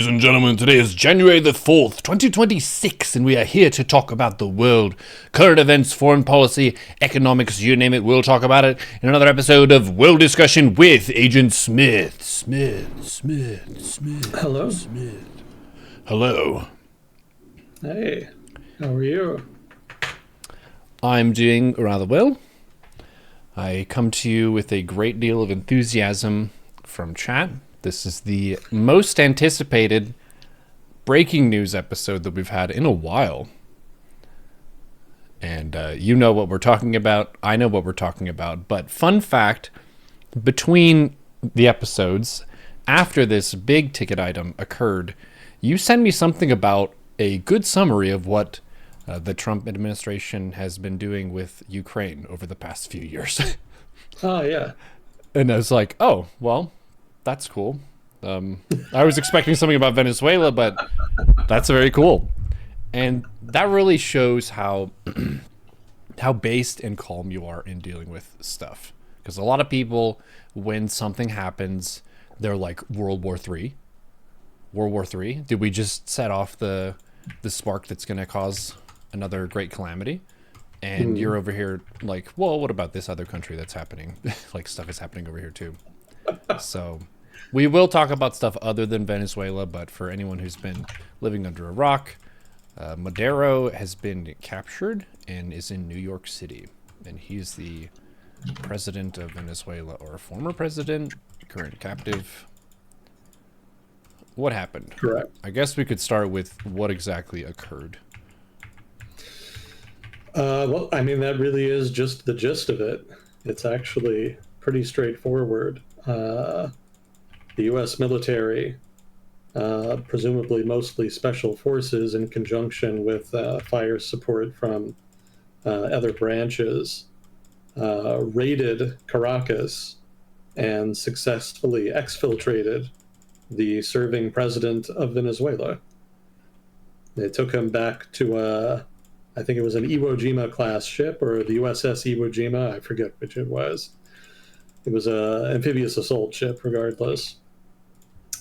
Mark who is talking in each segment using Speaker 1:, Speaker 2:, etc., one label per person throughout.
Speaker 1: Ladies and gentlemen, today is January the 4th, 2026, and we are here to talk about the world, current events, foreign policy, economics, you name it, we'll talk about it in another episode of World Discussion with Agent Smith.
Speaker 2: Hello.
Speaker 1: Hello.
Speaker 2: Hey, how are you?
Speaker 1: I'm doing rather well. I come to you with a great deal of enthusiasm from chat. This is the most anticipated breaking news episode that we've had in a while. And you know what we're talking about. I know what we're talking about. But fun fact, between the episodes, after this big ticket item occurred, you sent me something about a good summary of what the Trump administration has been doing with Ukraine over the past few years.
Speaker 2: Oh, yeah.
Speaker 1: And I was like, oh, well, that's cool. I was expecting something about Venezuela, but that's very cool. And that really shows how how based and calm you are in dealing with stuff. Because a lot of people, when something happens, they're like, World War III? World War III? Did we just set off the spark that's going to cause another great calamity? And you're over here like, well, what about this other country that's happening? Like, stuff is happening over here too. So we will talk about stuff other than Venezuela, but for anyone who's been living under a rock, Maduro has been captured and is in New York City. And he's the president of Venezuela, or former president, current captive. What happened?
Speaker 2: Correct.
Speaker 1: I guess we could start with what exactly occurred.
Speaker 2: Well, I mean, that really is just the gist of it. It's actually pretty straightforward. The U.S. military, presumably mostly special forces in conjunction with fire support from other branches, raided Caracas and successfully exfiltrated the serving president of Venezuela. They took him back to I think it was an Iwo Jima class ship, or the USS Iwo Jima. I forget which it was. It was a amphibious assault ship, regardless.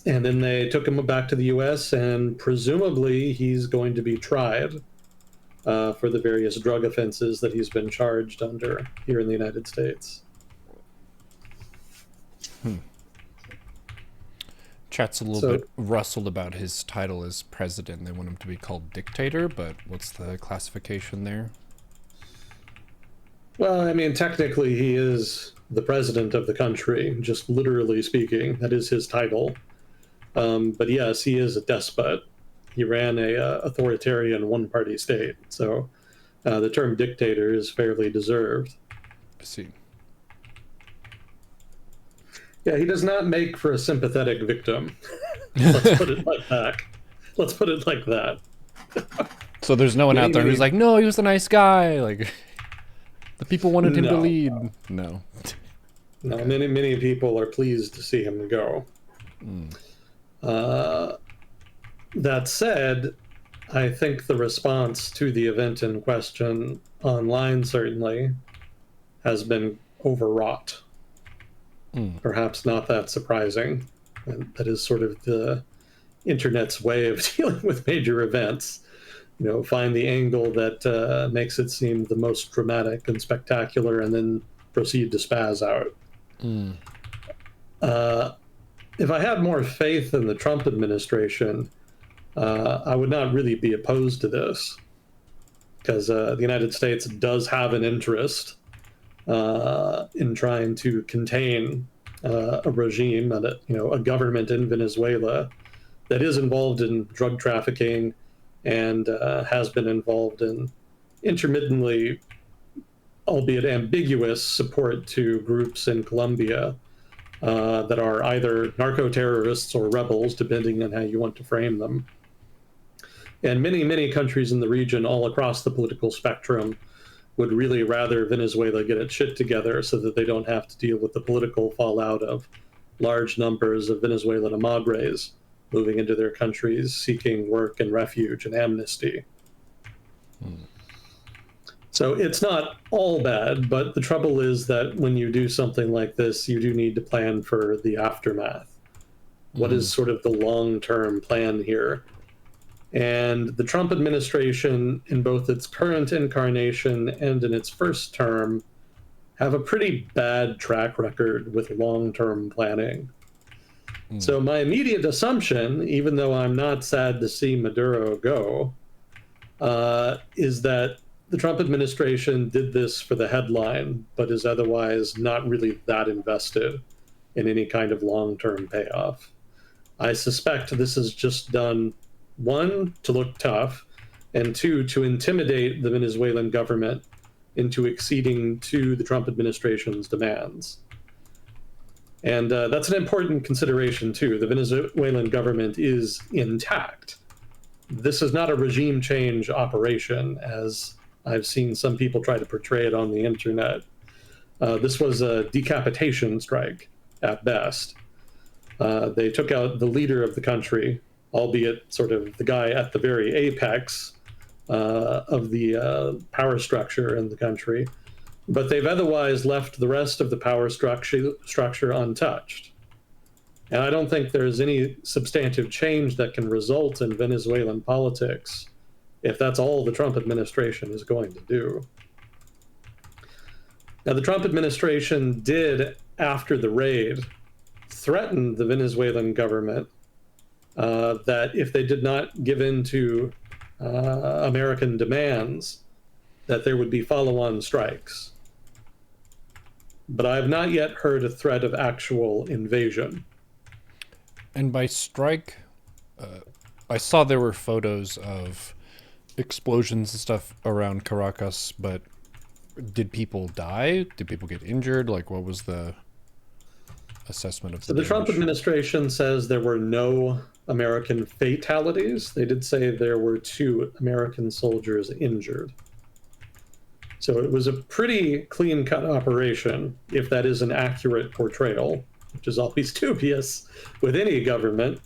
Speaker 2: And then they took him back to the U.S., and presumably he's going to be tried for the various drug offenses that he's been charged under here in the United States.
Speaker 1: Chat's a little bit rustled about his title as president. They want him to be called dictator, but what's the classification there?
Speaker 2: Well, I mean, technically he is the president of the country, just literally speaking. That is his title. But yes, he is a despot. He ran a authoritarian one-party state. So the term dictator is fairly deserved.
Speaker 1: I see.
Speaker 2: Yeah, he does not make for a sympathetic victim. Let's put it like that.
Speaker 1: So there's no one out there who's like, no, he was a nice guy. Like, the people wanted him to lead. No.
Speaker 2: No, many people are pleased to see him go. That said, I think the response to the event in question online certainly has been overwrought. Perhaps not that surprising. And that is sort of the internet's way of dealing with major events. You know, find the angle that makes it seem the most dramatic and spectacular, and then proceed to spaz out. If I had more faith in the Trump administration, I would not really be opposed to this, because the United States does have an interest in trying to contain a regime and a government in Venezuela that is involved in drug trafficking and has been involved in intermittently, albeit ambiguous, support to groups in Colombia that are either narco-terrorists or rebels, depending on how you want to frame them. And many countries in the region, all across the political spectrum, would really rather Venezuela get its shit together so that they don't have to deal with the political fallout of large numbers of Venezuelan emigres moving into their countries, seeking work and refuge and amnesty. So it's not all bad, but the trouble is that when you do something like this, you do need to plan for the aftermath. What is sort of the long-term plan here? And the Trump administration, in both its current incarnation and in its first term, have a pretty bad track record with long-term planning. So my immediate assumption, even though I'm not sad to see Maduro go, is that the Trump administration did this for the headline, but is otherwise not really that invested in any kind of long-term payoff. I suspect this is just done, one, to look tough, and two, to intimidate the Venezuelan government into acceding to the Trump administration's demands. And that's an important consideration, too. The Venezuelan government is intact. This is not a regime change operation, as I've seen some people try to portray it on the internet. This was a decapitation strike, at best. They took out the leader of the country, albeit sort of the guy at the very apex of the power structure in the country. But they've otherwise left the rest of the power structure untouched. And I don't think there's any substantive change that can result in Venezuelan politics if that's all the Trump administration is going to do. Now, the Trump administration did, after the raid, threaten the Venezuelan government that if they did not give in to American demands, that there would be follow-on strikes. But I have not yet heard a threat of actual invasion.
Speaker 1: And by strike, I saw there were photos of explosions and stuff around Caracas, but did people die? Did people get injured? Like, what was the assessment of the
Speaker 2: So the Trump
Speaker 1: damage?
Speaker 2: administration says there were no American fatalities. They did say there were 2 American soldiers injured. So it was a pretty clean-cut operation, if that is an accurate portrayal, which is always dubious with any government,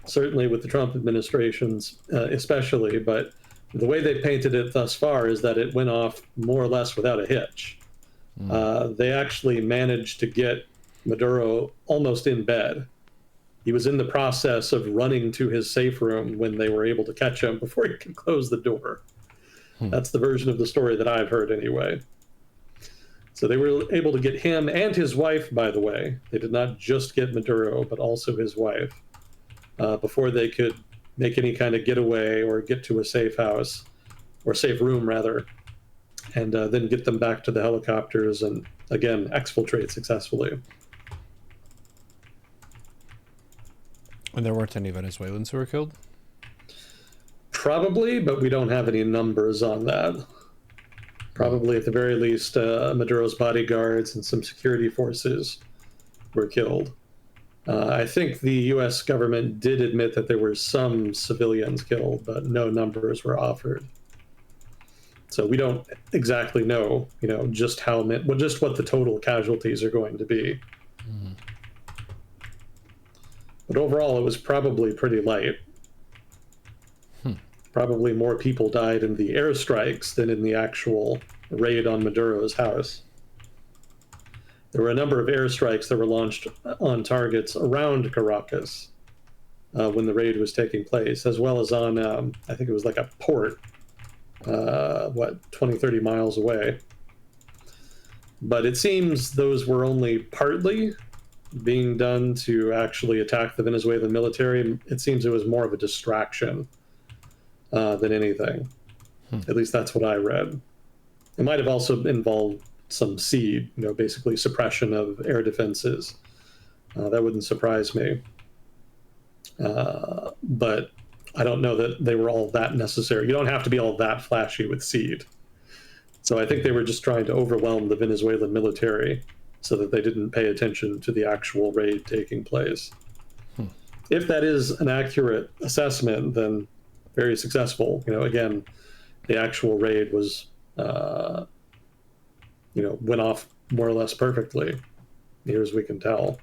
Speaker 2: certainly with the Trump administrations especially, but the way they painted it thus far is that it went off more or less without a hitch. They actually managed to get Maduro almost in bed. He was in the process of running to his safe room when they were able to catch him before he could close the door. That's the version of the story that I've heard anyway. So they were able to get him and his wife, by the way. They did not just get Maduro, but also his wife, before they could make any kind of getaway or get to a safe house, or safe room, rather, and then get them back to the helicopters and, again, exfiltrate successfully.
Speaker 1: And there weren't any Venezuelans who were killed?
Speaker 2: Probably, but we don't have any numbers on that. Probably, at the very least, Maduro's bodyguards and some security forces were killed. I think the U.S. government did admit that there were some civilians killed, but no numbers were offered. So we don't exactly know, just how many, well, just what the total casualties are going to be. But overall, it was probably pretty light. Probably more people died in the airstrikes than in the actual raid on Maduro's house. There were a number of airstrikes that were launched on targets around Caracas when the raid was taking place, as well as on, I think it was like a port, 20, 30 miles away. But it seems those were only partly being done to actually attack the Venezuelan military. It seems it was more of a distraction than anything. At least that's what I read. It might have also involved some seed, basically suppression of air defenses. That wouldn't surprise me. But I don't know that they were all that necessary. You don't have to be all that flashy with seed. So I think they were just trying to overwhelm the Venezuelan military so that they didn't pay attention to the actual raid taking place. If that is an accurate assessment, then very successful. Again, the actual raid was, went off more or less perfectly, near as we can tell.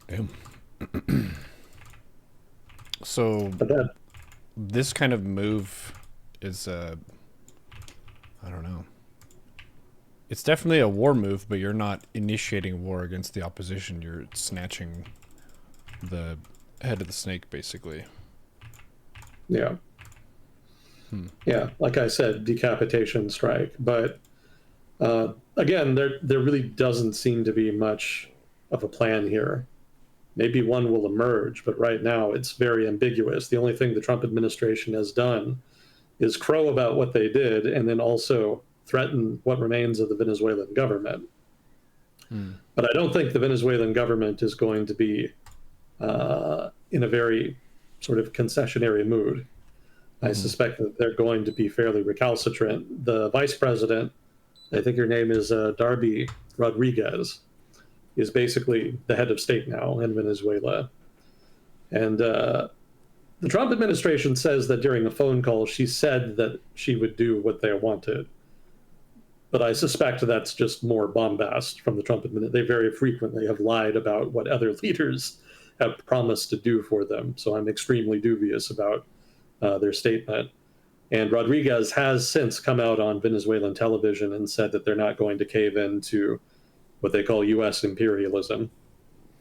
Speaker 1: Damn. So this kind of move is, I don't know. It's definitely a war move, but you're not initiating war against the opposition. You're snatching the head of the snake, basically.
Speaker 2: Yeah. Yeah, like I said, decapitation strike. But again, there really doesn't seem to be much of a plan here. Maybe one will emerge, but right now it's very ambiguous. The only thing the Trump administration has done is crow about what they did and then also threaten what remains of the Venezuelan government. But I don't think the Venezuelan government is going to be in a very sort of concessionary mood. I suspect that they're going to be fairly recalcitrant. The vice president, I think her name is Darby Rodriguez, is basically the head of state now in Venezuela. And the Trump administration says that during a phone call, she said that she would do what they wanted. But I suspect that's just more bombast from the Trump administration. They very frequently have lied about what other leaders have promised to do for them. So I'm extremely dubious about their statement. And Rodriguez has since come out on Venezuelan television and said that they're not going to cave in to what they call U.S. imperialism,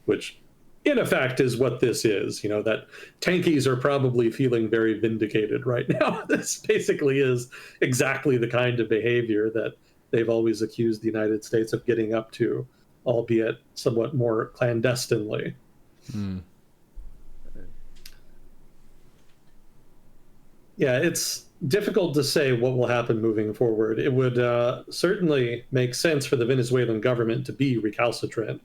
Speaker 2: which in effect is what this is. You know, that tankies are probably feeling very vindicated right now. This basically is exactly the kind of behavior that they've always accused the United States of getting up to, albeit somewhat more clandestinely. Yeah, it's difficult to say what will happen moving forward. It would certainly make sense for the Venezuelan government to be recalcitrant.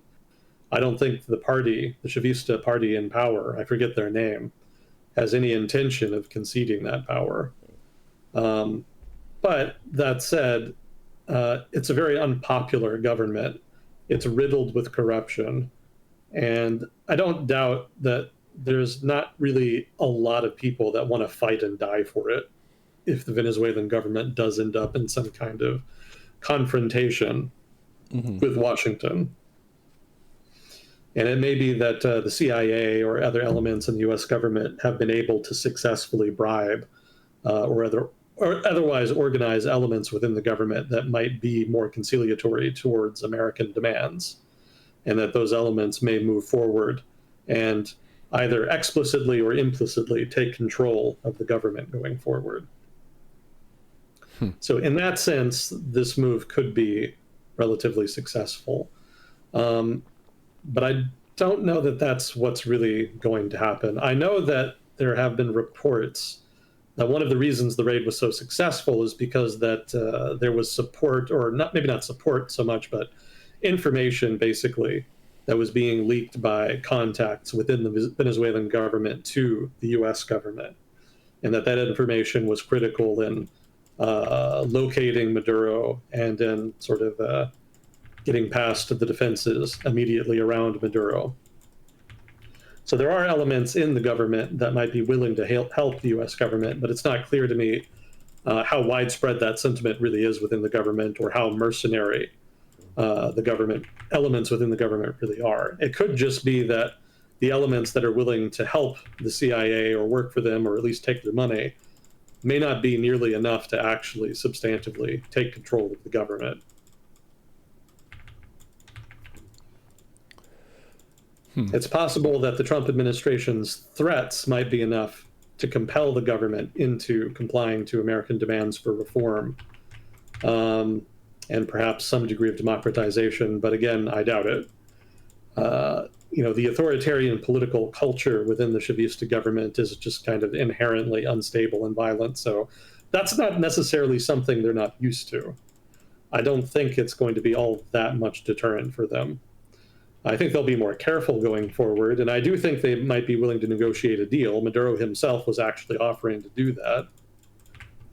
Speaker 2: I don't think the party, the Chavista party in power, I forget their name, has any intention of conceding that power. But that said, it's a very unpopular government. It's riddled with corruption. And I don't doubt that there's not really a lot of people that want to fight and die for it if the Venezuelan government does end up in some kind of confrontation with Washington. And it may be that the CIA or other elements in the U.S. government have been able to successfully bribe or otherwise organize elements within the government that might be more conciliatory towards American demands, and that those elements may move forward and either explicitly or implicitly take control of the government going forward. So in that sense, this move could be relatively successful. But I don't know that that's what's really going to happen. I know that there have been reports that one of the reasons the raid was so successful is because that there was support, or not, maybe not support so much, but information basically that was being leaked by contacts within the Venezuelan government to the U.S. government, and that information was critical in locating Maduro and in sort of getting past the defenses immediately around Maduro. So there are elements in the government that might be willing to help the U.S. government, but it's not clear to me how widespread that sentiment really is within the government, or how mercenary the government elements within the government really are. It could just be that the elements that are willing to help the CIA or work for them, or at least take their money, may not be nearly enough to actually substantively take control of the government. It's possible that the Trump administration's threats might be enough to compel the government into complying to American demands for reform, and perhaps some degree of democratization. But again, I doubt it. The authoritarian political culture within the Chavista government is just kind of inherently unstable and violent. So that's not necessarily something they're not used to. I don't think it's going to be all that much deterrent for them. I think they'll be more careful going forward, and I do think they might be willing to negotiate a deal. Maduro himself was actually offering to do that.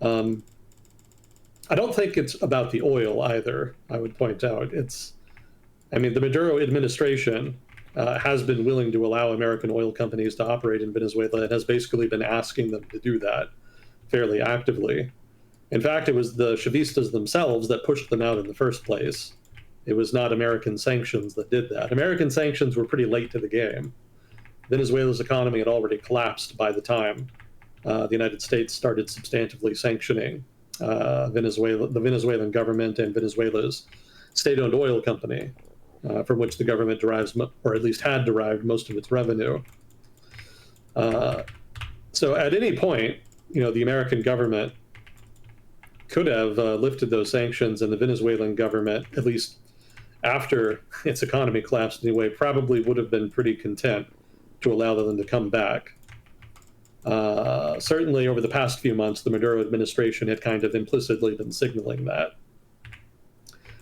Speaker 2: I don't think it's about the oil either, I would point out. The Maduro administration has been willing to allow American oil companies to operate in Venezuela and has basically been asking them to do that fairly actively. In fact, it was the Chavistas themselves that pushed them out in the first place. It was not American sanctions that did that. American sanctions were pretty late to the game. Venezuela's economy had already collapsed by the time the United States started substantively sanctioning Venezuela, the Venezuelan government, and Venezuela's state-owned oil company, from which the government derives, or at least had derived, most of its revenue. So at any point, the American government could have lifted those sanctions, and the Venezuelan government, at least after its economy collapsed anyway, probably would have been pretty content to allow them to come back. Certainly over the past few months, the Maduro administration had kind of implicitly been signaling that.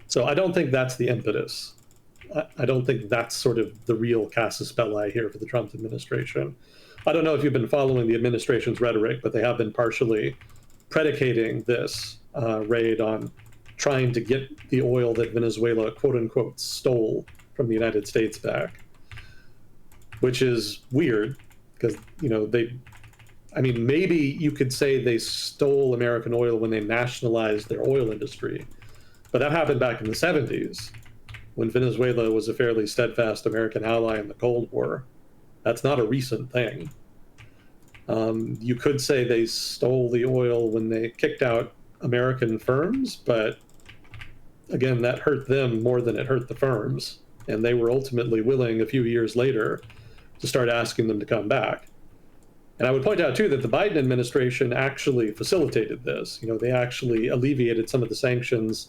Speaker 2: So I don't think that's the impetus. I don't think that's sort of the real casus belli here for the Trump administration. I don't know if you've been following the administration's rhetoric, but they have been partially predicating this raid on trying to get the oil that Venezuela, quote unquote, stole from the United States back, which is weird because, maybe you could say they stole American oil when they nationalized their oil industry, but that happened back in the 70s when Venezuela was a fairly steadfast American ally in the Cold War. That's not a recent thing. You could say they stole the oil when they kicked out American firms, but again, that hurt them more than it hurt the firms. And they were ultimately willing a few years later to start asking them to come back. And I would point out, too, that the Biden administration actually facilitated this. They actually alleviated some of the sanctions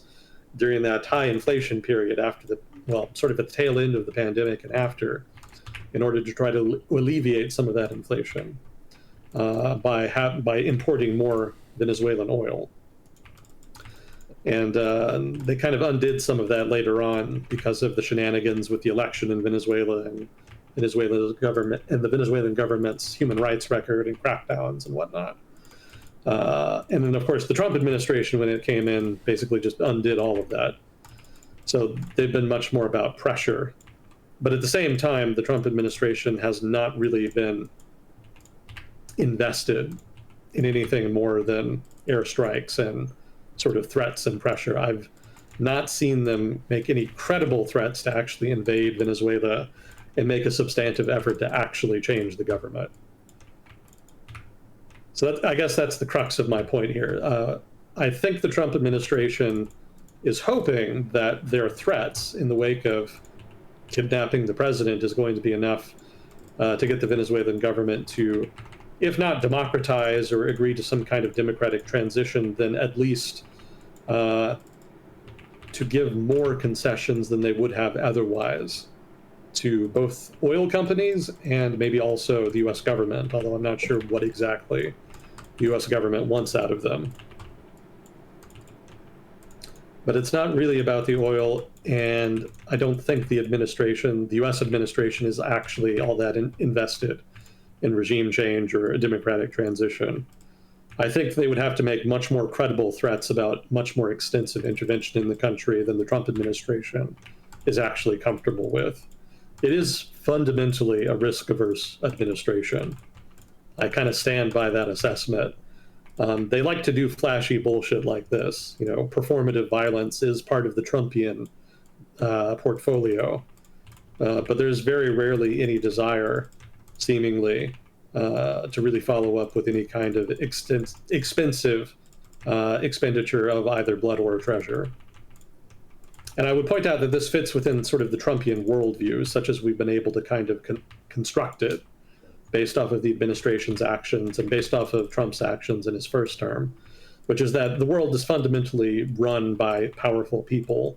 Speaker 2: during that high inflation period after sort of at the tail end of the pandemic and after, in order to try to alleviate some of that inflation by importing more Venezuelan oil. And they kind of undid some of that later on because of the shenanigans with the election in Venezuela and Venezuela's government and the Venezuelan government's human rights record and crackdowns and whatnot. And then, of course, the Trump administration, when it came in, basically just undid all of that. So they've been much more about pressure. But at the same time, the Trump administration has not really been invested in anything more than airstrikes and sort of threats and pressure. I've not seen them make any credible threats to actually invade Venezuela and make a substantive effort to actually change the government. So I guess that's the crux of my point here. I think the Trump administration is hoping that their threats in the wake of kidnapping the president is going to be enough to get the Venezuelan government to, if not democratize or agree to some kind of democratic transition, then at least to give more concessions than they would have otherwise to both oil companies and maybe also the U.S. government, although I'm not sure what exactly the U.S. government wants out of them. But it's not really about the oil, and I don't think the U.S. administration is actually all that invested in regime change or a democratic transition. I think they would have to make much more credible threats about much more extensive intervention in the country than the Trump administration is actually comfortable with. It is fundamentally a risk-averse administration. I kind of stand by that assessment. They like to do flashy bullshit like this. Performative violence is part of the Trumpian portfolio, but there's very rarely any desire, seemingly, to really follow up with any kind of expensive expenditure of either blood or treasure. And I would point out that this fits within sort of the Trumpian worldview, such as we've been able to kind of construct it based off of the administration's actions and based off of Trump's actions in his first term, which is that the world is fundamentally run by powerful people,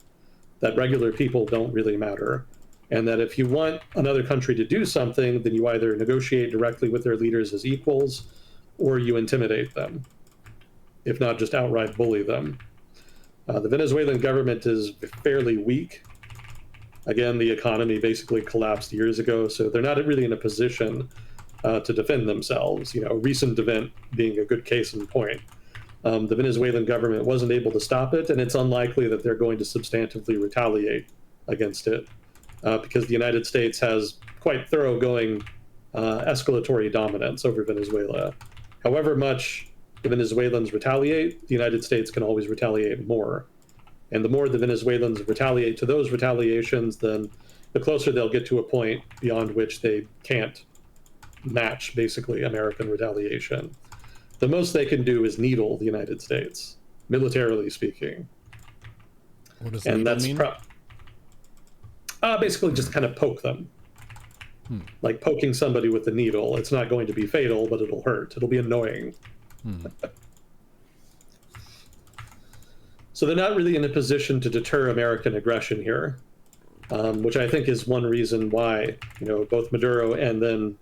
Speaker 2: that regular people don't really matter, and that if you want another country to do something, then you either negotiate directly with their leaders as equals, or you intimidate them, if not just outright bully them. The Venezuelan government is fairly weak. Again, the economy basically collapsed years ago, so they're not really in a position to defend themselves. A recent event being a good case in point. The Venezuelan government wasn't able to stop it, and it's unlikely that they're going to substantively retaliate against it, because the United States has quite thoroughgoing escalatory dominance over Venezuela. However much the Venezuelans retaliate, the United States can always retaliate more. And the more the Venezuelans retaliate to those retaliations, then the closer they'll get to a point beyond which they can't match, basically, American retaliation. The most they can do is needle the United States, militarily speaking.
Speaker 1: What does
Speaker 2: And
Speaker 1: needle
Speaker 2: that's
Speaker 1: mean?
Speaker 2: basically just kind of poke them. Like poking somebody with a needle. It's not going to be fatal, but it'll hurt. It'll be annoying. So they're not really in a position to deter American aggression here, which I think is one reason why, both Maduro and then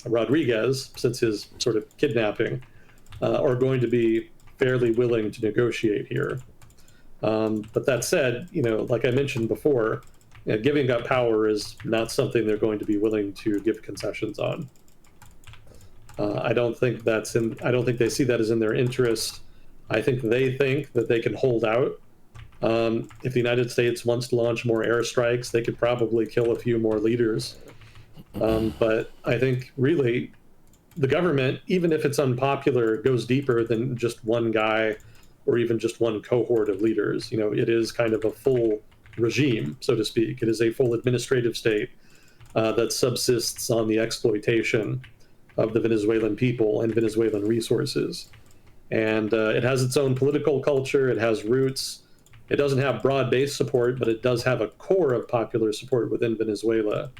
Speaker 2: Rodriguez, since his sort of kidnapping, are going to be fairly willing to negotiate here. But that said, like I mentioned before, giving up power is not something they're going to be willing to give concessions on. I don't think they see that as in their interest. I think they think that they can hold out. If the United States wants to launch more airstrikes, they could probably kill a few more leaders. But I think really the government, even if it's unpopular, goes deeper than just one guy or even just one cohort of leaders. It is kind of a full regime, so to speak. It is a full administrative state that subsists on the exploitation of the Venezuelan people and Venezuelan resources. And it has its own political culture. It has roots. It doesn't have broad-based support, but it does have a core of popular support within Venezuela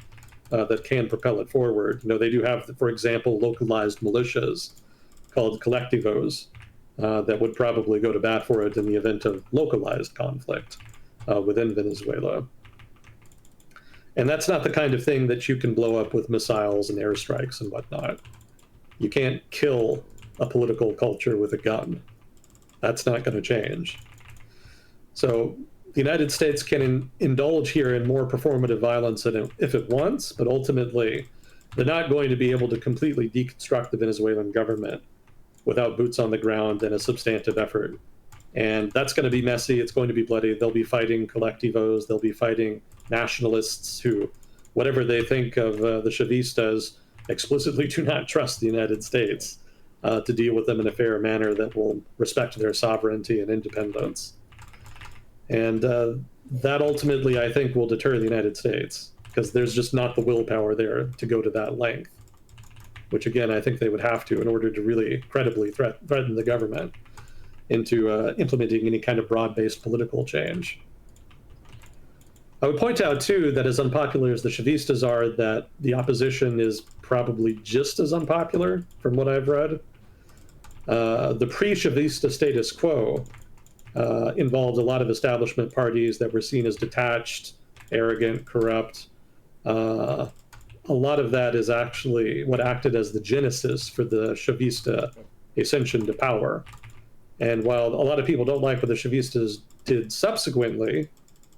Speaker 2: that can propel it forward. They do have, for example, localized militias called colectivos that would probably go to bat for it in the event of localized conflict within Venezuela. And that's not the kind of thing that you can blow up with missiles and airstrikes and whatnot. You can't kill a political culture with a gun. That's not going to change. So the United States can indulge here in more performative violence if it wants, but ultimately they're not going to be able to completely deconstruct the Venezuelan government without boots on the ground and a substantive effort. And that's going to be messy. It's going to be bloody. They'll be fighting collectivos. They'll be fighting nationalists who, whatever they think of the Chavistas, explicitly do not trust the United States to deal with them in a fair manner that will respect their sovereignty and independence. And that ultimately, I think, will deter the United States because there's just not the willpower there to go to that length, which, again, I think they would have to in order to really credibly threaten the government into implementing any kind of broad-based political change. I would point out, too, that as unpopular as the Chavistas are, that the opposition is probably just as unpopular, from what I've read. The pre-Chavista status quo involved a lot of establishment parties that were seen as detached, arrogant, corrupt. A lot of that is actually what acted as the genesis for the Chavista ascension to power. And while a lot of people don't like what the Chavistas did subsequently,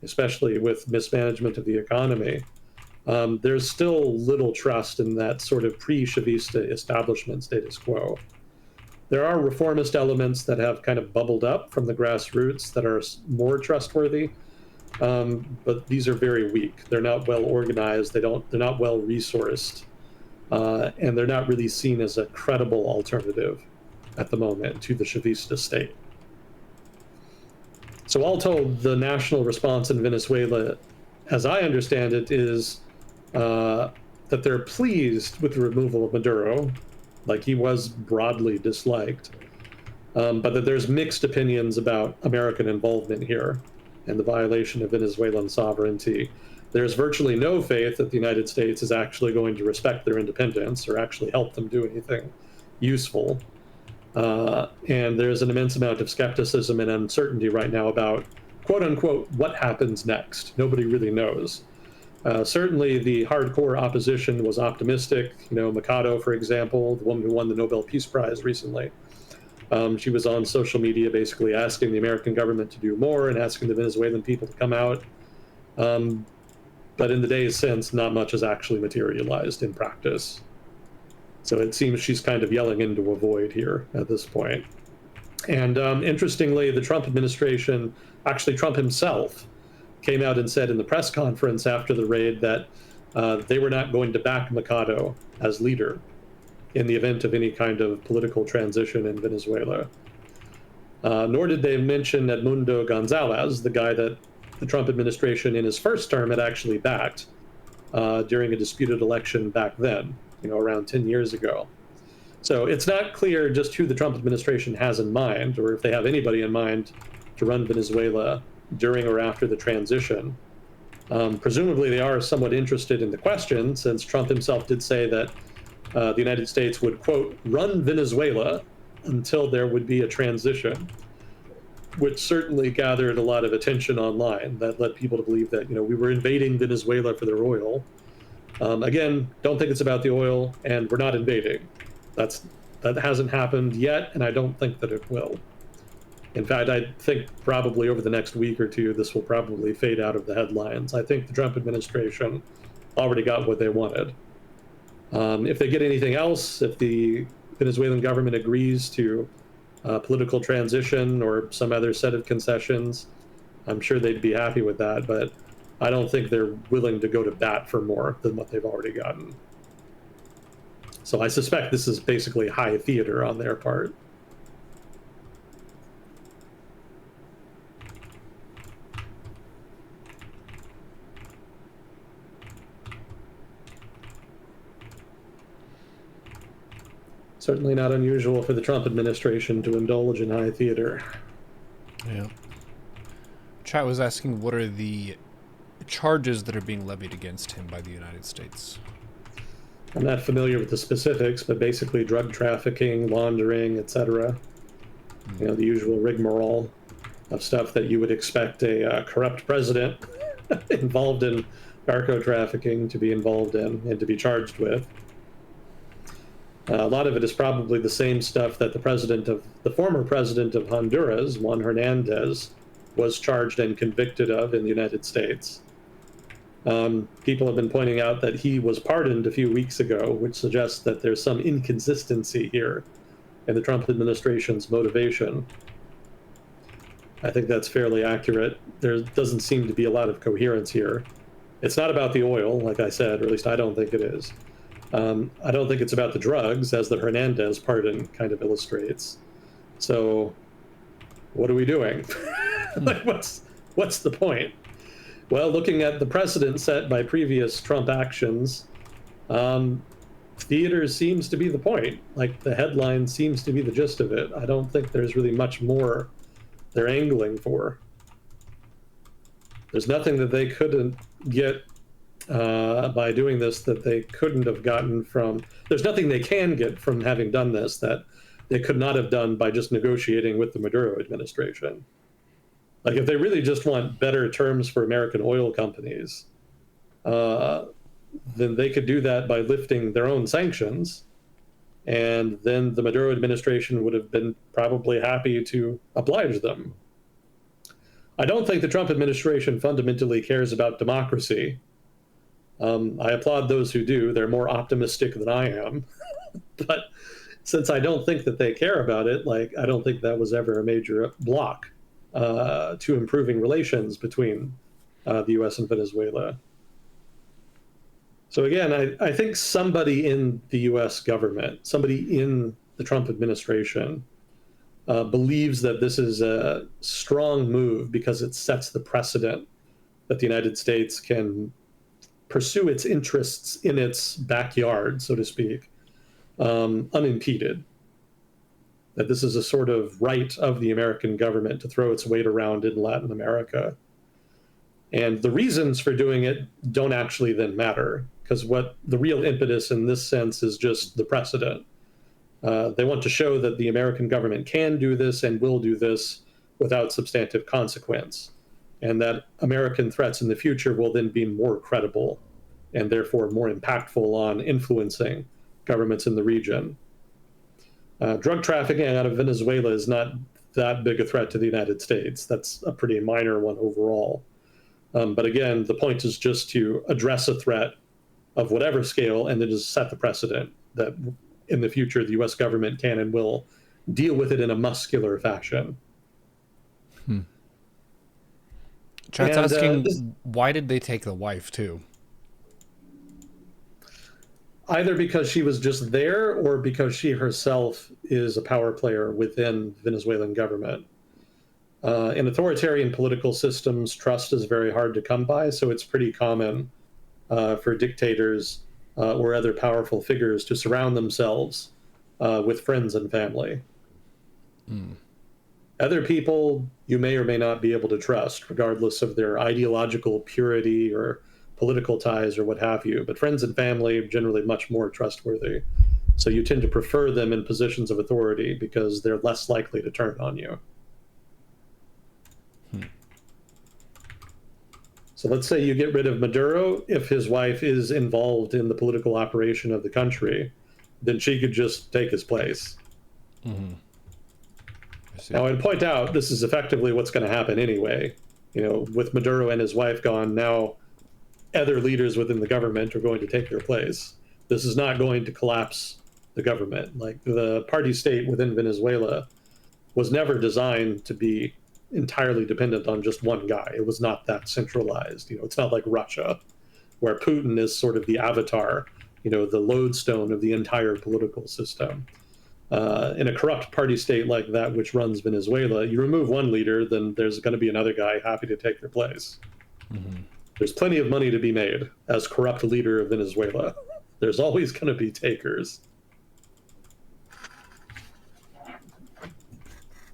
Speaker 2: especially with mismanagement of the economy, there's still little trust in that sort of pre-Chavista establishment status quo. There are reformist elements that have kind of bubbled up from the grassroots that are more trustworthy, but these are very weak. They're not well organized. They're not well resourced, and they're not really seen as a credible alternative at the moment to the Chavista state. So all told, the national response in Venezuela, as I understand it, is that they're pleased with the removal of Maduro, like he was broadly disliked, but that there's mixed opinions about American involvement here and the violation of Venezuelan sovereignty. There's virtually no faith that the United States is actually going to respect their independence or actually help them do anything useful. And there's an immense amount of skepticism and uncertainty right now about, quote unquote, what happens next. Nobody really knows. Certainly the hardcore opposition was optimistic. Mikado, for example, the woman who won the Nobel Peace Prize recently, she was on social media basically asking the American government to do more and asking the Venezuelan people to come out. But in the days since, not much has actually materialized in practice. So it seems she's kind of yelling into a void here at this point. And interestingly, the Trump administration, actually Trump himself, came out and said in the press conference after the raid that they were not going to back Mikado as leader in the event of any kind of political transition in Venezuela. Nor did they mention Edmundo Gonzalez, the guy that the Trump administration in his first term had actually backed during a disputed election back then, around 10 years ago. So it's not clear just who the Trump administration has in mind, or if they have anybody in mind to run Venezuela during or after the transition. Presumably, they are somewhat interested in the question, since Trump himself did say that the United States would, quote, run Venezuela until there would be a transition, which certainly gathered a lot of attention online. That led people to believe that, we were invading Venezuela for their oil. Again, don't think it's about the oil, and we're not invading. That hasn't happened yet, and I don't think that it will. In fact, I think probably over the next week or two, this will probably fade out of the headlines. I think the Trump administration already got what they wanted. If they get anything else, if the Venezuelan government agrees to political transition or some other set of concessions, I'm sure they'd be happy with that, but I don't think they're willing to go to bat for more than what they've already gotten. So I suspect this is basically high theater on their part. Certainly not unusual for the Trump administration to indulge in high theater.
Speaker 1: Yeah. Chat was asking what are the charges that are being levied against him by the United States.
Speaker 2: I'm not familiar with the specifics, but basically drug trafficking, laundering, etc. The usual rigmarole of stuff that you would expect a corrupt president involved in narco trafficking to be involved in and to be charged with. A lot of it is probably the same stuff that the former president of Honduras, Juan Hernandez, was charged and convicted of in the United States. People have been pointing out that he was pardoned a few weeks ago, which suggests that there's some inconsistency here in the Trump administration's motivation. I think that's fairly accurate. There doesn't seem to be a lot of coherence here. It's not about the oil, like I said, or at least I don't think it is. I don't think it's about the drugs, as the Hernandez pardon kind of illustrates. So, what are we doing? Like, what's the point? Well, looking at the precedent set by previous Trump actions, theater seems to be the point. Like, the headline seems to be the gist of it. I don't think there's really much more they're angling for. There's nothing that they couldn't get by doing this that they couldn't have gotten from. There's nothing they can get from having done this that they could not have done by just negotiating with the Maduro administration. Like, if they really just want better terms for American oil companies, then they could do that by lifting their own sanctions, and then the Maduro administration would have been probably happy to oblige them. I don't think the Trump administration fundamentally cares about democracy. I applaud those who do. They're more optimistic than I am. But since I don't think that they care about it, I don't think that was ever a major block to improving relations between the U.S. and Venezuela. So again, I think somebody in the U.S. government, somebody in the Trump administration, believes that this is a strong move because it sets the precedent that the United States can pursue its interests in its backyard, so to speak, unimpeded. That this is a sort of right of the American government to throw its weight around in Latin America. And the reasons for doing it don't actually then matter, because what the real impetus in this sense is just the precedent. They want to show that the American government can do this and will do this without substantive consequence, and that American threats in the future will then be more credible and therefore more impactful on influencing governments in the region. Drug trafficking out of Venezuela is not that big a threat to the United States. That's a pretty minor one overall. But again, the point is just to address a threat of whatever scale and then just set the precedent that in the future the U.S. government can and will deal with it in a muscular fashion.
Speaker 1: Chat's asking, why did they take the wife too?
Speaker 2: Either because she was just there or because she herself is a power player within Venezuelan government. In authoritarian political systems, trust is very hard to come by, so it's pretty common for dictators or other powerful figures to surround themselves with friends and family. Other people you may or may not be able to trust, regardless of their ideological purity or political ties or what have you. But friends and family are generally much more trustworthy. So you tend to prefer them in positions of authority because they're less likely to turn on you. So let's say you get rid of Maduro. If his wife is involved in the political operation of the country, then she could just take his place. Now, I'd point out this is effectively what's going to happen anyway. You know, with Maduro and his wife gone, now other leaders within the government are going to take their place. This is not going to collapse the government. Like, the party state within Venezuela was never designed to be entirely dependent on just one guy. It was not that centralized. You know, it's not like Russia, where Putin is sort of the avatar, you know, the lodestone of the entire political system. In a corrupt party state like that, which runs Venezuela, you remove one leader, then there's going to be another guy happy to take their place. There's plenty of money to be made as corrupt leader of Venezuela. There's always going to be takers.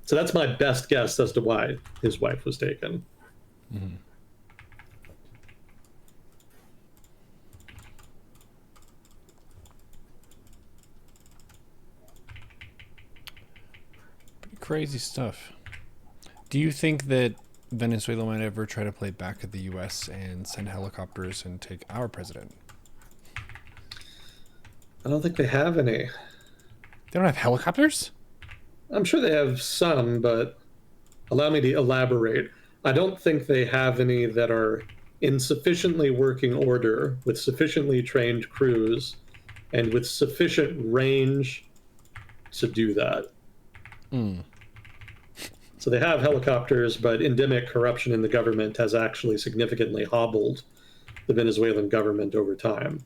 Speaker 2: So that's my best guess as to why his wife was taken.
Speaker 1: Pretty crazy stuff. Do you think that Venezuela might ever try to play back at the U.S. and send helicopters and take our president?
Speaker 2: I don't think they have any.
Speaker 1: They don't have helicopters?
Speaker 2: I'm sure they have some, but allow me to elaborate. I don't think they have any that are in sufficiently working order, with sufficiently trained crews, and with sufficient range to do that. So they have helicopters, but endemic corruption in the government has actually significantly hobbled the Venezuelan government over time.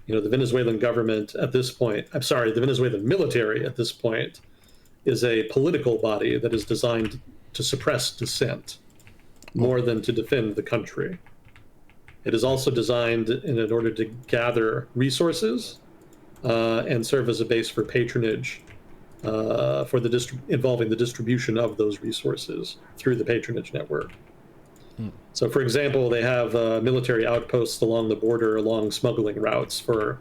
Speaker 2: You know, the Venezuelan government at this point, the Venezuelan military at this point is a political body that is designed to suppress dissent more than to defend the country. It is also designed in order to gather resources and serve as a base for patronage involving the distribution of those resources through the patronage network. So, for example, they have military outposts along the border, along smuggling routes for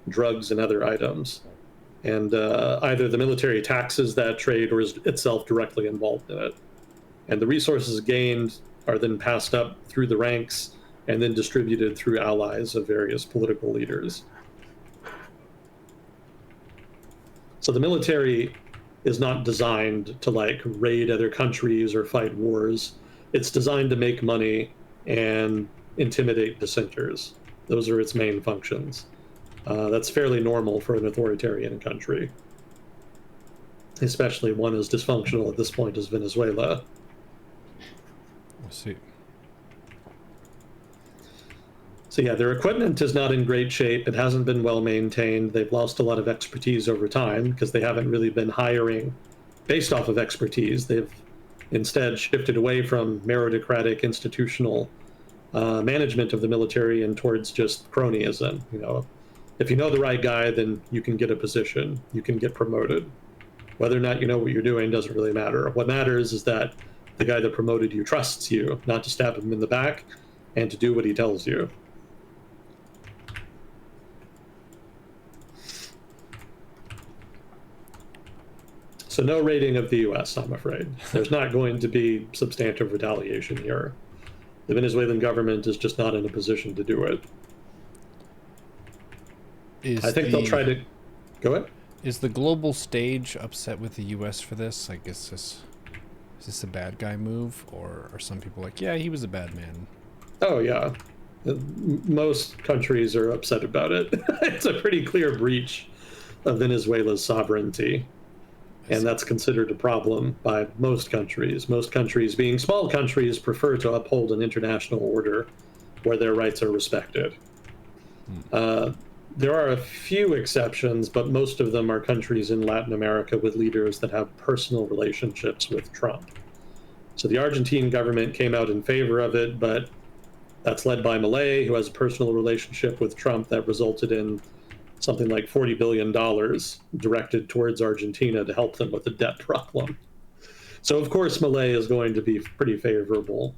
Speaker 2: drugs and other items. And either the military taxes that trade or is itself directly involved in it. And the resources gained are then passed up through the ranks and then distributed through allies of various political leaders. So the military is not designed to, like, raid other countries or fight wars. It's designed to make money and intimidate dissenters. Those are its main functions. That's fairly normal for an authoritarian country, especially one as dysfunctional at this point as Venezuela.
Speaker 1: Let's see.
Speaker 2: So yeah, their equipment is not in great shape. It hasn't been well maintained. They've lost a lot of expertise over time because they haven't really been hiring based off of expertise. They've instead shifted away from meritocratic institutional management of the military and towards just cronyism. You know, if you know the right guy, then you can get a position, you can get promoted. Whether or not you know what you're doing doesn't really matter. What matters is that the guy that promoted you trusts you, not to stab him in the back, and to do what he tells you. So no raiding of the U.S., I'm afraid. There's not going to be substantive retaliation here. The Venezuelan government is just not in a position to do it. I think they'll try to... Go ahead.
Speaker 1: Is the global stage upset with the U.S. for this? Like, is this a bad guy move? Or are some people like, yeah, he was a bad man?
Speaker 2: Oh, yeah. Most countries are upset about it. It's a pretty clear breach of Venezuela's sovereignty. And that's considered a problem by most countries. Most countries, being small countries, prefer to uphold an international order where their rights are respected. There are a few exceptions, but most of them are countries in Latin America with leaders that have personal relationships with Trump. So the Argentine government came out in favor of it, but that's led by Milei, who has a personal relationship with Trump that resulted in something like $40 billion directed towards Argentina to help them with the debt problem. So, of course, Milei is going to be pretty favorable.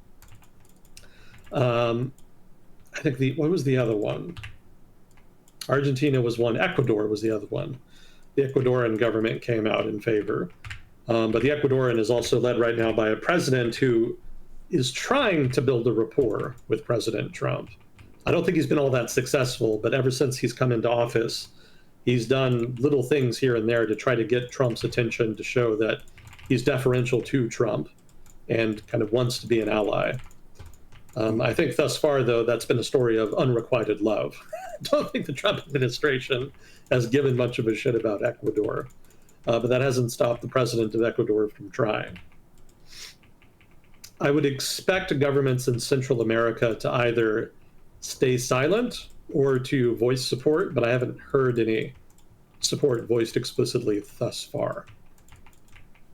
Speaker 2: I think what was the other one? Argentina was one. Ecuador was the other one. The Ecuadorian government came out in favor. But the Ecuadorian is also led right now by a president who is trying to build a rapport with President Trump. I don't think he's been all that successful, but ever since he's come into office, he's done little things here and there to try to get Trump's attention, to show that he's deferential to Trump and kind of wants to be an ally. I think thus far, though, that's been a story of unrequited love. I don't think the Trump administration has given much of a shit about Ecuador, but that hasn't stopped the president of Ecuador from trying. I would expect governments in Central America to either stay silent or to voice support, but I haven't heard any support voiced explicitly thus far.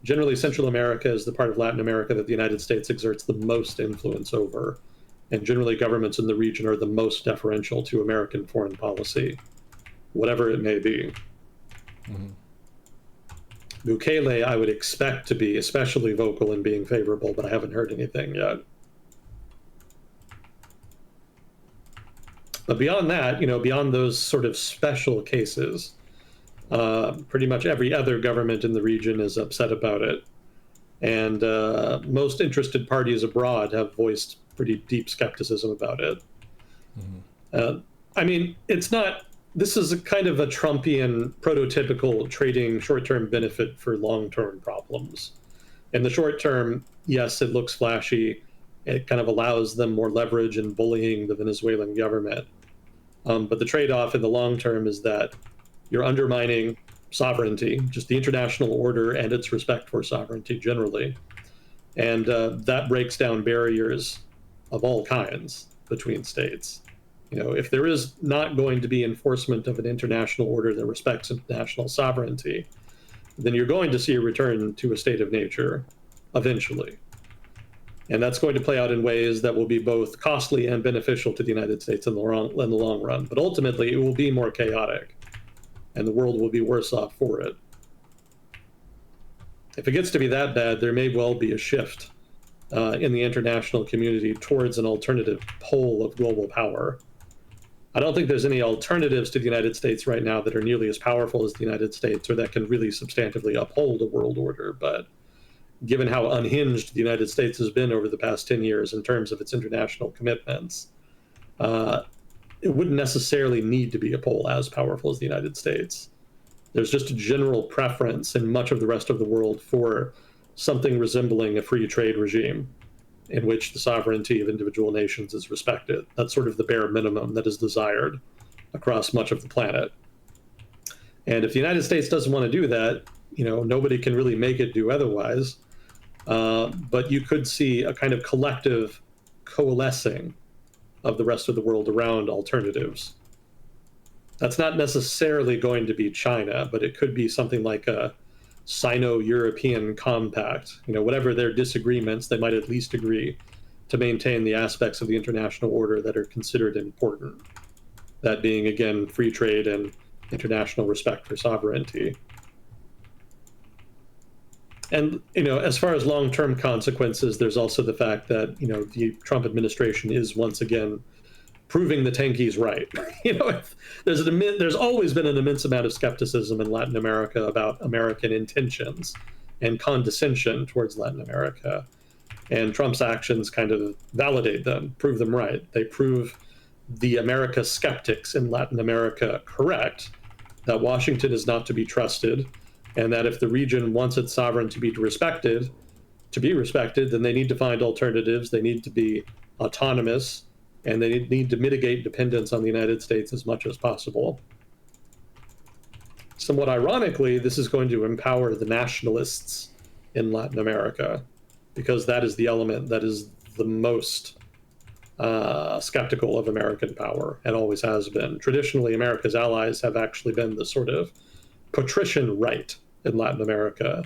Speaker 2: Generally, Central America is the part of Latin America that the United States exerts the most influence over, and generally governments in the region are the most deferential to American foreign policy, whatever it may be. Mm-hmm. Bukele, I would expect to be especially vocal in being favorable, but I haven't heard anything yet. But beyond that, beyond those sort of special cases, pretty much every other government in the region is upset about it. And most interested parties abroad have voiced pretty deep skepticism about it. Mm-hmm. I mean, this is a kind of a Trumpian prototypical trading short-term benefit for long-term problems. In the short term, yes, it looks flashy. It kind of allows them more leverage in bullying the Venezuelan government. But the trade-off in the long term is that you're undermining sovereignty, just the international order and its respect for sovereignty generally. And that breaks down barriers of all kinds between states. If there is not going to be enforcement of an international order that respects national sovereignty, then you're going to see a return to a state of nature eventually. And that's going to play out in ways that will be both costly and beneficial to the United States in the long run. But ultimately, it will be more chaotic, and the world will be worse off for it. If it gets to be that bad, there may well be a shift in the international community towards an alternative pole of global power. I don't think there's any alternatives to the United States right now that are nearly as powerful as the United States, or that can really substantively uphold a world order. But given how unhinged the United States has been over the past 10 years in terms of its international commitments, it wouldn't necessarily need to be a pole as powerful as the United States. There's just a general preference in much of the rest of the world for something resembling a free trade regime in which the sovereignty of individual nations is respected. That's sort of the bare minimum that is desired across much of the planet. And if the United States doesn't want to do that, nobody can really make it do otherwise. But you could see a kind of collective coalescing of the rest of the world around alternatives. That's not necessarily going to be China, but it could be something like a Sino-European compact. Whatever their disagreements, they might at least agree to maintain the aspects of the international order that are considered important. That being, again, free trade and international respect for sovereignty. And, as far as long-term consequences, there's also the fact that, the Trump administration is once again proving the tankies right. There's always been an immense amount of skepticism in Latin America about American intentions and condescension towards Latin America. And Trump's actions kind of validate them, prove them right. They prove the America skeptics in Latin America correct, that Washington is not to be trusted, and that if the region wants its sovereignty to be respected, then they need to find alternatives. They need to be autonomous, and they need to mitigate dependence on the United States as much as possible. Somewhat ironically, this is going to empower the nationalists in Latin America, because that is the element that is the most skeptical of American power, and always has been. Traditionally, America's allies have actually been the sort of patrician right in Latin America.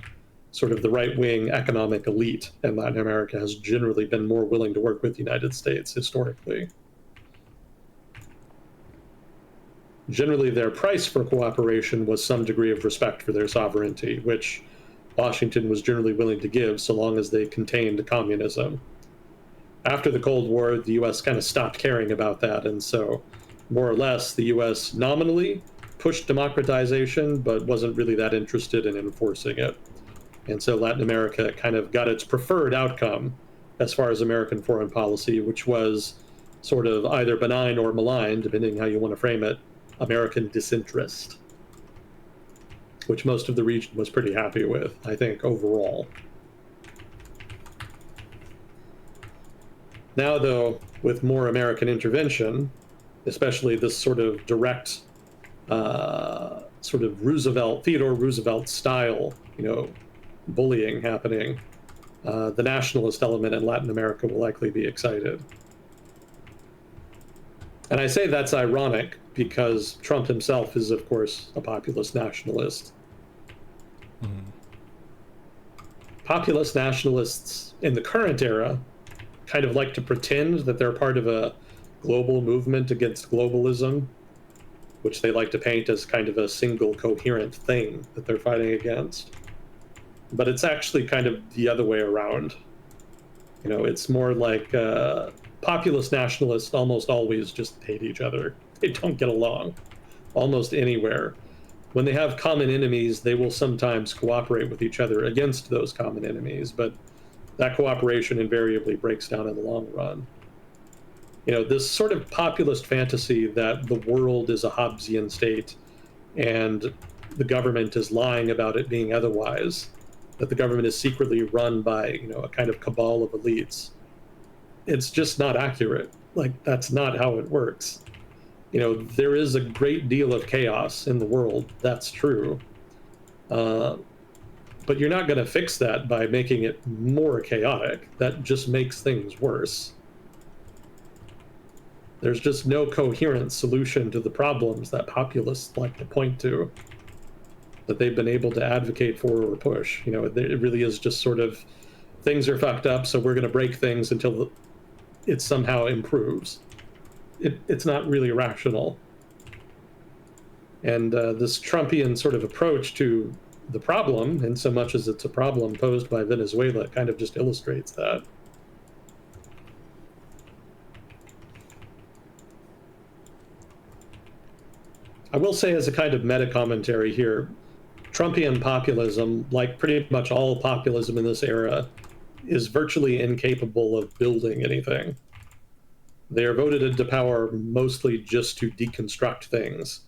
Speaker 2: Sort of the right-wing economic elite in Latin America has generally been more willing to work with the United States historically. generally their price for cooperation was some degree of respect for their sovereignty, which Washington was generally willing to give so long as they contained communism. After the Cold War, the US kind of stopped caring about that, and so more or less the US nominally pushed democratization, but wasn't really that interested in enforcing it. And so Latin America kind of got its preferred outcome as far as American foreign policy, which was sort of either benign or malign, depending how you want to frame it, American disinterest, which most of the region was pretty happy with, I think, overall. Now, though, with more American intervention, especially this sort of direct, sort of Theodore Roosevelt style, bullying happening, the nationalist element in Latin America will likely be excited. And I say that's ironic because Trump himself is, of course, a populist nationalist. Mm-hmm. Populist nationalists in the current era kind of like to pretend that they're part of a global movement against globalism, which they like to paint as kind of a single coherent thing that they're fighting against. But it's actually kind of the other way around. It's more like populist nationalists almost always just hate each other. They don't get along almost anywhere. When they have common enemies, they will sometimes cooperate with each other against those common enemies, but that cooperation invariably breaks down in the long run. This sort of populist fantasy that the world is a Hobbesian state and the government is lying about it being otherwise, that the government is secretly run by, a kind of cabal of elites. It's just not accurate. Like, that's not how it works. There is a great deal of chaos in the world. That's true. But you're not going to fix that by making it more chaotic. That just makes things worse. There's just no coherent solution to the problems that populists like to point to, that they've been able to advocate for or push. It really is just sort of, things are fucked up, so we're going to break things until it somehow improves. It's not really rational. And this Trumpian sort of approach to the problem, in so much as it's a problem posed by Venezuela, kind of just illustrates that. I will say, as a kind of meta commentary here, Trumpian populism, like pretty much all populism in this era, is virtually incapable of building anything. They are voted into power mostly just to deconstruct things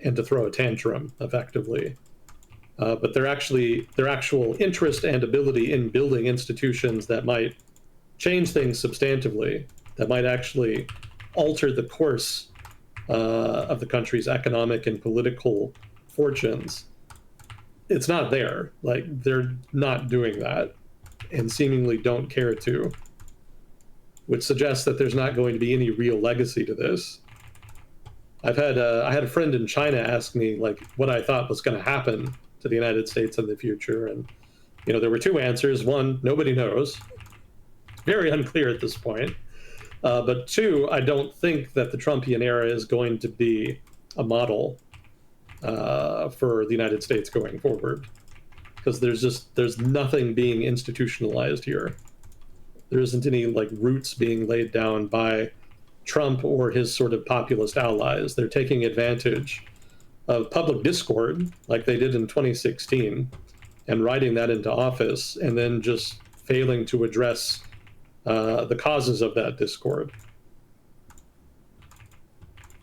Speaker 2: and to throw a tantrum, effectively. But their actual interest and ability in building institutions that might change things substantively, that might actually alter the course of the country's economic and political fortunes, it's not there. Like, they're not doing that, and seemingly don't care to, which suggests that there's not going to be any real legacy to this. I had a friend in China ask me, like, what I thought was going to happen to the United States in the future, and there were two answers. One, nobody knows. Very unclear at this point. But two, I don't think that the Trumpian era is going to be a model for the United States going forward, because there's nothing being institutionalized here. There isn't any roots being laid down by Trump or his sort of populist allies. They're taking advantage of public discord like they did in 2016 and riding that into office, and then just failing to address the causes of that discord.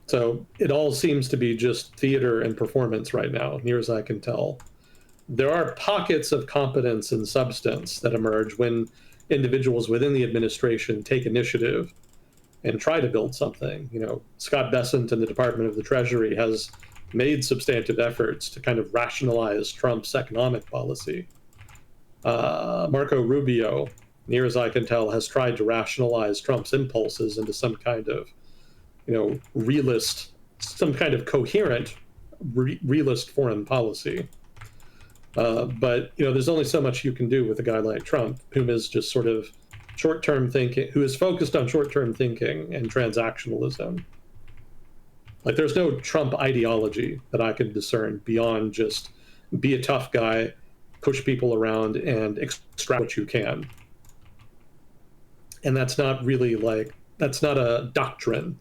Speaker 2: So it all seems to be just theater and performance right now, near as I can tell. There are pockets of competence and substance that emerge when individuals within the administration take initiative and try to build something. Scott Bessent in the Department of the Treasury has made substantive efforts to kind of rationalize Trump's economic policy. Marco Rubio, near as I can tell, has tried to rationalize Trump's impulses into some kind of, realist, some kind of coherent realist foreign policy. But there's only so much you can do with a guy like Trump, whom is just sort of short-term thinking, who is focused on short-term thinking and transactionalism. Like, there's no Trump ideology that I can discern beyond just be a tough guy, push people around, and extract what you can. And that's not really like, that's not a doctrine.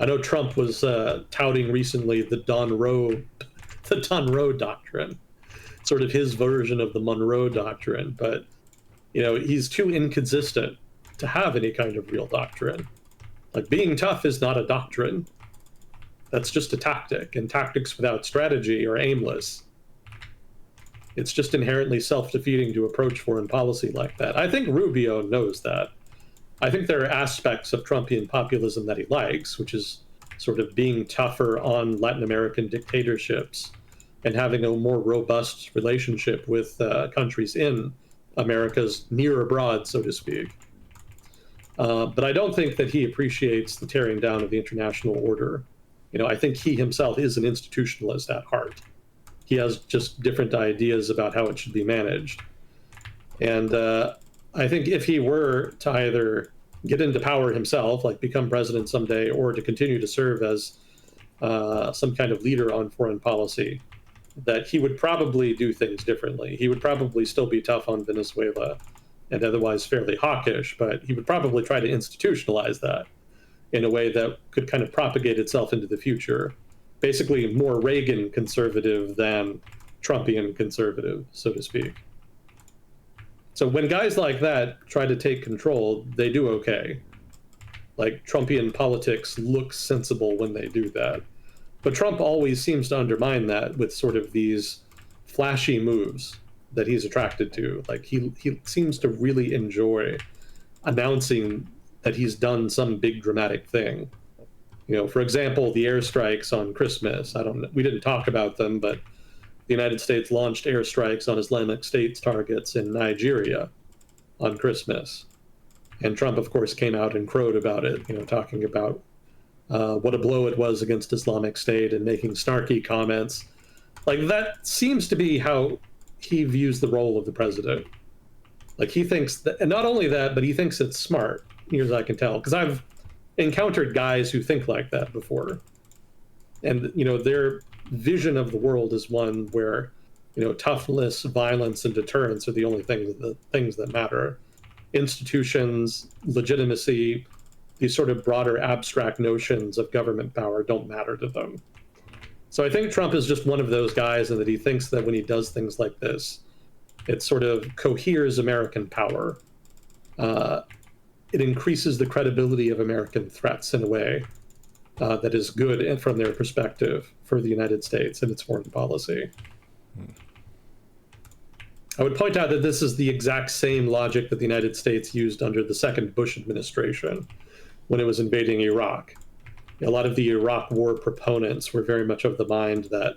Speaker 2: I know Trump was touting recently the Don Rowe doctrine, sort of his version of the Monroe doctrine, but he's too inconsistent to have any kind of real doctrine. Like, being tough is not a doctrine. That's just a tactic, and tactics without strategy are aimless. It's just inherently self-defeating to approach foreign policy like that. I think Rubio knows that. I think there are aspects of Trumpian populism that he likes, which is sort of being tougher on Latin American dictatorships and having a more robust relationship with countries in America's near abroad, so to speak. But I don't think that he appreciates the tearing down of the international order. I think he himself is an institutionalist at heart. He has just different ideas about how it should be managed. And I think if he were to either get into power himself, like become president someday, or to continue to serve as some kind of leader on foreign policy, that he would probably do things differently. He would probably still be tough on Venezuela and otherwise fairly hawkish, but he would probably try to institutionalize that in a way that could kind of propagate itself into the future. Basically more Reagan conservative than Trumpian conservative, so to speak. So when guys like that try to take control, they do okay. Like, Trumpian politics looks sensible when they do that. But Trump always seems to undermine that with sort of these flashy moves that he's attracted to. Like, he seems to really enjoy announcing that he's done some big dramatic thing. For example, the airstrikes on Christmas. We didn't talk about them, but the United States launched airstrikes on Islamic State's targets in Nigeria on Christmas. And Trump, of course, came out and crowed about it, talking about what a blow it was against Islamic State and making snarky comments. Like, that seems to be how he views the role of the president. Like, he thinks that, and not only that, but he thinks it's smart, near as I can tell, because I've encountered guys who think like that before. And, their vision of the world is one where, toughness, violence, and deterrence are the only things that matter. Institutions, legitimacy, these sort of broader abstract notions of government power don't matter to them. So I think Trump is just one of those guys, and that he thinks that when he does things like this, it sort of coheres American power. It increases the credibility of American threats in a way that is good, and from their perspective, for the United States and its foreign policy. I would point out that this is the exact same logic that the United States used under the second Bush administration when it was invading Iraq. A lot of the Iraq war proponents were very much of the mind that,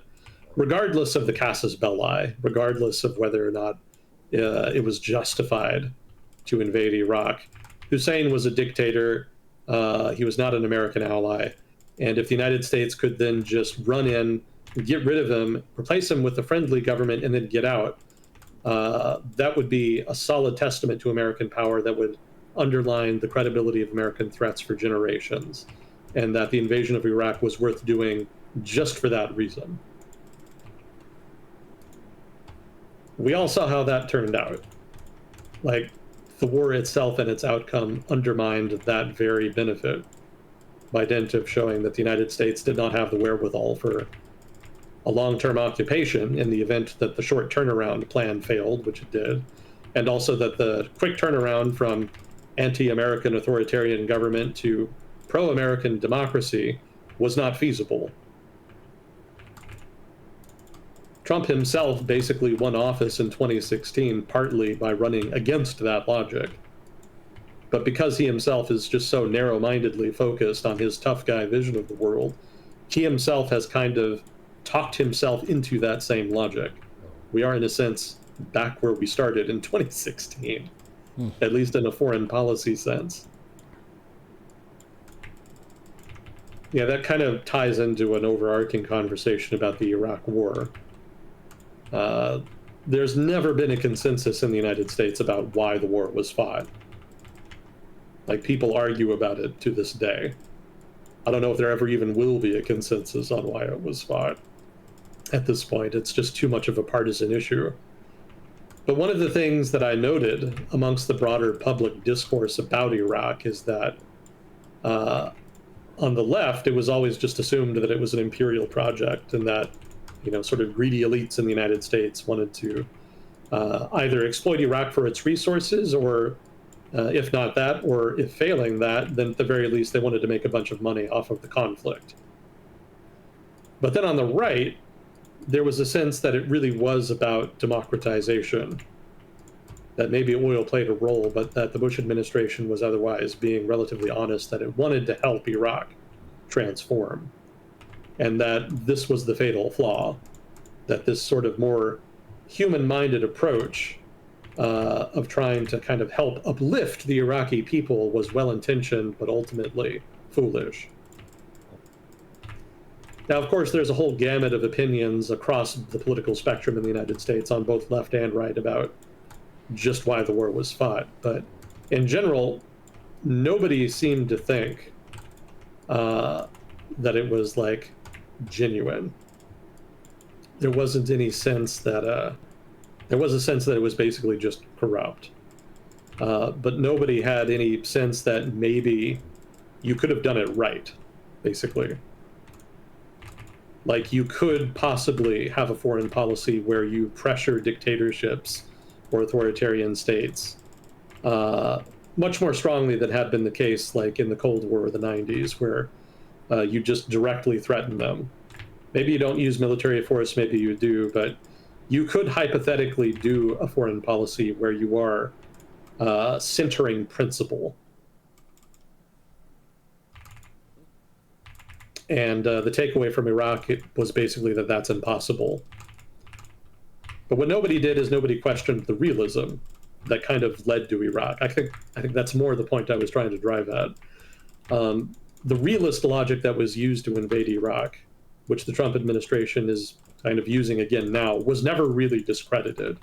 Speaker 2: regardless of the casus belli, regardless of whether or not it was justified to invade Iraq, Hussein was a dictator. He was not an American ally. And if the United States could then just run in, get rid of him, replace him with a friendly government, and then get out, that would be a solid testament to American power that would underline the credibility of American threats for generations, and that the invasion of Iraq was worth doing just for that reason. We all saw how that turned out. Like, the war itself and its outcome undermined that very benefit by dint of showing that the United States did not have the wherewithal for a long-term occupation in the event that the short turnaround plan failed, which it did, and also that the quick turnaround from anti-American authoritarian government to pro-American democracy was not feasible. Trump himself basically won office in 2016 partly by running against that logic. But because he himself is just so narrow-mindedly focused on his tough guy vision of the world, he himself has kind of talked himself into that same logic. We are, in a sense, back where we started in 2016, at least in a foreign policy sense. Yeah, that kind of ties into an overarching conversation about the Iraq War. There's never been a consensus in the United States about why the war was fought. Like, people argue about it to this day. I don't know if there ever even will be a consensus on why it was fought. At this point, it's just too much of a partisan issue. But one of the things that I noted amongst the broader public discourse about Iraq is that on the left, it was always just assumed that it was an imperial project, and that, sort of greedy elites in the United States wanted to either exploit Iraq for its resources, or if not that, or if failing that, then at the very least they wanted to make a bunch of money off of the conflict. But then on the right, there was a sense that it really was about democratization, that maybe oil played a role, but that the Bush administration was otherwise being relatively honest, that it wanted to help Iraq transform, and that this was the fatal flaw, that this sort of more human-minded approach of trying to kind of help uplift the Iraqi people was well-intentioned, but ultimately foolish. Now, of course, there's a whole gamut of opinions across the political spectrum in the United States on both left and right about just why the war was fought. But in general, nobody seemed to think that it was like genuine. There wasn't any sense that there was a sense that it was basically just corrupt. But nobody had any sense that maybe you could have done it right, basically. Like, you could possibly have a foreign policy where you pressure dictatorships or authoritarian states much more strongly than had been the case, like in the Cold War of the 90s, where you just directly threaten them. Maybe you don't use military force, maybe you do, but you could hypothetically do a foreign policy where you are centering principle. And the takeaway from Iraq was basically that that's impossible. But what nobody did is nobody questioned the realism that kind of led to Iraq. I think that's more the point I was trying to drive at. The realist logic that was used to invade Iraq, which the Trump administration is kind of using again now, was never really discredited.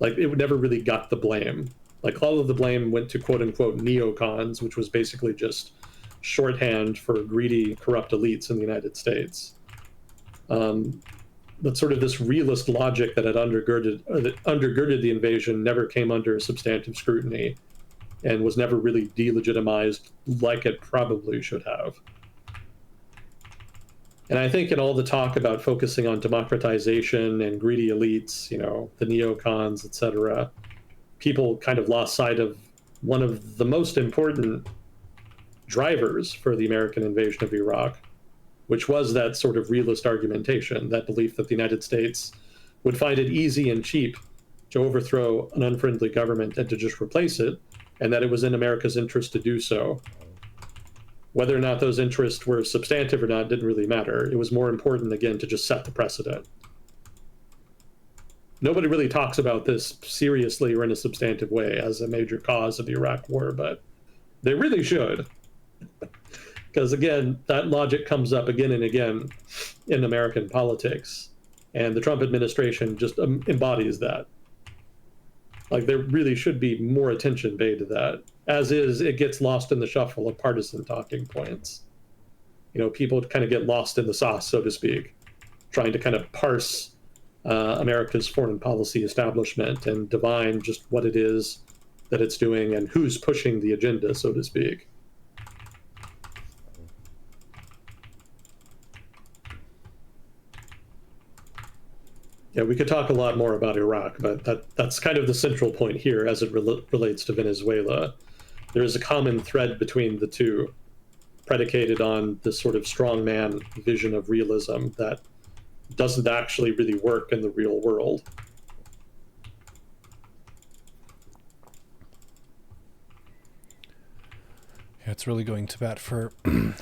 Speaker 2: Like, it never really got the blame. Like, all of the blame went to quote-unquote neocons, which was basically just shorthand for greedy, corrupt elites in the United States. But sort of this realist logic that had undergirded the invasion never came under substantive scrutiny and was never really delegitimized like it probably should have. And I think in all the talk about focusing on democratization and greedy elites, the neocons, etc., people kind of lost sight of one of the most important drivers for the American invasion of Iraq, which was that sort of realist argumentation, that belief that the United States would find it easy and cheap to overthrow an unfriendly government and to just replace it, and that it was in America's interest to do so. Whether or not those interests were substantive or not didn't really matter. It was more important, again, to just set the precedent. Nobody really talks about this seriously or in a substantive way as a major cause of the Iraq War, but they really should. Because, again, that logic comes up again and again in American politics, and the Trump administration just embodies that. Like, there really should be more attention paid to that. As is, it gets lost in the shuffle of partisan talking points. People kind of get lost in the sauce, so to speak, trying to kind of parse America's foreign policy establishment and divine just what it is that it's doing and who's pushing the agenda, so to speak. Yeah, we could talk a lot more about Iraq, but that's kind of the central point here as it relates to Venezuela. There is a common thread between the two, predicated on this sort of strongman vision of realism that doesn't actually really work in the real world.
Speaker 1: Yeah, it's really going to bat for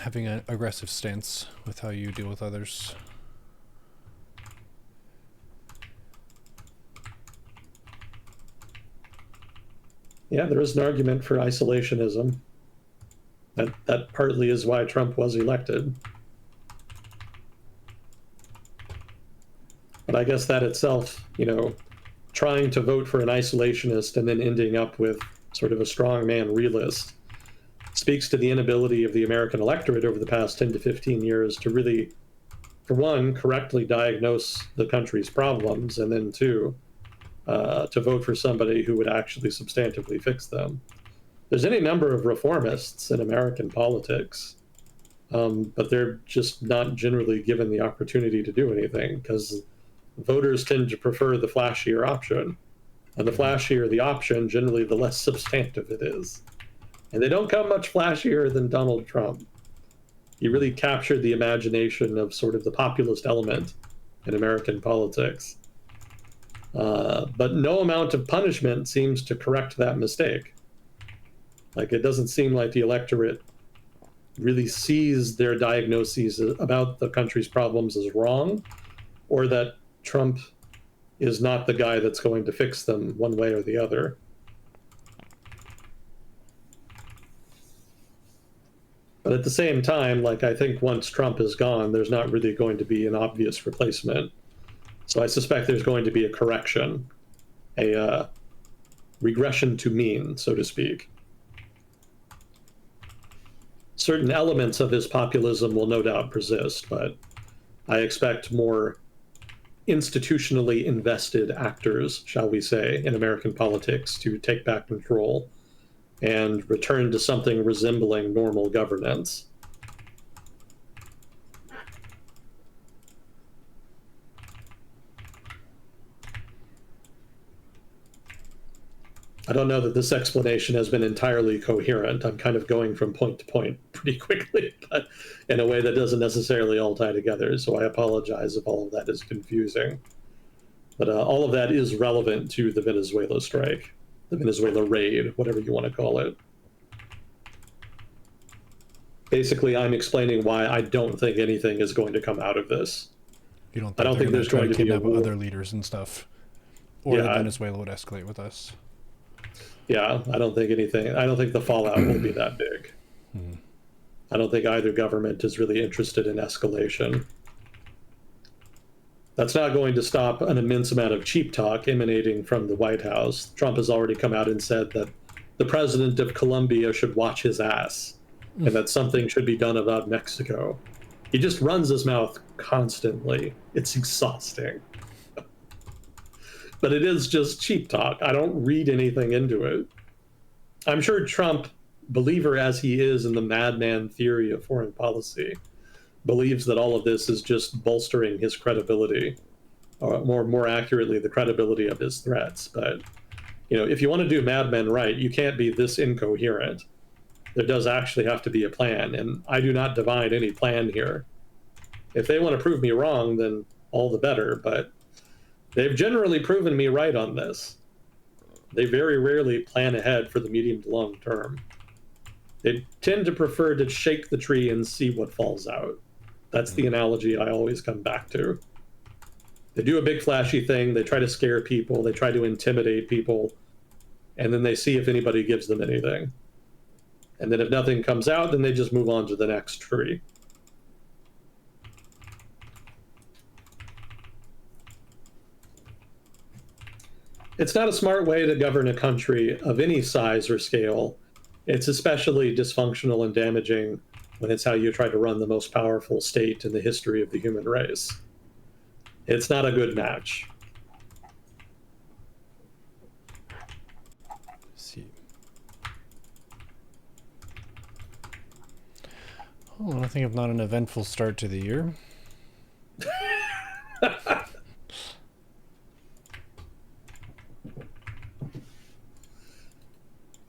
Speaker 1: having an aggressive stance with how you deal with others.
Speaker 2: Yeah, there is an argument for isolationism. That partly is why Trump was elected. But I guess that itself, trying to vote for an isolationist and then ending up with sort of a strongman realist speaks to the inability of the American electorate over the past 10 to 15 years to really, for one, correctly diagnose the country's problems, and then two, to vote for somebody who would actually substantively fix them. There's any number of reformists in American politics, but they're just not generally given the opportunity to do anything because voters tend to prefer the flashier option. And the flashier the option, generally the less substantive it is. And they don't come much flashier than Donald Trump. He really captured the imagination of sort of the populist element in American politics. But no amount of punishment seems to correct that mistake. Like, it doesn't seem like the electorate really sees their diagnoses about the country's problems as wrong, or that Trump is not the guy that's going to fix them one way or the other. But at the same time, like, I think once Trump is gone, there's not really going to be an obvious replacement. So I suspect there's going to be a correction, a regression to mean, so to speak. Certain elements of his populism will no doubt persist, but I expect more institutionally invested actors, shall we say, in American politics to take back control and return to something resembling normal governance. I don't know that this explanation has been entirely coherent. I'm kind of going from point to point pretty quickly, but in a way that doesn't necessarily all tie together. So I apologize if all of that is confusing. But all of that is relevant to the Venezuela strike, the Venezuela raid, whatever you want to call it. Basically, I'm explaining why I don't think anything is going to come out of this.
Speaker 1: You don't think
Speaker 2: I don't think there's going to be a war.
Speaker 1: other leaders and stuff, or that Venezuela would escalate with us?
Speaker 2: Yeah, I don't think the fallout will be that big. I don't think either government is really interested in escalation. That's not going to stop an immense amount of cheap talk emanating from the White House. Trump has already come out and said that the president of Colombia should watch his ass and that something should be done about Mexico. He just runs his mouth constantly. It's exhausting. But it is just cheap talk. I don't read anything into it. I'm sure Trump, believer as he is in the madman theory of foreign policy, believes that all of this is just bolstering his credibility, or more accurately, the credibility of his threats. But, if you want to do Mad Men right, you can't be this incoherent. There does actually have to be a plan, and I do not divine any plan here. If they want to prove me wrong, then all the better, but they've generally proven me right on this. They very rarely plan ahead for the medium to long term. They tend to prefer to shake the tree and see what falls out. That's the analogy I always come back to. They do a big flashy thing, they try to scare people, they try to intimidate people, and then they see if anybody gives them anything. And then if nothing comes out, then they just move on to the next tree. It's not a smart way to govern a country of any size or scale. It's especially dysfunctional and damaging when it's how you try to run the most powerful state in the history of the human race. It's not a good match.
Speaker 1: See. Oh, I think of not an eventful start to the year.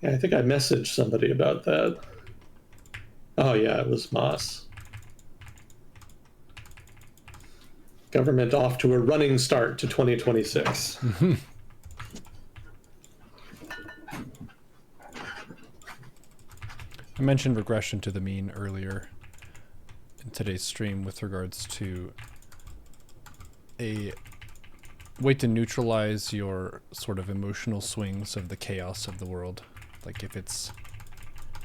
Speaker 2: Yeah, I think I messaged somebody about that. Oh yeah, it was Moss. Government off to a running start to 2026.
Speaker 1: I mentioned regression to the mean earlier in today's stream with regards to a way to neutralize your sort of emotional swings of the chaos of the world. Like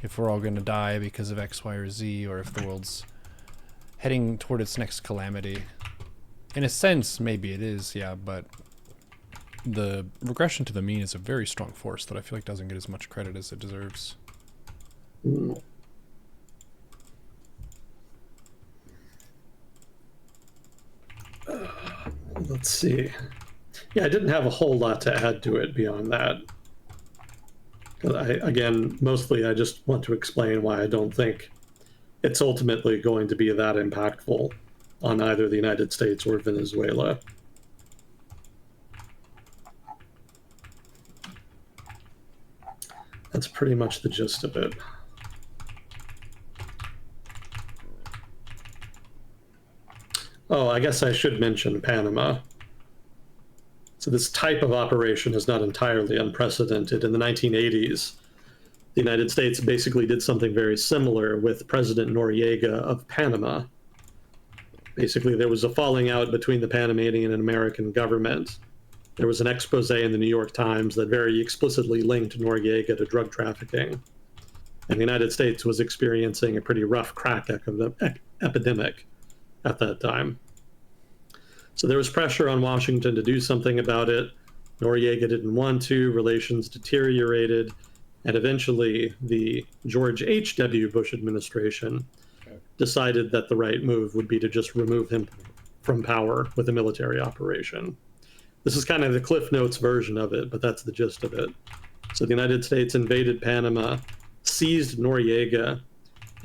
Speaker 1: if we're all going to die because of X, Y, or Z, or if the world's heading toward its next calamity. In a sense, maybe it is, yeah, but the regression to the mean is a very strong force that I feel like doesn't get as much credit as it deserves.
Speaker 2: Let's see. Yeah, I didn't have a whole lot to add to it beyond that. Again, mostly I just want to explain why I don't think it's ultimately going to be that impactful on either the United States or Venezuela. That's pretty much the gist of it. Oh, I guess I should mention Panama. So this type of operation is not entirely unprecedented. In the 1980s, the United States basically did something very similar with President Noriega of Panama. Basically, there was a falling out between the Panamanian and American government. There was an expose in the New York Times that very explicitly linked Noriega to drug trafficking. And the United States was experiencing a pretty rough crack epidemic at that time. So there was pressure on Washington to do something about it. Noriega didn't want to, relations deteriorated, and eventually the George H.W. Bush administration decided that the right move would be to just remove him from power with a military operation. This is kind of the Cliff Notes version of it, but that's the gist of it. So the United States invaded Panama, seized Noriega,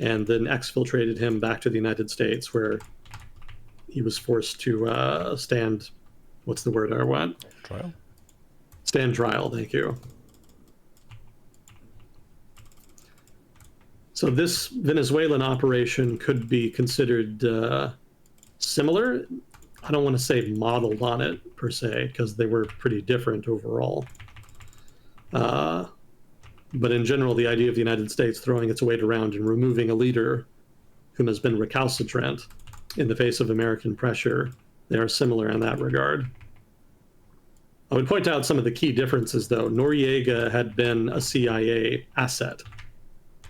Speaker 2: and then exfiltrated him back to the United States, where he was forced to stand, what's the word I want?
Speaker 1: Trial?
Speaker 2: Stand trial, thank you. So this Venezuelan operation could be considered similar. I don't want to say modeled on it, per se, because they were pretty different overall. But in general, the idea of the United States throwing its weight around and removing a leader whom has been recalcitrant in the face of American pressure, they are similar in that regard. I would point out some of the key differences, though. Noriega had been a CIA asset.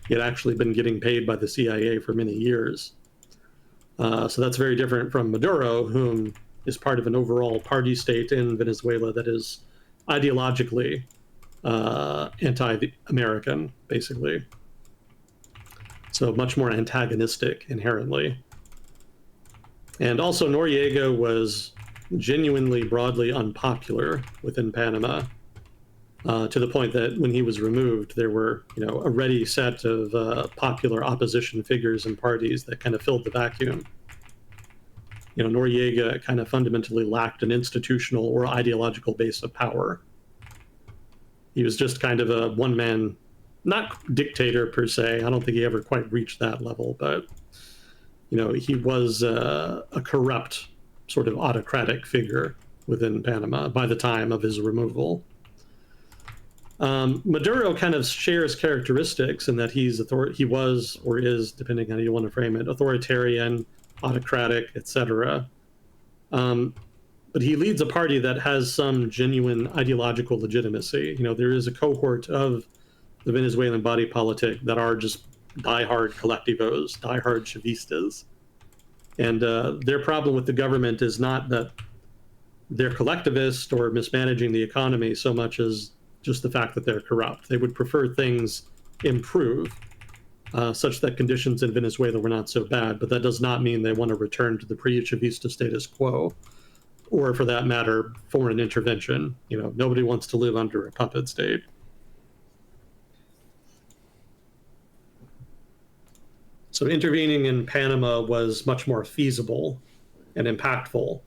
Speaker 2: He had actually been getting paid by the CIA for many years. So that's very different from Maduro, whom is part of an overall party state in Venezuela that is ideologically anti-American, basically. So much more antagonistic inherently. And also Noriega was genuinely broadly unpopular within Panama, to the point that when he was removed, there were, a ready set of popular opposition figures and parties that kind of filled the vacuum. Noriega kind of fundamentally lacked an institutional or ideological base of power. He was just kind of a one-man, not dictator per se. I don't think he ever quite reached that level, but he was a corrupt, sort of autocratic figure within Panama by the time of his removal. Maduro kind of shares characteristics in that he was or is, depending on how you want to frame it, authoritarian, autocratic, etc. But he leads a party that has some genuine ideological legitimacy. There is a cohort of the Venezuelan body politic that are just diehard collectivos, diehard chavistas. And their problem with the government is not that they're collectivist or mismanaging the economy so much as just the fact that they're corrupt. They would prefer things improve, such that conditions in Venezuela were not so bad, but that does not mean they want to return to the pre-Chavista status quo, or for that matter, foreign intervention. Nobody wants to live under a puppet state. So intervening in Panama was much more feasible and impactful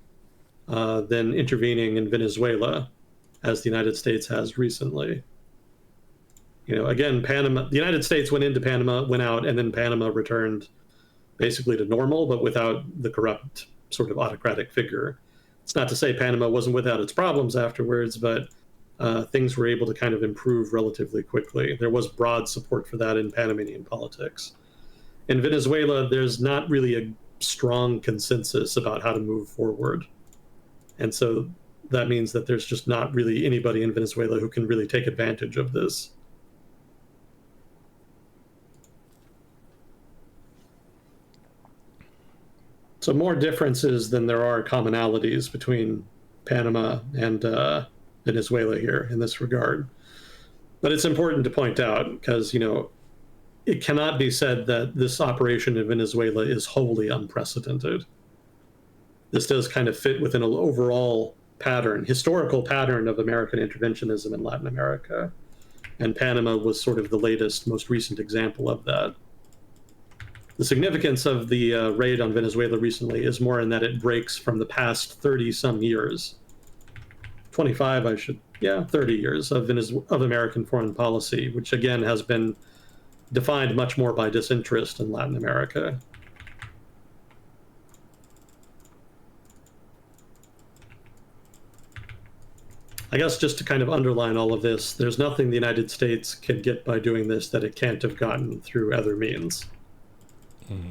Speaker 2: than intervening in Venezuela, as the United States has recently. Again, the United States went into Panama, went out, and then Panama returned basically to normal, but without the corrupt sort of autocratic figure. It's not to say Panama wasn't without its problems afterwards, but things were able to kind of improve relatively quickly. There was broad support for that in Panamanian politics. In Venezuela, there's not really a strong consensus about how to move forward. And so that means that there's just not really anybody in Venezuela who can really take advantage of this. So more differences than there are commonalities between Panama and Venezuela here in this regard. But it's important to point out because, it cannot be said that this operation in Venezuela is wholly unprecedented. this does kind of fit within an overall pattern, historical pattern of American interventionism in Latin America. And Panama was sort of the latest, most recent example of that. The significance of the raid on Venezuela recently is more in that it breaks from the past 30-some years, 25, 30 years of American foreign policy, which again has been defined much more by disinterest in Latin America. I guess just to kind of underline all of this, there's nothing the United States can get by doing this that it can't have gotten through other means.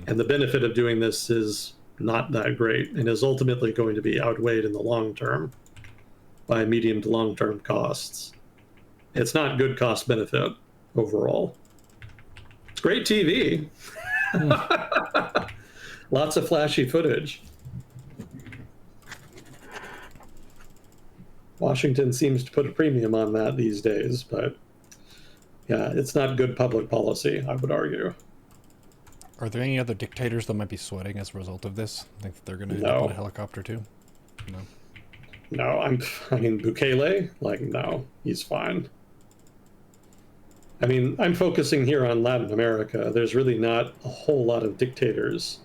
Speaker 2: And the benefit of doing this is not that great and is ultimately going to be outweighed in the long term by medium to long term costs. It's not good cost benefit overall. It's great TV. Lots of flashy footage. Washington seems to put a premium on that these days, but yeah, it's not good public policy, I would argue.
Speaker 1: Are there any other dictators that might be sweating as a result of this? Think that they're going to end up on a helicopter too? No.
Speaker 2: No, I mean, Bukele, like, no, he's fine. I mean, I'm focusing here on Latin America. There's really not a whole lot of dictators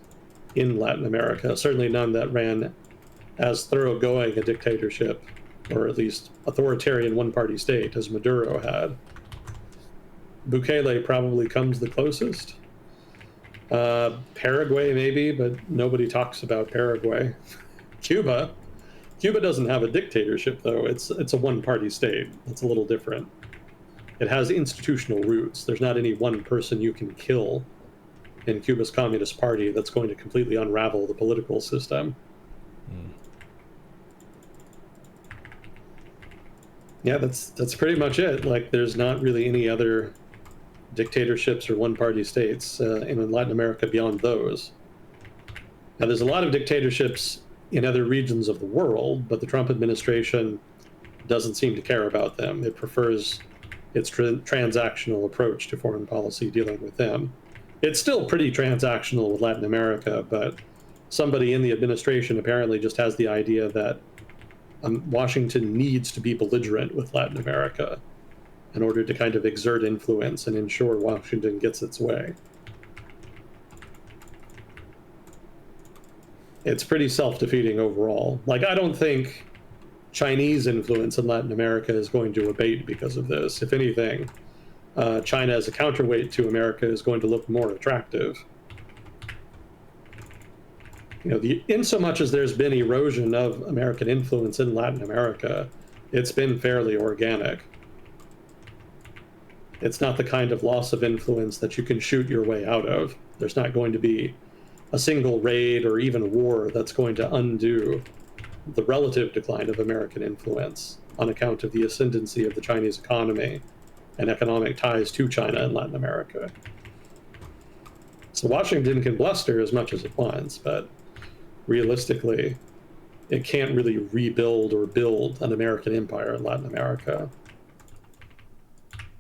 Speaker 2: in Latin America, certainly none that ran as thoroughgoing a dictatorship, or at least authoritarian one-party state, as Maduro had. Bukele probably comes the closest. Paraguay maybe, but nobody talks about Paraguay. Cuba doesn't have a dictatorship though. It's a one-party state. It's a little different. It has institutional roots. There's not any one person you can kill in Cuba's Communist Party that's going to completely unravel the political system. Yeah, that's pretty much it. Like, there's not really any other dictatorships or one-party states in Latin America beyond those. Now, there's a lot of dictatorships in other regions of the world, but the Trump administration doesn't seem to care about them. It prefers its transactional approach to foreign policy dealing with them. It's still pretty transactional with Latin America, but somebody in the administration apparently just has the idea that Washington needs to be belligerent with Latin America in order to kind of exert influence and ensure Washington gets its way. It's pretty self-defeating overall. Like, I don't think Chinese influence in Latin America is going to abate because of this. If anything, China as a counterweight to America is going to look more attractive. You know, insomuch as there's been erosion of American influence in Latin America, it's been fairly organic. It's not the kind of loss of influence that you can shoot your way out of. There's not going to be a single raid or even war that's going to undo the relative decline of American influence on account of the ascendancy of the Chinese economy and economic ties to China and Latin America. So Washington can bluster as much as it wants, but realistically, it can't really rebuild or build an American empire in Latin America.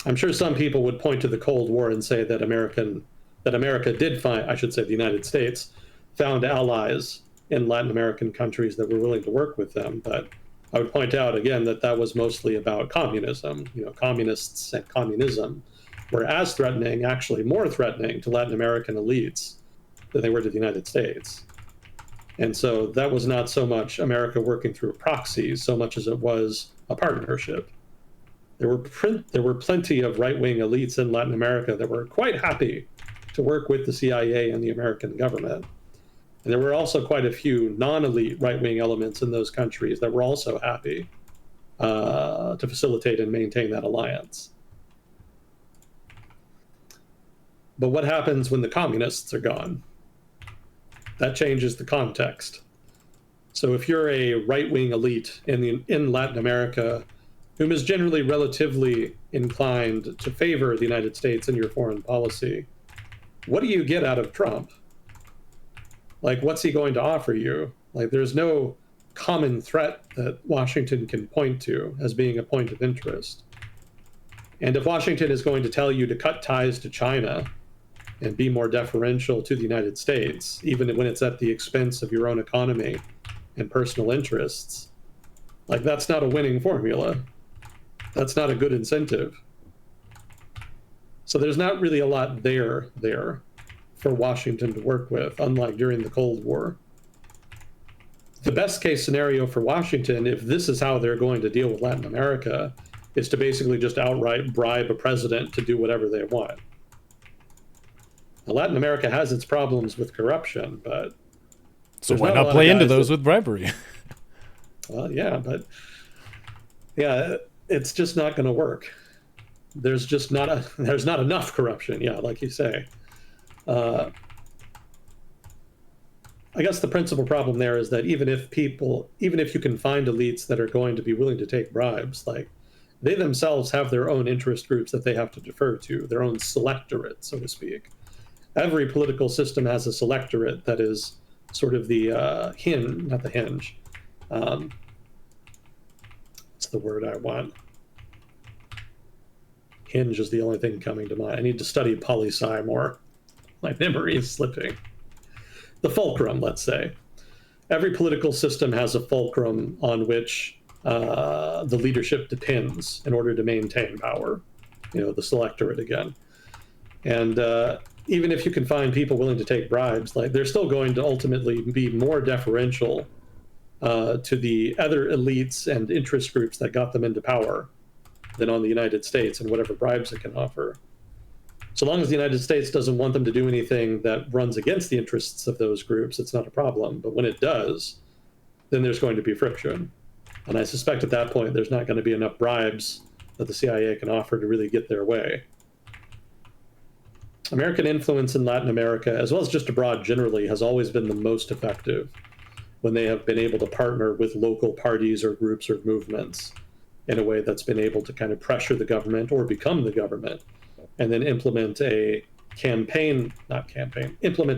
Speaker 2: I'm sure some people would point to the Cold War and say that America did find, I should say the United States, found allies in Latin American countries that were willing to work with them. But I would point out again that that was mostly about communism. You know, communists and communism were as threatening, actually more threatening to Latin American elites than they were to the United States. And so that was not so much America working through proxies so much as it was a partnership. There were plenty of right-wing elites in Latin America that were quite happy to work with the CIA and the American government. And there were also quite a few non-elite right-wing elements in those countries that were also happy to facilitate and maintain that alliance. But what happens when the communists are gone? That changes the context. So if you're a right-wing elite in Latin America, whom is generally relatively inclined to favor the United States in your foreign policy, what do you get out of Trump? Like, what's he going to offer you? Like, there's no common threat that Washington can point to as being a point of interest. And if Washington is going to tell you to cut ties to China and be more deferential to the United States, even when it's at the expense of your own economy and personal interests, like that's not a winning formula. That's not a good incentive. So there's not really a lot there for Washington to work with, unlike during the Cold War. The best case scenario for Washington, if this is how they're going to deal with Latin America, is to basically just outright bribe a president to do whatever they want. Now, Latin America has its problems with corruption, but
Speaker 1: So why not play into those with bribery?
Speaker 2: Well, yeah, but yeah, it's just not going to work. There's not enough corruption. Yeah, like you say. I guess the principal problem there is that even if you can find elites that are going to be willing to take bribes, like they themselves have their own interest groups that they have to defer to, their own selectorate, so to speak. Every political system has a selectorate that is sort of the hinge, not the hinge. What's the word I want? Hinge is the only thing coming to mind. I need to study poli-sci more. My memory is slipping. The fulcrum, let's say. Every political system has a fulcrum on which the leadership depends in order to maintain power. The selectorate again. And even if you can find people willing to take bribes, like they're still going to ultimately be more deferential to the other elites and interest groups that got them into power than on the United States and whatever bribes it can offer. So long as the United States doesn't want them to do anything that runs against the interests of those groups, it's not a problem. But when it does, then there's going to be friction. And I suspect at that point, there's not going to be enough bribes that the CIA can offer to really get their way. American influence in Latin America, as well as just abroad generally, has always been the most effective when they have been able to partner with local parties or groups or movements in a way that's been able to kind of pressure the government or become the government, and then implement a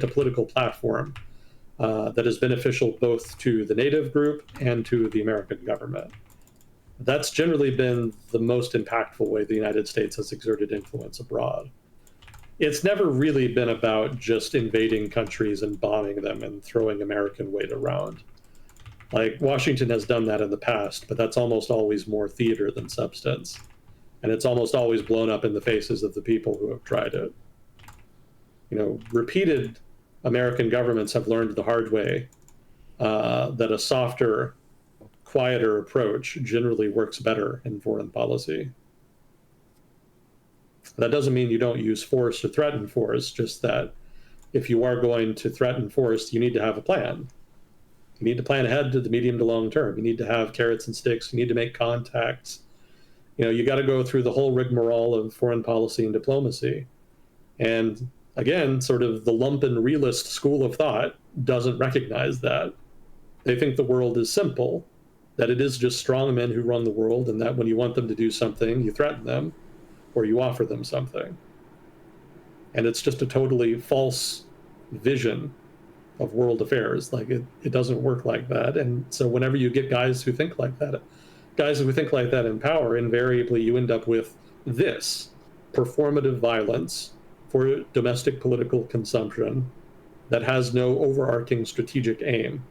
Speaker 2: political platform that is beneficial both to the native group and to the American government. That's generally been the most impactful way the United States has exerted influence abroad. It's never really been about just invading countries and bombing them and throwing American weight around. Like, Washington has done that in the past, but that's almost always more theater than substance. And it's almost always blown up in the faces of the people who have tried it. Repeated American governments have learned the hard way that a softer, quieter approach generally works better in foreign policy. That doesn't mean you don't use force or threaten force, just that if you are going to threaten force, you need to have a plan. You need to plan ahead to the medium to long term. You need to have carrots and sticks. You need to make contacts. You got to go through the whole rigmarole of foreign policy and diplomacy. And again, sort of the lumpen realist school of thought doesn't recognize that. They think the world is simple, that it is just strong men who run the world, and that when you want them to do something, you threaten them or you offer them something. And it's just a totally false vision of world affairs. Like it doesn't work like that. And so whenever you get guys who think like that in power, invariably you end up with this performative violence for domestic political consumption that has no overarching strategic aim.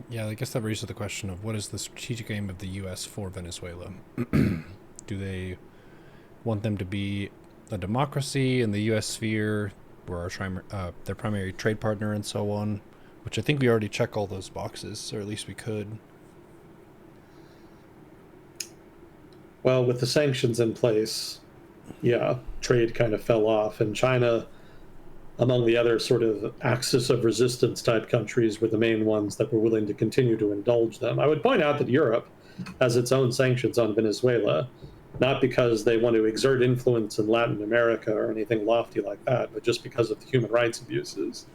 Speaker 1: Yeah, I guess that raises the question of what is the strategic aim of the U.S. for Venezuela? Do they want them to be a democracy in the U.S. sphere, we're their primary trade partner and so on, which I think we already check all those boxes, or at least we could.
Speaker 2: Well, with the sanctions in place, yeah, trade kind of fell off, and China, among the other sort of axis of resistance type countries, were the main ones that were willing to continue to indulge them. I would point out that Europe has its own sanctions on Venezuela, not because they want to exert influence in Latin America or anything lofty like that, but just because of the human rights abuses.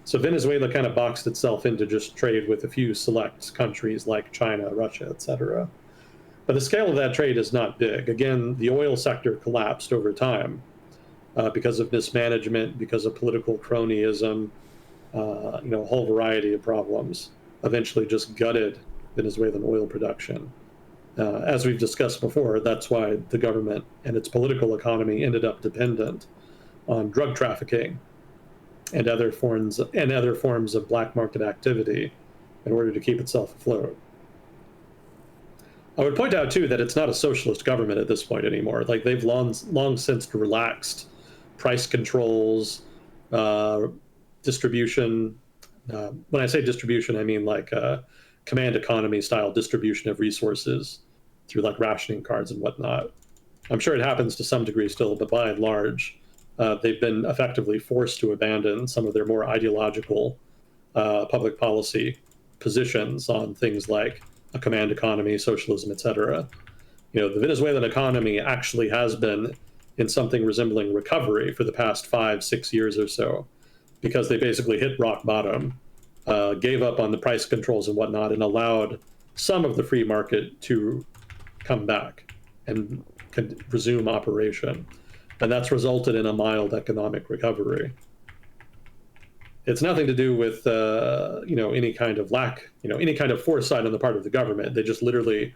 Speaker 2: So Venezuela kind of boxed itself into just trade with a few select countries like China, Russia, etc. But the scale of that trade is not big. Again, the oil sector collapsed over time because of mismanagement, because of political cronyism, a whole variety of problems. Eventually just gutted Venezuelan oil production. As we've discussed before, that's why the government and its political economy ended up dependent on drug trafficking and other forms of black market activity in order to keep itself afloat. I would point out too that it's not a socialist government at this point anymore. Like they've long since relaxed price controls, distribution. When I say distribution, I mean like command economy style distribution of resources through like rationing cards and whatnot. I'm sure it happens to some degree still, but by and large, they've been effectively forced to abandon some of their more ideological public policy positions on things like a command economy, socialism, etc. You know, the Venezuelan economy actually has been in something resembling recovery for the past 5-6 years or so, because they basically hit rock bottom, gave up on the price controls and whatnot, and allowed some of the free market to come back and resume operation. And that's resulted in a mild economic recovery. It's nothing to do with any kind of any kind of foresight on the part of the government. They just literally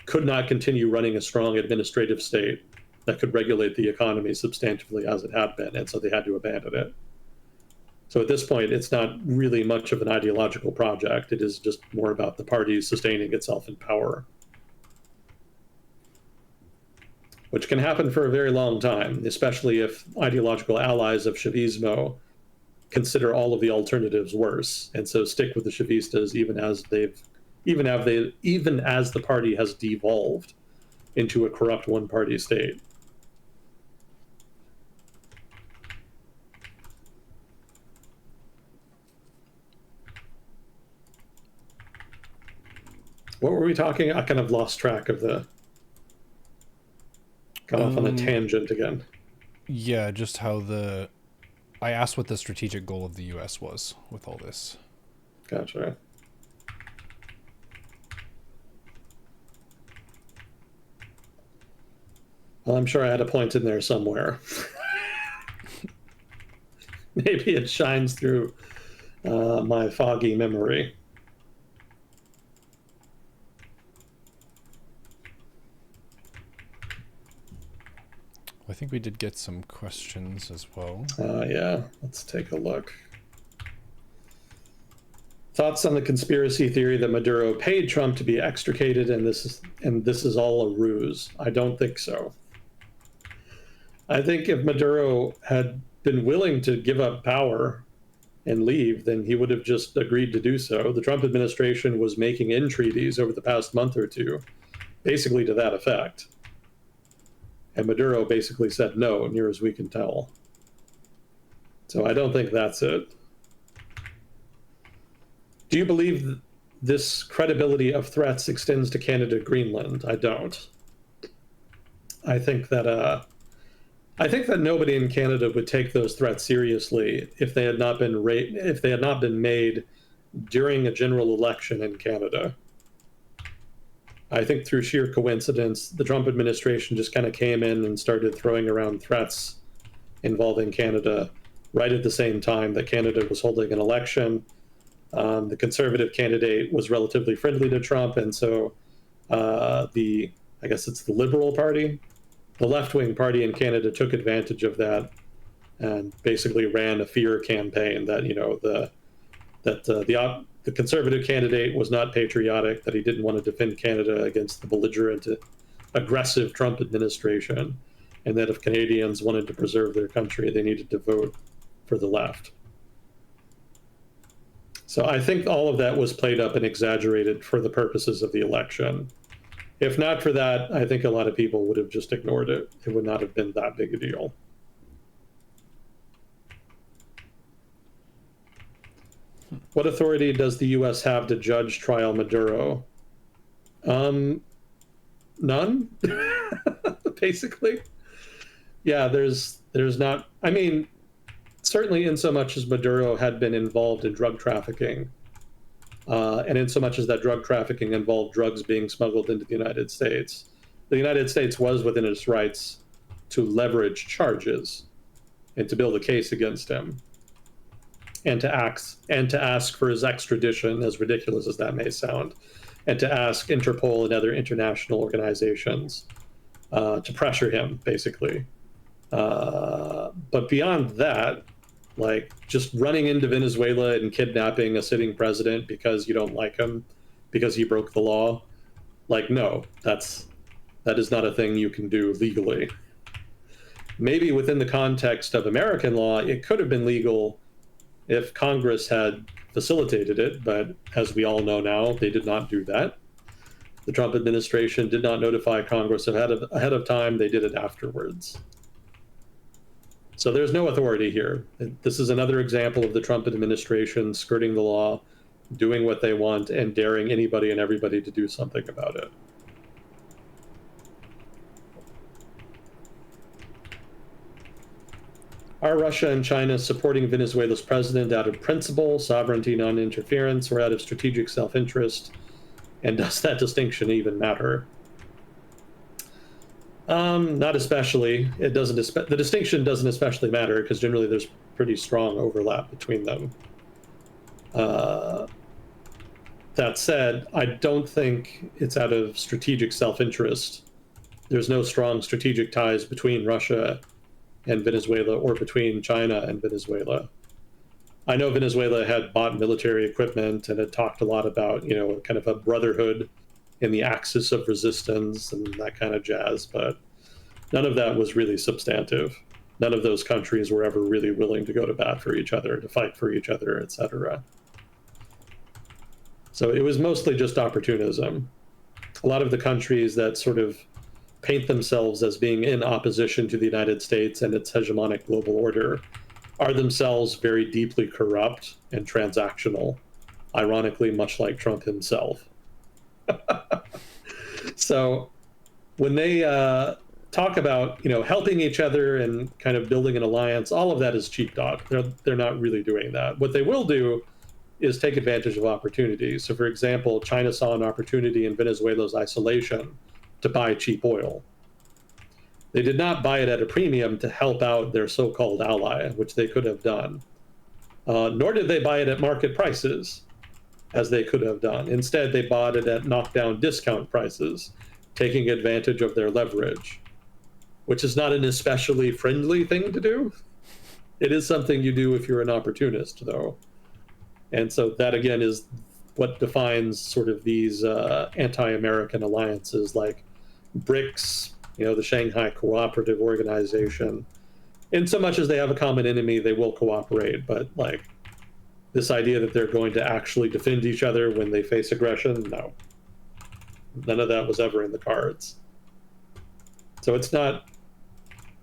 Speaker 2: could not continue running a strong administrative state that could regulate the economy substantively as it had been, and so they had to abandon it. So at this point, it's not really much of an ideological project. It is just more about the party sustaining itself in power, which can happen for a very long time, especially if ideological allies of Chavismo consider all of the alternatives worse, and so stick with the Chavistas even as the party has devolved into a corrupt one-party state. What were we talking? I kind of lost track of got off on a tangent again.
Speaker 1: Yeah, just how I asked what the strategic goal of the U.S. was with all this.
Speaker 2: Gotcha. Well, I'm sure I had a point in there somewhere. Maybe it shines through my foggy memory.
Speaker 1: I think we did get some questions as well.
Speaker 2: Yeah, let's take a look. Thoughts on the conspiracy theory that Maduro paid Trump to be extricated and this is all a ruse? I don't think so. I think if Maduro had been willing to give up power and leave, then he would have just agreed to do so. The Trump administration was making entreaties over the past month or two, basically to that effect. And Maduro basically said no, near as we can tell. So I don't think that's it. Do you believe this credibility of threats extends to Canada, Greenland? I don't. I think that nobody in Canada would take those threats seriously if they had not been made during a general election in Canada. I think through sheer coincidence, the Trump administration just kind of came in and started throwing around threats involving Canada right at the same time that Canada was holding an election. The conservative candidate was relatively friendly to Trump, and so I guess it's the Liberal Party, the left-wing party in Canada, took advantage of that and basically ran a fear campaign that the conservative candidate was not patriotic, that he didn't want to defend Canada against the belligerent, aggressive Trump administration, and that if Canadians wanted to preserve their country, they needed to vote for the left. So I think all of that was played up and exaggerated for the purposes of the election. If not for that, I think a lot of people would have just ignored it. It would not have been that big a deal. What authority does the U.S. have to judge trial Maduro? None, basically. Yeah, there's not. I mean, certainly in so much as Maduro had been involved in drug trafficking, and in so much as that drug trafficking involved drugs being smuggled into the United States was within its rights to leverage charges and to build a case against him, and to ask for his extradition, as ridiculous as that may sound. and to ask Interpol and other international organizations to pressure him, basically. But beyond that, like just running into Venezuela and kidnapping a sitting president because you don't like him, because he broke the law, like, no, that is not a thing you can do legally. Maybe within the context of American law, it could have been legal if Congress had facilitated it, but as we all know now, they did not do that. The Trump administration did not notify Congress ahead of time. They did it afterwards. So there's no authority here. This is another example of the Trump administration skirting the law, doing what they want, and daring anybody and everybody to do something about it. Are Russia and China supporting Venezuela's president out of principle, sovereignty, non-interference, or out of strategic self-interest? And does that distinction even matter? Not especially. It doesn't. The distinction doesn't especially matter because generally there's pretty strong overlap between them. That said, I don't think it's out of strategic self-interest. There's no strong strategic ties between Russia and Venezuela or between China and Venezuela. I know Venezuela had bought military equipment and had talked a lot about, kind of a brotherhood in the axis of resistance and that kind of jazz, but none of that was really substantive. None of those countries were ever really willing to go to bat for each other, to fight for each other, etc. So it was mostly just opportunism. A lot of the countries that sort of paint themselves as being in opposition to the United States and its hegemonic global order are themselves very deeply corrupt and transactional, ironically, much like Trump himself. So when they talk about helping each other and kind of building an alliance, all of that is cheap talk. They're not really doing that. What they will do is take advantage of opportunities. So for example, China saw an opportunity in Venezuela's isolation to buy cheap oil. They did not buy it at a premium to help out their so-called ally, which they could have done. Nor did they buy it at market prices, as they could have done. Instead, they bought it at knockdown discount prices, taking advantage of their leverage, which is not an especially friendly thing to do. It is something you do if you're an opportunist, though. And so that, again, is what defines sort of these anti-American alliances like BRICS, the Shanghai Cooperative Organization. In so much as they have a common enemy, they will cooperate. But like this idea that they're going to actually defend each other when they face aggression, no. None of that was ever in the cards. So it's not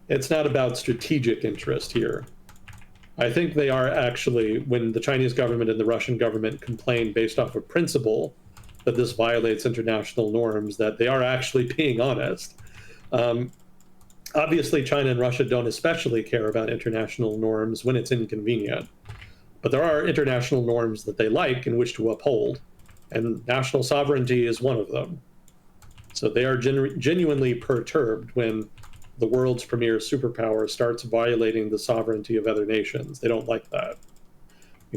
Speaker 2: about strategic interest here. I think they are actually, when the Chinese government and the Russian government complain based off of principle that this violates international norms, that they are actually being honest. Obviously, China and Russia don't especially care about international norms when it's inconvenient. But there are international norms that they like and wish to uphold, and national sovereignty is one of them. So they are genuinely perturbed when the world's premier superpower starts violating the sovereignty of other nations. They don't like that.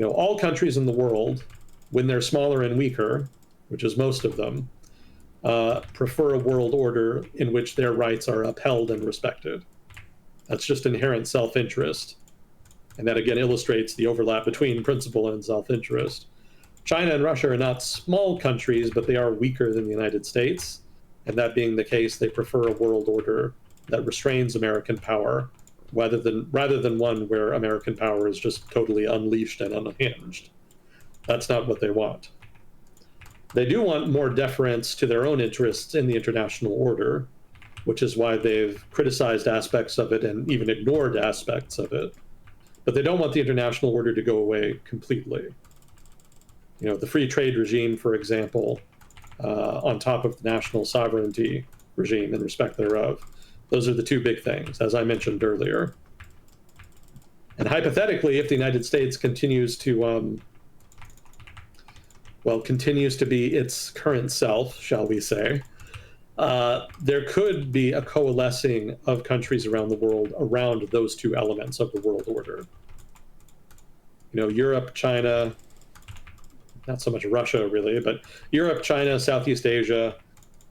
Speaker 2: All countries in the world, when they're smaller and weaker, which is most of them, prefer a world order in which their rights are upheld and respected. That's just inherent self-interest. And that again illustrates the overlap between principle and self-interest. China and Russia are not small countries, but they are weaker than the United States. And that being the case, they prefer a world order that restrains American power rather than one where American power is just totally unleashed and unhinged. That's not what they want. They do want more deference to their own interests in the international order, which is why they've criticized aspects of it and even ignored aspects of it. But they don't want the international order to go away completely. The free trade regime, for example, on top of the national sovereignty regime in respect thereof. Those are the two big things, as I mentioned earlier. And hypothetically, if the United States continues to be its current self, shall we say, there could be a coalescing of countries around the world around those two elements of the world order. Europe, China, not so much Russia really, but Europe, China, Southeast Asia,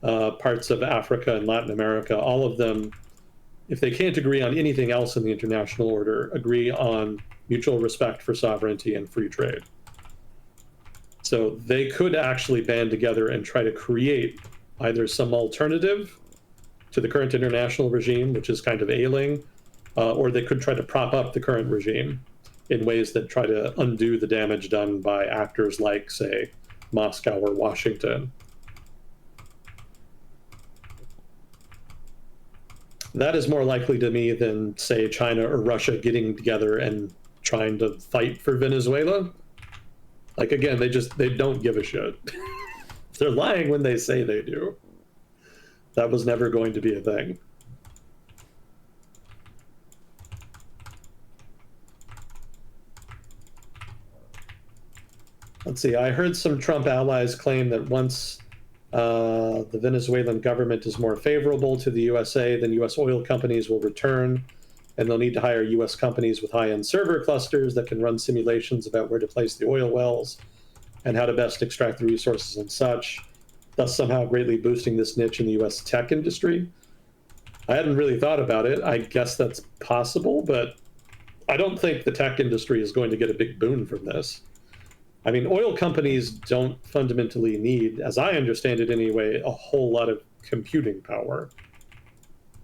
Speaker 2: parts of Africa and Latin America, all of them, if they can't agree on anything else in the international order, agree on mutual respect for sovereignty and free trade. So they could actually band together and try to create either some alternative to the current international regime, which is kind of ailing, or they could try to prop up the current regime in ways that try to undo the damage done by actors like, say, Moscow or Washington. That is more likely to me than, say, China or Russia getting together and trying to fight for Venezuela. Like, again, they don't give a shit. They're lying when they say they do. That was never going to be a thing. Let's see, I heard some Trump allies claim that once the Venezuelan government is more favorable to the USA, then US oil companies will return, and they'll need to hire US companies with high-end server clusters that can run simulations about where to place the oil wells and how to best extract the resources and such, thus somehow greatly boosting this niche in the US tech industry. I hadn't really thought about it. I guess that's possible, but I don't think the tech industry is going to get a big boon from this. I mean, oil companies don't fundamentally need, as I understand it anyway, a whole lot of computing power.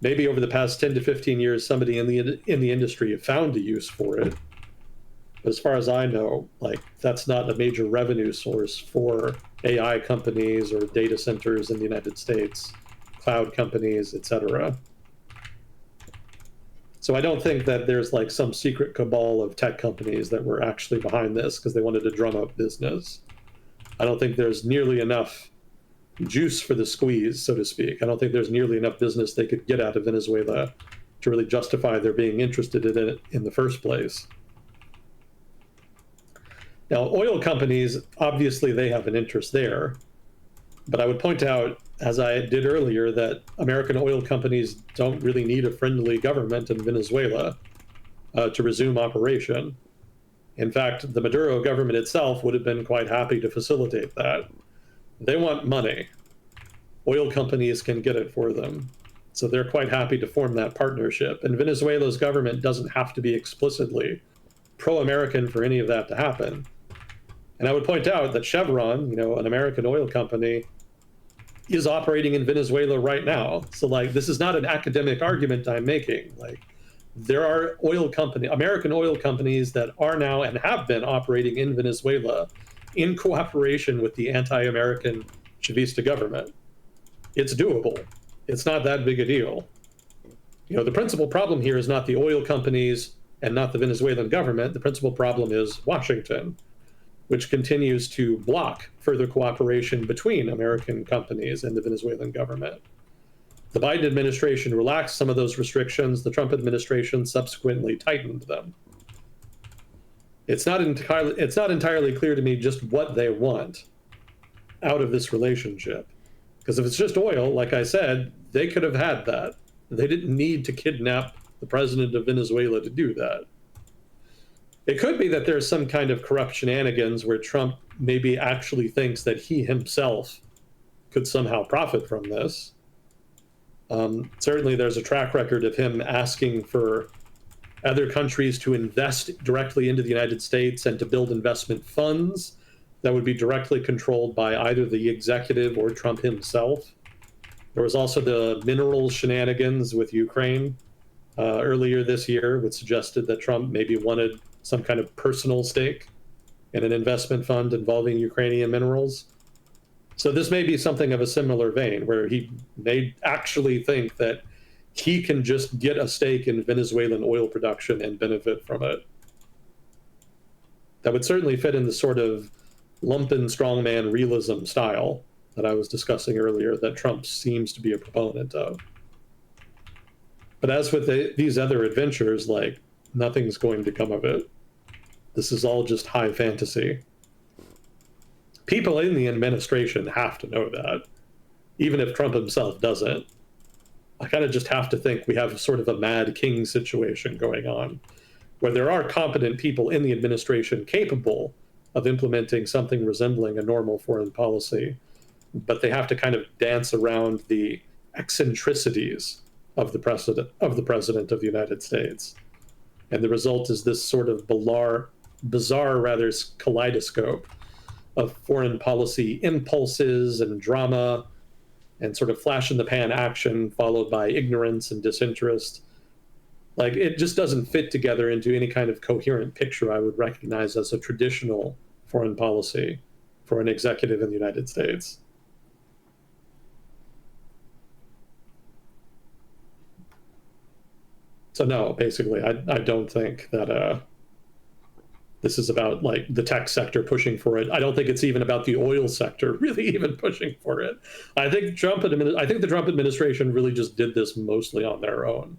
Speaker 2: Maybe over the past 10 to 15 years, somebody in the industry have found a use for it. But as far as I know, like, that's not a major revenue source for AI companies or data centers in the United States, cloud companies, etc. So I don't think that there's like some secret cabal of tech companies that were actually behind this because they wanted to drum up business. I don't think there's nearly enough juice for the squeeze, so to speak. I don't think there's nearly enough business they could get out of Venezuela to really justify their being interested in it in the first place. Now, oil companies, obviously they have an interest there, but I would point out, as I did earlier, that American oil companies don't really need a friendly government in Venezuela to resume operation. In fact, the Maduro government itself would have been quite happy to facilitate that. They want money. Oil companies can get it for them. So they're quite happy to form that partnership. And Venezuela's government doesn't have to be explicitly pro-American for any of that to happen. And I would point out that Chevron, you know, an American oil company, is operating in Venezuela right now. So, like, this is not an academic argument I'm making. Like, there are American oil companies that are now and have been operating in Venezuela in cooperation with the anti-American Chavista government. It's doable. It's not that big a deal. You know, the principal problem here is not the oil companies and not the Venezuelan government. The principal problem is Washington, which continues to block further cooperation between American companies and the Venezuelan government. The Biden administration relaxed some of those restrictions. The Trump administration subsequently tightened them. It's not entirely clear to me just what they want out of this relationship. Because if it's just oil, like I said, they could have had that. They didn't need to kidnap the president of Venezuela to do that. It could be that there's some kind of corrupt shenanigans where Trump maybe actually thinks that he himself could somehow profit from this. Certainly there's a track record of him asking for other countries to invest directly into the United States and to build investment funds that would be directly controlled by either the executive or Trump himself. There was also the minerals shenanigans with Ukraine earlier this year, which suggested that Trump maybe wanted some kind of personal stake in an investment fund involving Ukrainian minerals. So this may be something of a similar vein, where he may actually think that he can just get a stake in Venezuelan oil production and benefit from it. That would certainly fit in the sort of lumpen strongman realism style that I was discussing earlier that Trump seems to be a proponent of. But as with these other adventures, like, nothing's going to come of it. This is all just high fantasy. People in the administration have to know that, even if Trump himself doesn't. I kind of just have to think we have sort of a Mad King situation going on, where there are competent people in the administration capable of implementing something resembling a normal foreign policy, but they have to kind of dance around the eccentricities of the president of the United States. And the result is this sort of bizarre rather kaleidoscope of foreign policy impulses and drama and sort of flash in the pan action followed by ignorance and disinterest. Like, it just doesn't fit together into any kind of coherent picture I would recognize as a traditional foreign policy for an executive in the United States. So no, basically, I don't think that this is about like the tech sector pushing for it. I don't think it's even about the oil sector really even pushing for it. I think the Trump administration really just did this mostly on their own.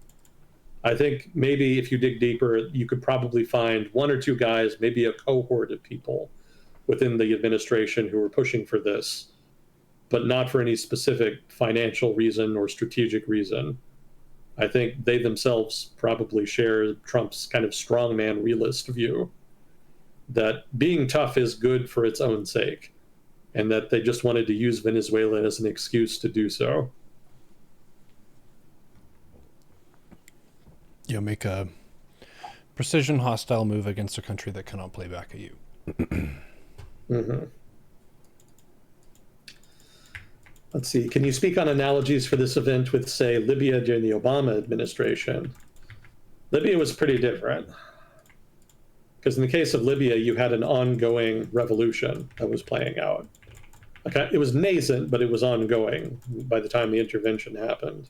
Speaker 2: I think maybe if you dig deeper, you could probably find one or two guys, maybe a cohort of people within the administration who were pushing for this, but not for any specific financial reason or strategic reason. I think they themselves probably share Trump's kind of strongman realist view that being tough is good for its own sake, and that they just wanted to use Venezuela as an excuse to do so.
Speaker 1: You make a precision hostile move against a country that cannot play back at you.
Speaker 2: Mm-hmm. Let's see. Can you speak on analogies for this event with, say, Libya during the Obama administration? Libya was pretty different. Because in the case of Libya, you had an ongoing revolution that was playing out. Okay, it was nascent, but it was ongoing by the time the intervention happened.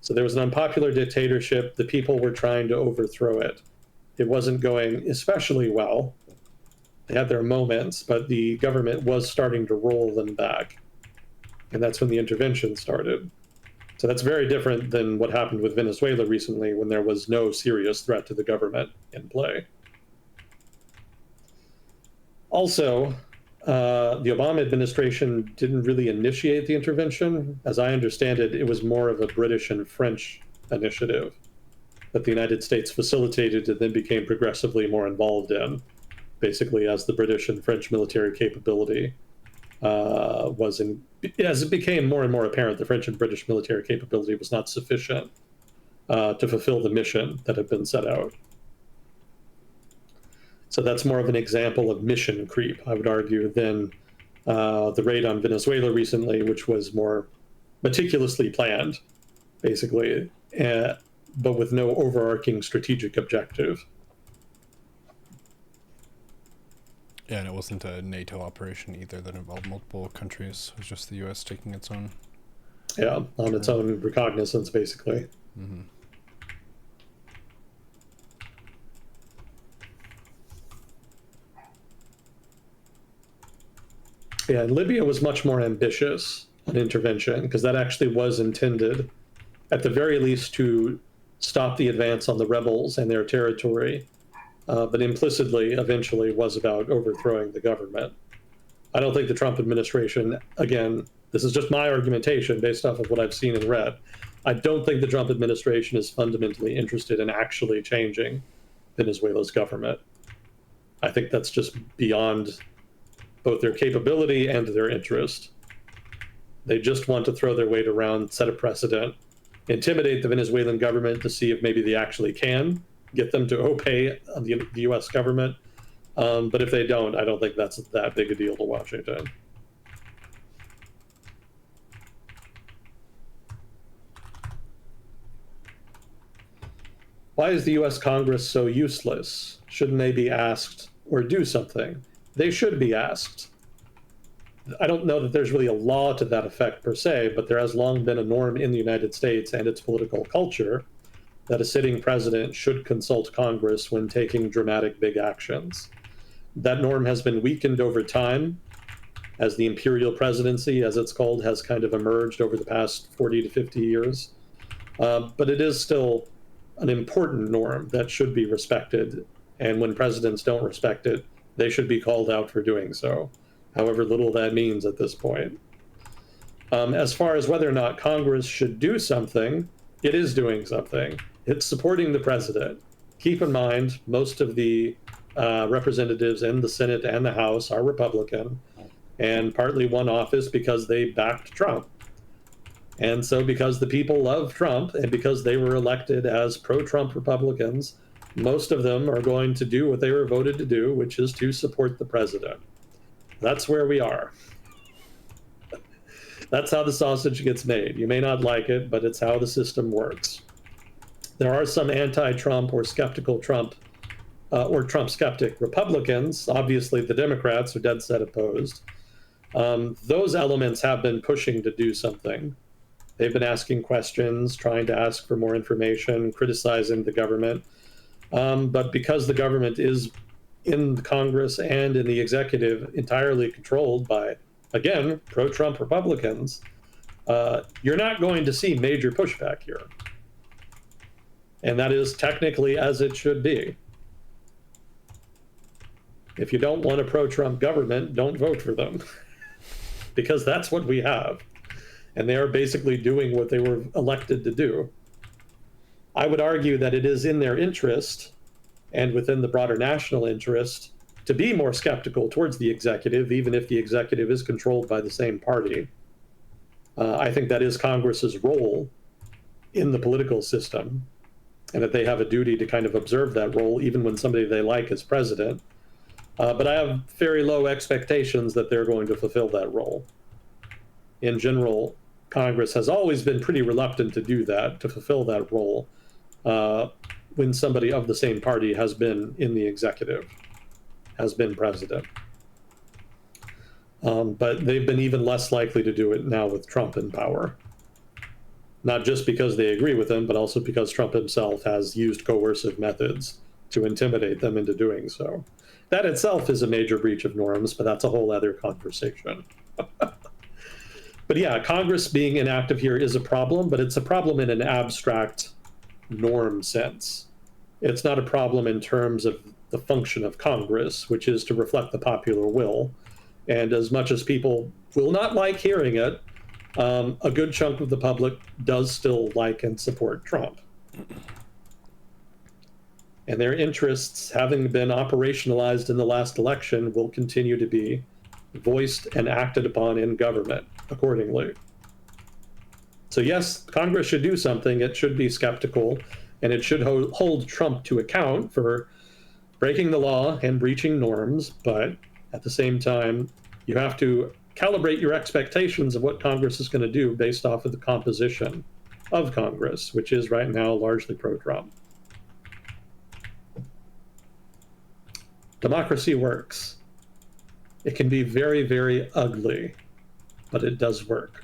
Speaker 2: So there was an unpopular dictatorship. The people were trying to overthrow it. It wasn't going especially well. They had their moments, but the government was starting to roll them back. And that's when the intervention started. So that's very different than what happened with Venezuela recently, when there was no serious threat to the government in play. Also, the Obama administration didn't really initiate the intervention. As I understand it, it was more of a British and French initiative that the United States facilitated and then became progressively more involved in, basically as the British and French military capability as it became more and more apparent, the French and British military capability was not sufficient to fulfill the mission that had been set out. So that's more of an example of mission creep, I would argue, than the raid on Venezuela recently, which was more meticulously planned, basically, but with no overarching strategic objective.
Speaker 1: Yeah, and it wasn't a NATO operation either that involved multiple countries. It was just the U.S. taking its own.
Speaker 2: Yeah, on its own recognizance, basically.
Speaker 1: Mm-hmm.
Speaker 2: Yeah, and Libya was much more ambitious on intervention because that actually was intended, at the very least, to stop the advance on the rebels and their territory, but implicitly, eventually, was about overthrowing the government. I don't think the Trump administration, again, this is just my argumentation based off of what I've seen and read, I don't think the Trump administration is fundamentally interested in actually changing Venezuela's government. I think that's just beyond both their capability and their interest. They just want to throw their weight around, set a precedent, intimidate the Venezuelan government to see if maybe they actually can get them to obey the U.S. government. But if they don't, I don't think that's that big a deal to Washington. Why is the U.S. Congress so useless? Shouldn't they be asked or do something? They should be asked. I don't know that there's really a law to that effect per se, but there has long been a norm in the United States and its political culture that a sitting president should consult Congress when taking dramatic big actions. That norm has been weakened over time as the imperial presidency, as it's called, has kind of emerged over the past 40 to 50 years. But it is still an important norm that should be respected. And when presidents don't respect it, they should be called out for doing so, however little that means at this point. As far as whether or not Congress should do something, it is doing something. It's supporting the president. Keep in mind, most of the representatives in the Senate and the House are Republican, and partly won office because they backed Trump. And so, because the people love Trump and because they were elected as pro Trump Republicans, most of them are going to do what they were voted to do, which is to support the president. That's where we are. That's how the sausage gets made. You may not like it, but it's how the system works. There are some anti Trump or skeptical Trump or Trump skeptic Republicans. Obviously, the Democrats are dead set opposed. Those elements have been pushing to do something. They've been asking questions, trying to ask for more information, criticizing the government. But because the government is in Congress and in the executive entirely controlled by, again, pro-Trump Republicans, you're not going to see major pushback here. And that is technically as it should be. If you don't want a pro-Trump government, don't vote for them. Because that's what we have. And they are basically doing what they were elected to do. I would argue that it is in their interest and within the broader national interest to be more skeptical towards the executive, even if the executive is controlled by the same party. I think that is Congress's role in the political system, and that they have a duty to kind of observe that role, even when somebody they like is president. But I have very low expectations that they're going to fulfill that role. In general, Congress has always been pretty reluctant to do that, to fulfill that role, when somebody of the same party has been in the executive, has been president. But they've been even less likely to do it now with Trump in power. Not just because they agree with him, but also because Trump himself has used coercive methods to intimidate them into doing so. That itself is a major breach of norms, but that's a whole other conversation. But yeah, Congress being inactive here is a problem, but it's a problem in an abstract norm sense. It's not a problem in terms of the function of Congress, which is to reflect the popular will. And as much as people will not like hearing it, a good chunk of the public does still like and support Trump. And their interests, having been operationalized in the last election, will continue to be voiced and acted upon in government accordingly. So yes, Congress should do something. It should be skeptical, and it should hold Trump to account for breaking the law and breaching norms. But at the same time, you have to calibrate your expectations of what Congress is going to do based off of the composition of Congress, which is right now largely pro-Trump. Democracy works. It can be very, very ugly, but it does work.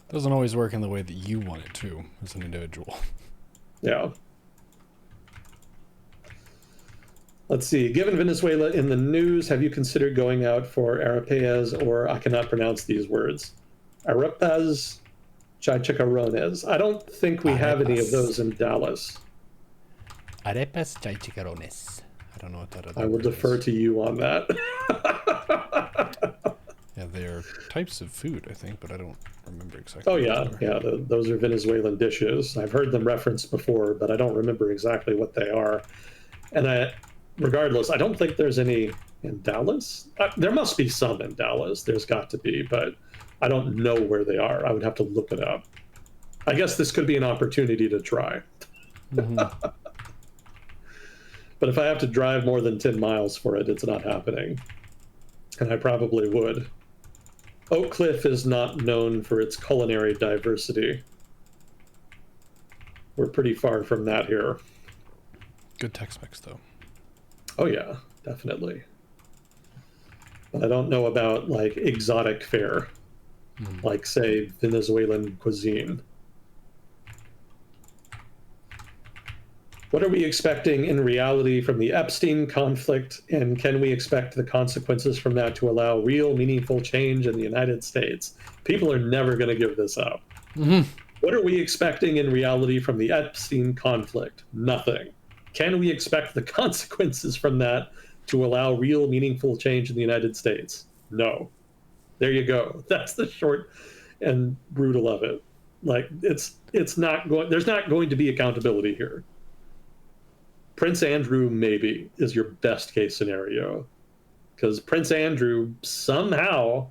Speaker 1: Doesn't always work in the way that you want it to as an individual.
Speaker 2: Yeah. Let's see. Given Venezuela in the news, have you considered going out for arepas, or I cannot pronounce these words, arepas chicharrones? I don't think we have any of those in Dallas.
Speaker 1: Arepas chicharrones. I don't know what that other
Speaker 2: I will
Speaker 1: word
Speaker 2: defer
Speaker 1: is.
Speaker 2: to you on that.
Speaker 1: Yeah, they're types of food, I think, but I don't remember exactly.
Speaker 2: Oh,
Speaker 1: what
Speaker 2: yeah.
Speaker 1: they are.
Speaker 2: Yeah, those are Venezuelan dishes. I've heard them referenced before, but I don't remember exactly what they are. And regardless, I don't think there's any in Dallas. There must be some in Dallas. There's got to be, but I don't know where they are. I would have to look it up. I guess this could be an opportunity to try.
Speaker 1: Mm-hmm.
Speaker 2: But if I have to drive more than 10 miles for it, it's not happening. And I probably would. Oak Cliff is not known for its culinary diversity. We're pretty far from that here.
Speaker 1: Good Tex-Mex, though.
Speaker 2: Oh, yeah, definitely. But I don't know about, like, exotic fare, like, say, Venezuelan cuisine. What are we expecting in reality from the Epstein conflict, and can we expect the consequences from that to allow real, meaningful change in the United States? People are never going to give this up.
Speaker 1: Mm-hmm.
Speaker 2: What are we expecting in reality from the Epstein conflict? Nothing. Can we expect the consequences from that to allow real, meaningful change in the United States? No. There you go. That's the short and brutal of it. Like, it's not going. There's not going to be accountability here. Prince Andrew maybe is your best case scenario, because Prince Andrew somehow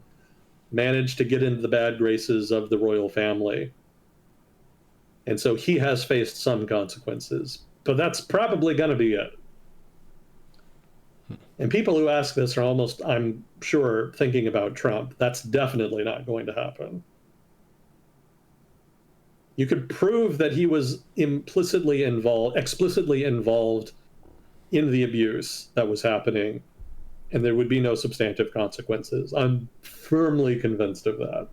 Speaker 2: managed to get into the bad graces of the royal family. And so he has faced some consequences, but that's probably going to be it. And people who ask this are almost, I'm sure, thinking about Trump. That's definitely not going to happen. You could prove that he was explicitly involved in the abuse that was happening, and there would be no substantive consequences. I'm firmly convinced of that.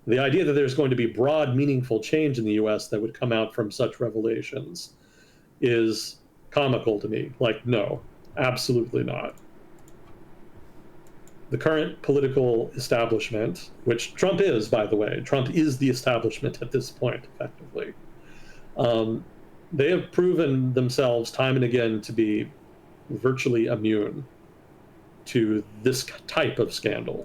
Speaker 2: The idea that there's going to be broad, meaningful change in the US that would come out from such revelations is comical to me. Like, no, absolutely not. The current political establishment, which Trump is, by the way, Trump is the establishment at this point, effectively. They have proven themselves time and again to be virtually immune to this type of scandal,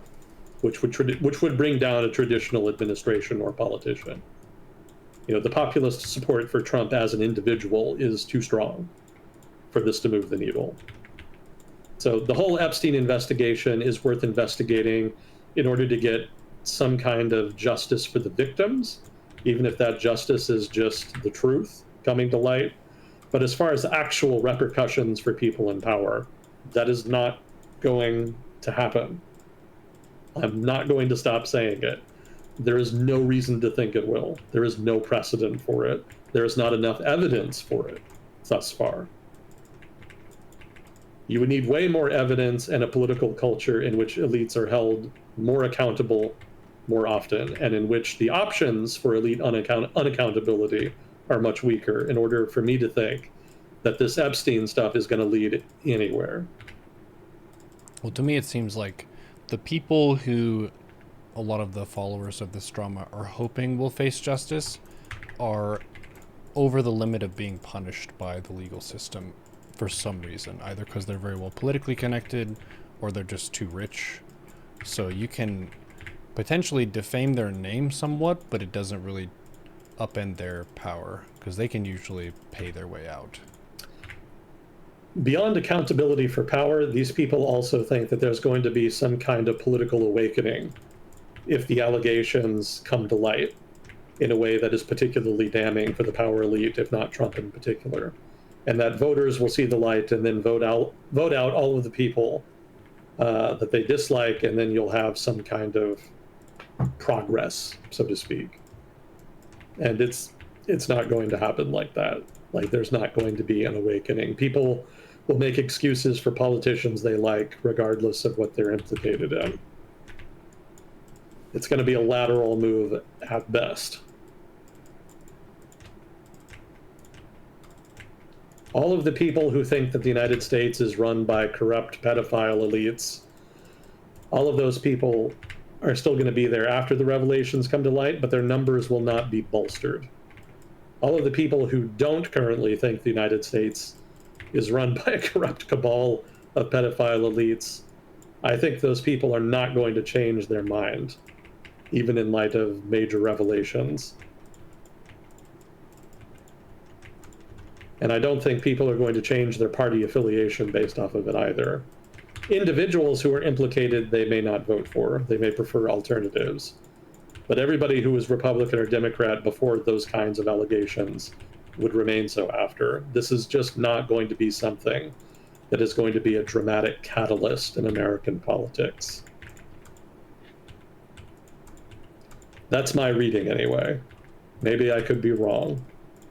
Speaker 2: which would bring down a traditional administration or politician. You know, the populist support for Trump as an individual is too strong for this to move the needle. So the whole Epstein investigation is worth investigating in order to get some kind of justice for the victims, even if that justice is just the truth coming to light. But as far as actual repercussions for people in power, that is not going to happen. I'm not going to stop saying it. There is no reason to think it will. There is no precedent for it. There is not enough evidence for it thus far. You would need way more evidence and a political culture in which elites are held more accountable more often, and in which the options for elite unaccountability are much weaker, in order for me to think that this Epstein stuff is going to lead anywhere.
Speaker 1: Well, to me, it seems like the people who a lot of the followers of this drama are hoping will face justice are over the limit of being punished by the legal system for some reason, either because they're very well politically connected or they're just too rich. So you can potentially defame their name somewhat, but it doesn't really upend their power because they can usually pay their way out.
Speaker 2: Beyond accountability for power, these people also think that there's going to be some kind of political awakening if the allegations come to light in a way that is particularly damning for the power elite, if not Trump in particular. And that voters will see the light and then vote out all of the people that they dislike, and then you'll have some kind of progress, so to speak. And it's not going to happen like that. Like, there's not going to be an awakening. People will make excuses for politicians they like, regardless of what they're implicated in. It's going to be a lateral move at best. All of the people who think that the United States is run by corrupt pedophile elites, all of those people are still going to be there after the revelations come to light, but their numbers will not be bolstered. All of the people who don't currently think the United States is run by a corrupt cabal of pedophile elites, I think those people are not going to change their mind, even in light of major revelations. And I don't think people are going to change their party affiliation based off of it either. Individuals who are implicated, they may not vote for. They may prefer alternatives. But everybody who was Republican or Democrat before those kinds of allegations would remain so after. This is just not going to be something that is going to be a dramatic catalyst in American politics. That's my reading anyway. Maybe I could be wrong,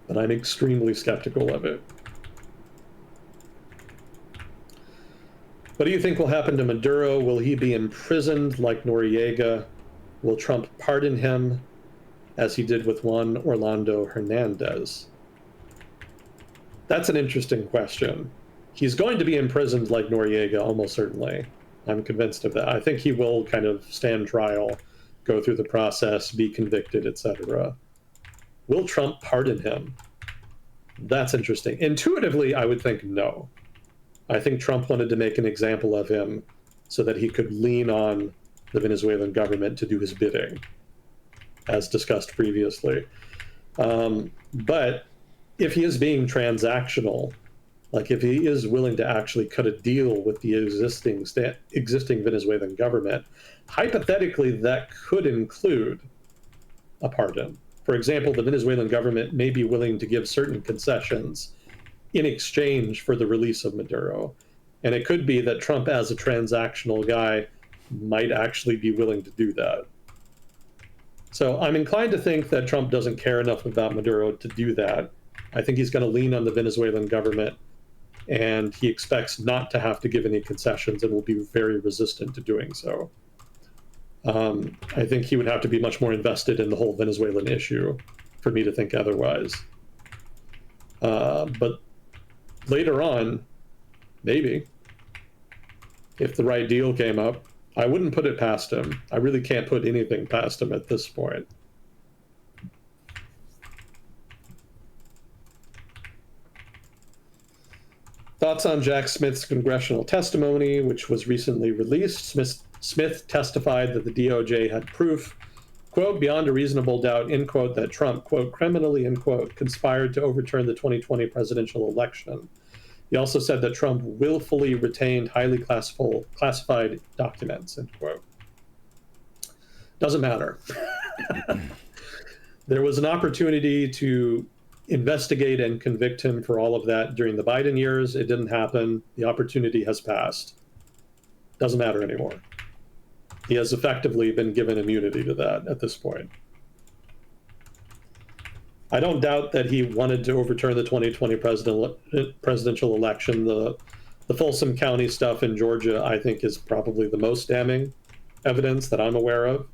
Speaker 2: but I'm extremely skeptical of it. What do you think will happen to Maduro? Will he be imprisoned like Noriega? Will Trump pardon him as he did with Juan Orlando Hernandez? That's an interesting question. He's going to be imprisoned like Noriega, almost certainly. I'm convinced of that. I think he will kind of stand trial, go through the process, be convicted, etc. Will Trump pardon him? That's interesting. Intuitively, I would think no. I think Trump wanted to make an example of him so that he could lean on the Venezuelan government to do his bidding, as discussed previously. But if he is being transactional, Like if he is willing to actually cut a deal with the existing Venezuelan government, hypothetically that could include a pardon. For example, the Venezuelan government may be willing to give certain concessions in exchange for the release of Maduro. And it could be that Trump, as a transactional guy, might actually be willing to do that. So I'm inclined to think that Trump doesn't care enough about Maduro to do that. I think he's going to lean on the Venezuelan government, and he expects not to have to give any concessions and will be very resistant to doing so. I think he would have to be much more invested in the whole Venezuelan issue for me to think otherwise. But later on, maybe, if the right deal came up, I wouldn't put it past him. I really can't put anything past him at this point. Thoughts on Jack Smith's congressional testimony, which was recently released. Smith testified that the DOJ had proof, quote, beyond a reasonable doubt, end quote, that Trump, quote, criminally, end quote, conspired to overturn the 2020 presidential election. He also said that Trump willfully retained highly classified documents, end quote. Doesn't matter. There was an opportunity to investigate and convict him for all of that during the Biden years. It didn't happen. The opportunity has passed. Doesn't matter anymore. He has effectively been given immunity to that at this point. I don't doubt that he wanted to overturn the 2020 presidential election. The Folsom County stuff in Georgia, I think, is probably the most damning evidence that I'm aware of.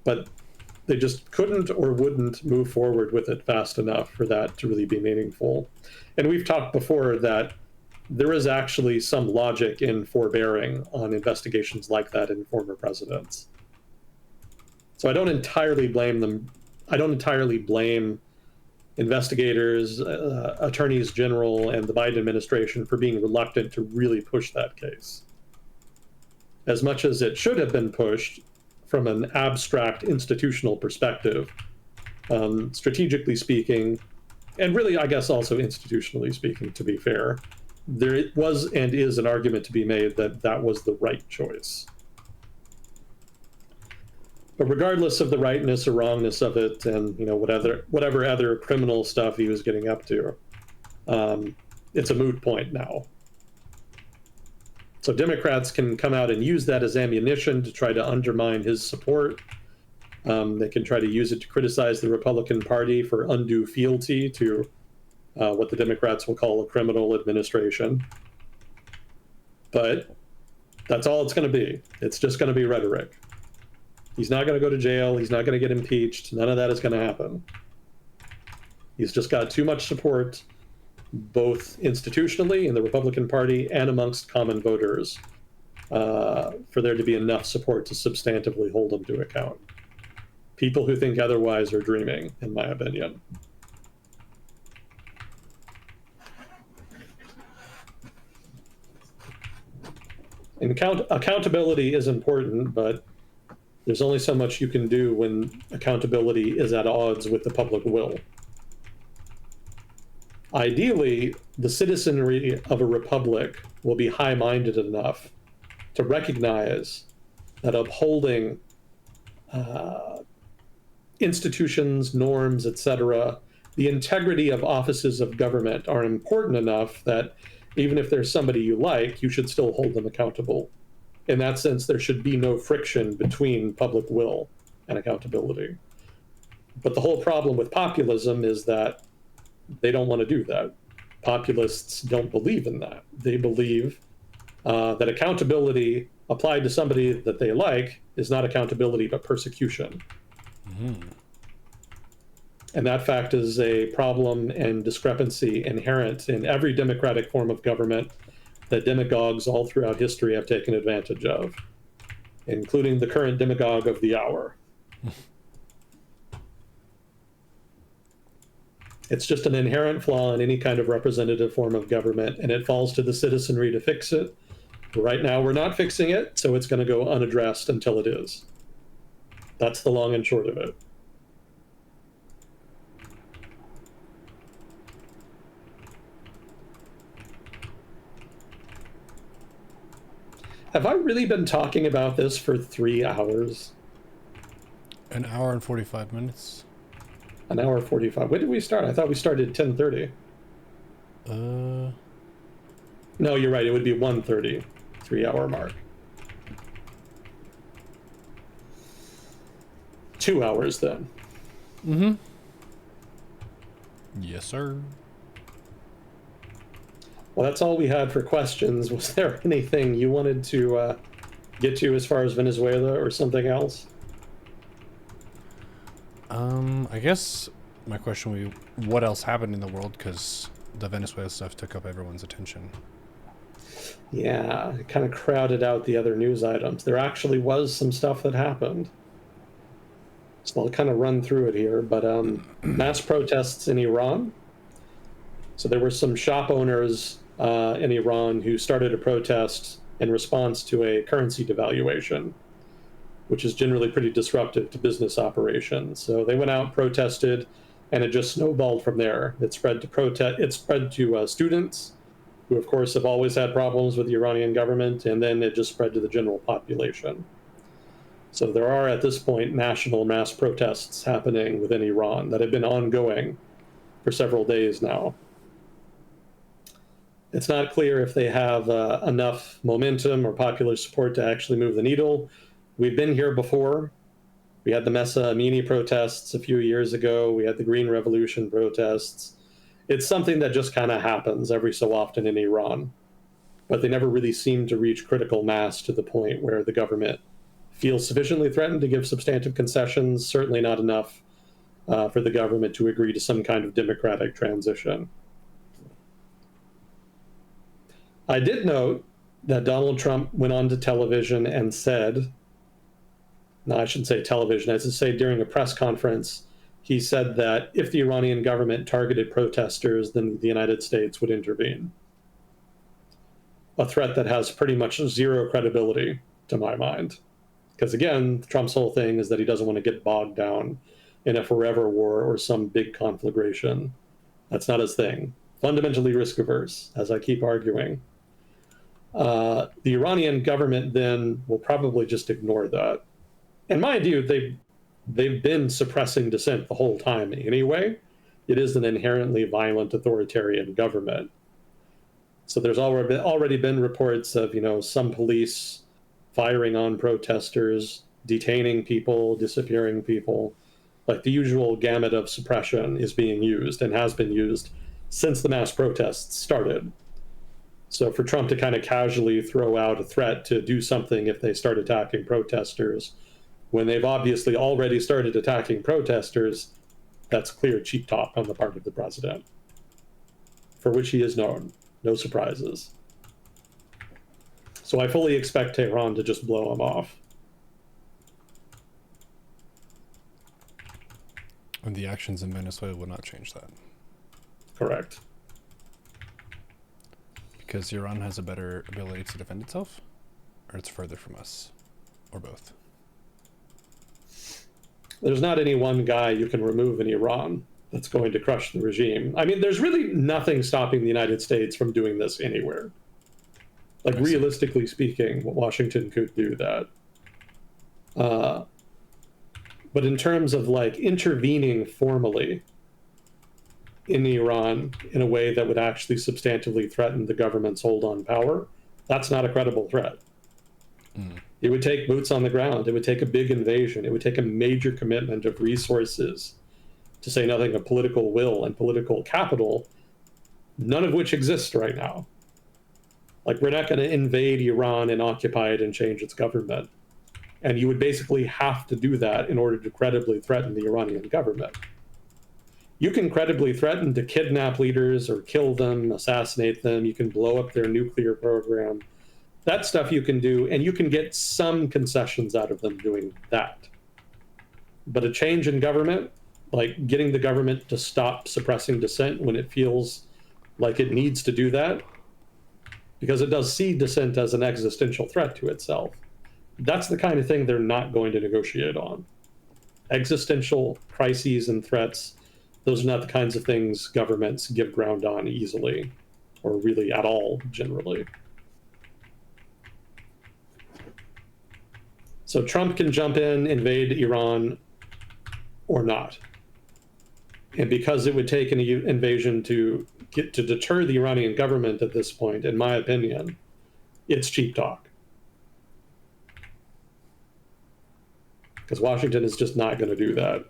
Speaker 2: But they just couldn't or wouldn't move forward with it fast enough for that to really be meaningful. And we've talked before that there is actually some logic in forbearing on investigations like that in former presidents. So I don't entirely blame them. I don't entirely blame investigators, attorneys general, and the Biden administration for being reluctant to really push that case. As much as it should have been pushed from an abstract institutional perspective, strategically speaking, and really, I guess, also institutionally speaking, to be fair, there was and is an argument to be made that that was the right choice. But regardless of the rightness or wrongness of it, and whatever other criminal stuff he was getting up to, it's a moot point now. So Democrats can come out and use that as ammunition to try to undermine his support. They can try to use it to criticize the Republican Party for undue fealty to what the Democrats will call a criminal administration. But that's all it's going to be. It's just going to be rhetoric. He's not going to go to jail. He's not going to get impeached. None of that is going to happen. He's just got too much support, both institutionally in the Republican Party and amongst common voters, for there to be enough support to substantively hold him to account. People who think otherwise are dreaming, in my opinion. And accountability is important, but there's only so much you can do when accountability is at odds with the public will. Ideally, the citizenry of a republic will be high-minded enough to recognize that upholding institutions, norms, etc., the integrity of offices of government are important enough that even if there's somebody you like, you should still hold them accountable. In that sense, there should be no friction between public will and accountability. But the whole problem with populism is that they don't want to do that. Populists don't believe in that. They believe that accountability applied to somebody that they like is not accountability, but persecution. Mm-hmm. And that fact is a problem and discrepancy inherent in every democratic form of government that demagogues all throughout history have taken advantage of, including the current demagogue of the hour. It's just an inherent flaw in any kind of representative form of government, and it falls to the citizenry to fix it. Right now, we're not fixing it, so it's going to go unaddressed until it is. That's the long and short of it. Have I really been talking about this for 3 hours?
Speaker 1: An hour and 45 minutes.
Speaker 2: An hour 45. When did we start? I thought we started at 10:30.
Speaker 1: Uh,
Speaker 2: No, you're right. It would be 1:30, 3 hour mark. 2 hours then.
Speaker 1: yes, sir.
Speaker 2: Well, that's all we had for questions. Was there anything you wanted to get to as far as Venezuela or something else?
Speaker 1: I guess my question would be, what else happened in the world? Because the Venezuela stuff took up everyone's attention.
Speaker 2: Yeah, it kind of crowded out the other news items. There actually was some stuff that happened. So I'll kind of run through it here. But mass protests in Iran. So there were some shop owners in Iran who started a protest in response to a currency devaluation, which is generally pretty disruptive to business operations. So they went out, protested, and it just snowballed from there. It spread to students, who of course have always had problems with the Iranian government, and then it just spread to the general population. So there are at this point national mass protests happening within Iran that have been ongoing for several days now. It's not clear if they have enough momentum or popular support to actually move the needle. We've been here before. We had the Mesa Amini protests a few years ago. We had the Green Revolution protests. It's something that just kind of happens every so often in Iran, but they never really seem to reach critical mass to the point where the government feels sufficiently threatened to give substantive concessions, certainly not enough for the government to agree to some kind of democratic transition. I did note that Donald Trump went on to television and said, no, I shouldn't say television, I should say during a press conference, he said that if the Iranian government targeted protesters, then the United States would intervene. A threat that has pretty much zero credibility, to my mind. Because again, Trump's whole thing is that he doesn't want to get bogged down in a forever war or some big conflagration. That's not his thing. Fundamentally risk averse, as I keep arguing. The Iranian government then will probably just ignore that. And mind you, they've been suppressing dissent the whole time anyway. It is an inherently violent authoritarian government. So there's already been reports of, some police firing on protesters, detaining people, disappearing people. Like the usual gamut of suppression is being used and has been used since the mass protests started. So for Trump to kind of casually throw out a threat to do something if they start attacking protesters, when they've obviously already started attacking protesters, that's clear cheap talk on the part of the president, for which he is known. No surprises. So I fully expect Tehran to just blow him off.
Speaker 1: And the actions in Venezuela will not change that.
Speaker 2: Correct.
Speaker 1: Because Iran has a better ability to defend itself? Or it's further from us? Or both?
Speaker 2: There's not any one guy you can remove in Iran that's going to crush the regime. I mean, there's really nothing stopping the United States from doing this anywhere. Like, realistically speaking, Washington could do that. But in terms of, intervening formally in Iran in a way that would actually substantively threaten the government's hold on power, that's not a credible threat. It would take boots on the ground. It would take a big invasion. It would take a major commitment of resources, to say nothing of political will and political capital, none of which exists right now. Like, we're not going to invade Iran and occupy it and change its government. And you would basically have to do that in order to credibly threaten the Iranian government. You can credibly threaten to kidnap leaders or kill them, assassinate them. You can blow up their nuclear program. That stuff you can do, and you can get some concessions out of them doing that. But a change in government, like getting the government to stop suppressing dissent when it feels like it needs to do that, because it does see dissent as an existential threat to itself, that's the kind of thing they're not going to negotiate on. Existential crises and threats, those are not the kinds of things governments give ground on easily, or really at all, generally. So Trump can jump in, invade Iran, or not. And because it would take an invasion to deter the Iranian government at this point, in my opinion, it's cheap talk. Because Washington is just not going to do that.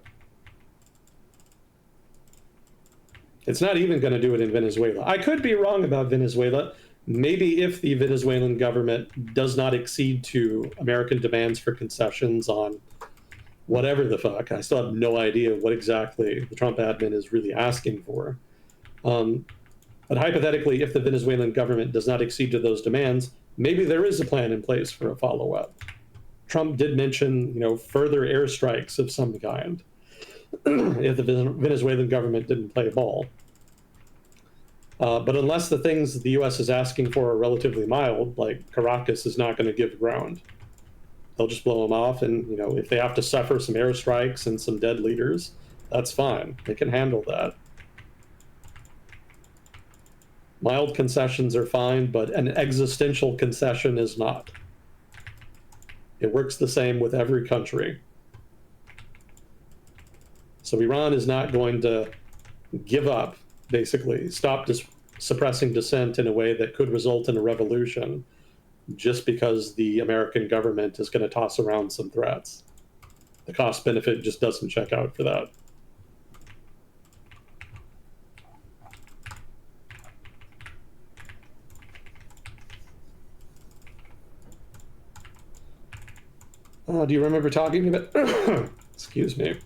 Speaker 2: It's not even going to do it in Venezuela. I could be wrong about Venezuela. Maybe if the Venezuelan government does not accede to American demands for concessions on whatever the fuck, I still have no idea what exactly the Trump admin is really asking for. But hypothetically, if the Venezuelan government does not accede to those demands, maybe there is a plan in place for a follow-up. Trump did mention, further airstrikes of some kind if the Venezuelan government didn't play ball. But unless the things the U.S. is asking for are relatively mild, like Caracas is not going to give ground. They'll just blow them off, and if they have to suffer some airstrikes and some dead leaders, that's fine. They can handle that. Mild concessions are fine, but an existential concession is not. It works the same with every country. So Iran is not going to give up, basically, stop suppressing dissent in a way that could result in a revolution just because the American government is going to toss around some threats. The cost benefit just doesn't check out for that. Do you remember talking about, excuse me,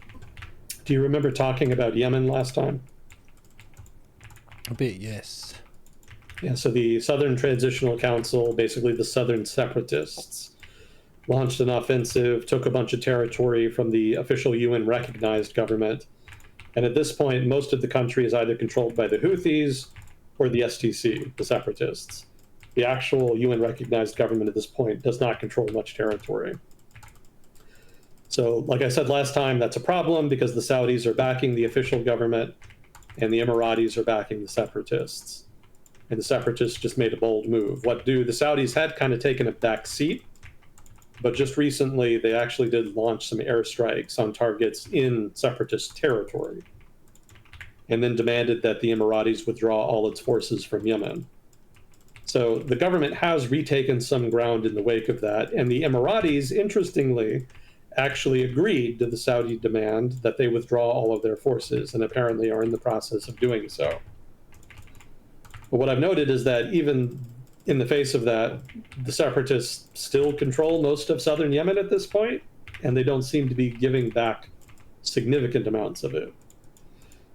Speaker 2: do you remember talking about Yemen last time?
Speaker 1: A bit, yes.
Speaker 2: Yeah, so the Southern Transitional Council, basically the Southern separatists, launched an offensive, took a bunch of territory from the official UN-recognized government. And at this point, most of the country is either controlled by the Houthis or the STC, the separatists. The actual UN-recognized government at this point does not control much territory. So, like I said last time, that's a problem because the Saudis are backing the official government and the Emiratis are backing the separatists. And the separatists just made a bold move. The Saudis had kind of taken a back seat, but just recently they actually did launch some airstrikes on targets in separatist territory, and then demanded that the Emiratis withdraw all its forces from Yemen. So the government has retaken some ground in the wake of that, and the Emiratis, interestingly, actually agreed to the Saudi demand that they withdraw all of their forces, and apparently are in the process of doing so. But what I've noted is that even in the face of that, the separatists still control most of southern Yemen at this point, and they don't seem to be giving back significant amounts of it.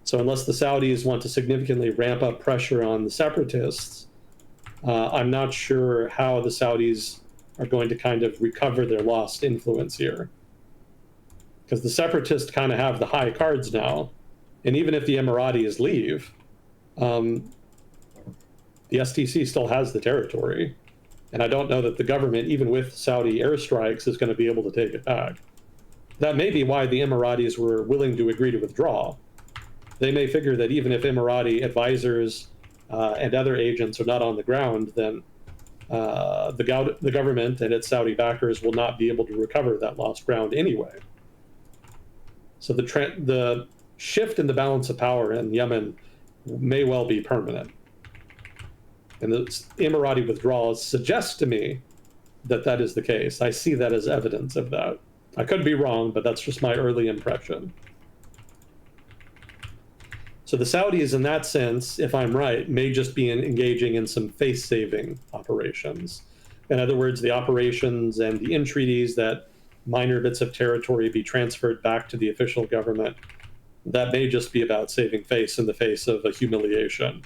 Speaker 2: So unless the Saudis want to significantly ramp up pressure on the separatists, I'm not sure how the Saudis are going to kind of recover their lost influence here. Because the separatists kind of have the high cards now, and even if the Emiratis leave, the STC still has the territory, and I don't know that the government, even with Saudi airstrikes, is going to be able to take it back. That may be why the Emiratis were willing to agree to withdraw. They may figure that even if Emirati advisors and other agents are not on the ground, then the government and its Saudi backers will not be able to recover that lost ground anyway. So the shift in the balance of power in Yemen may well be permanent. And the Emirati withdrawals suggest to me that that is the case. I see that as evidence of that. I could be wrong, but that's just my early impression. So the Saudis, in that sense, if I'm right, may just be engaging in some face-saving operations. In other words, the operations and the entreaties that minor bits of territory be transferred back to the official government, that may just be about saving face in the face of a humiliation.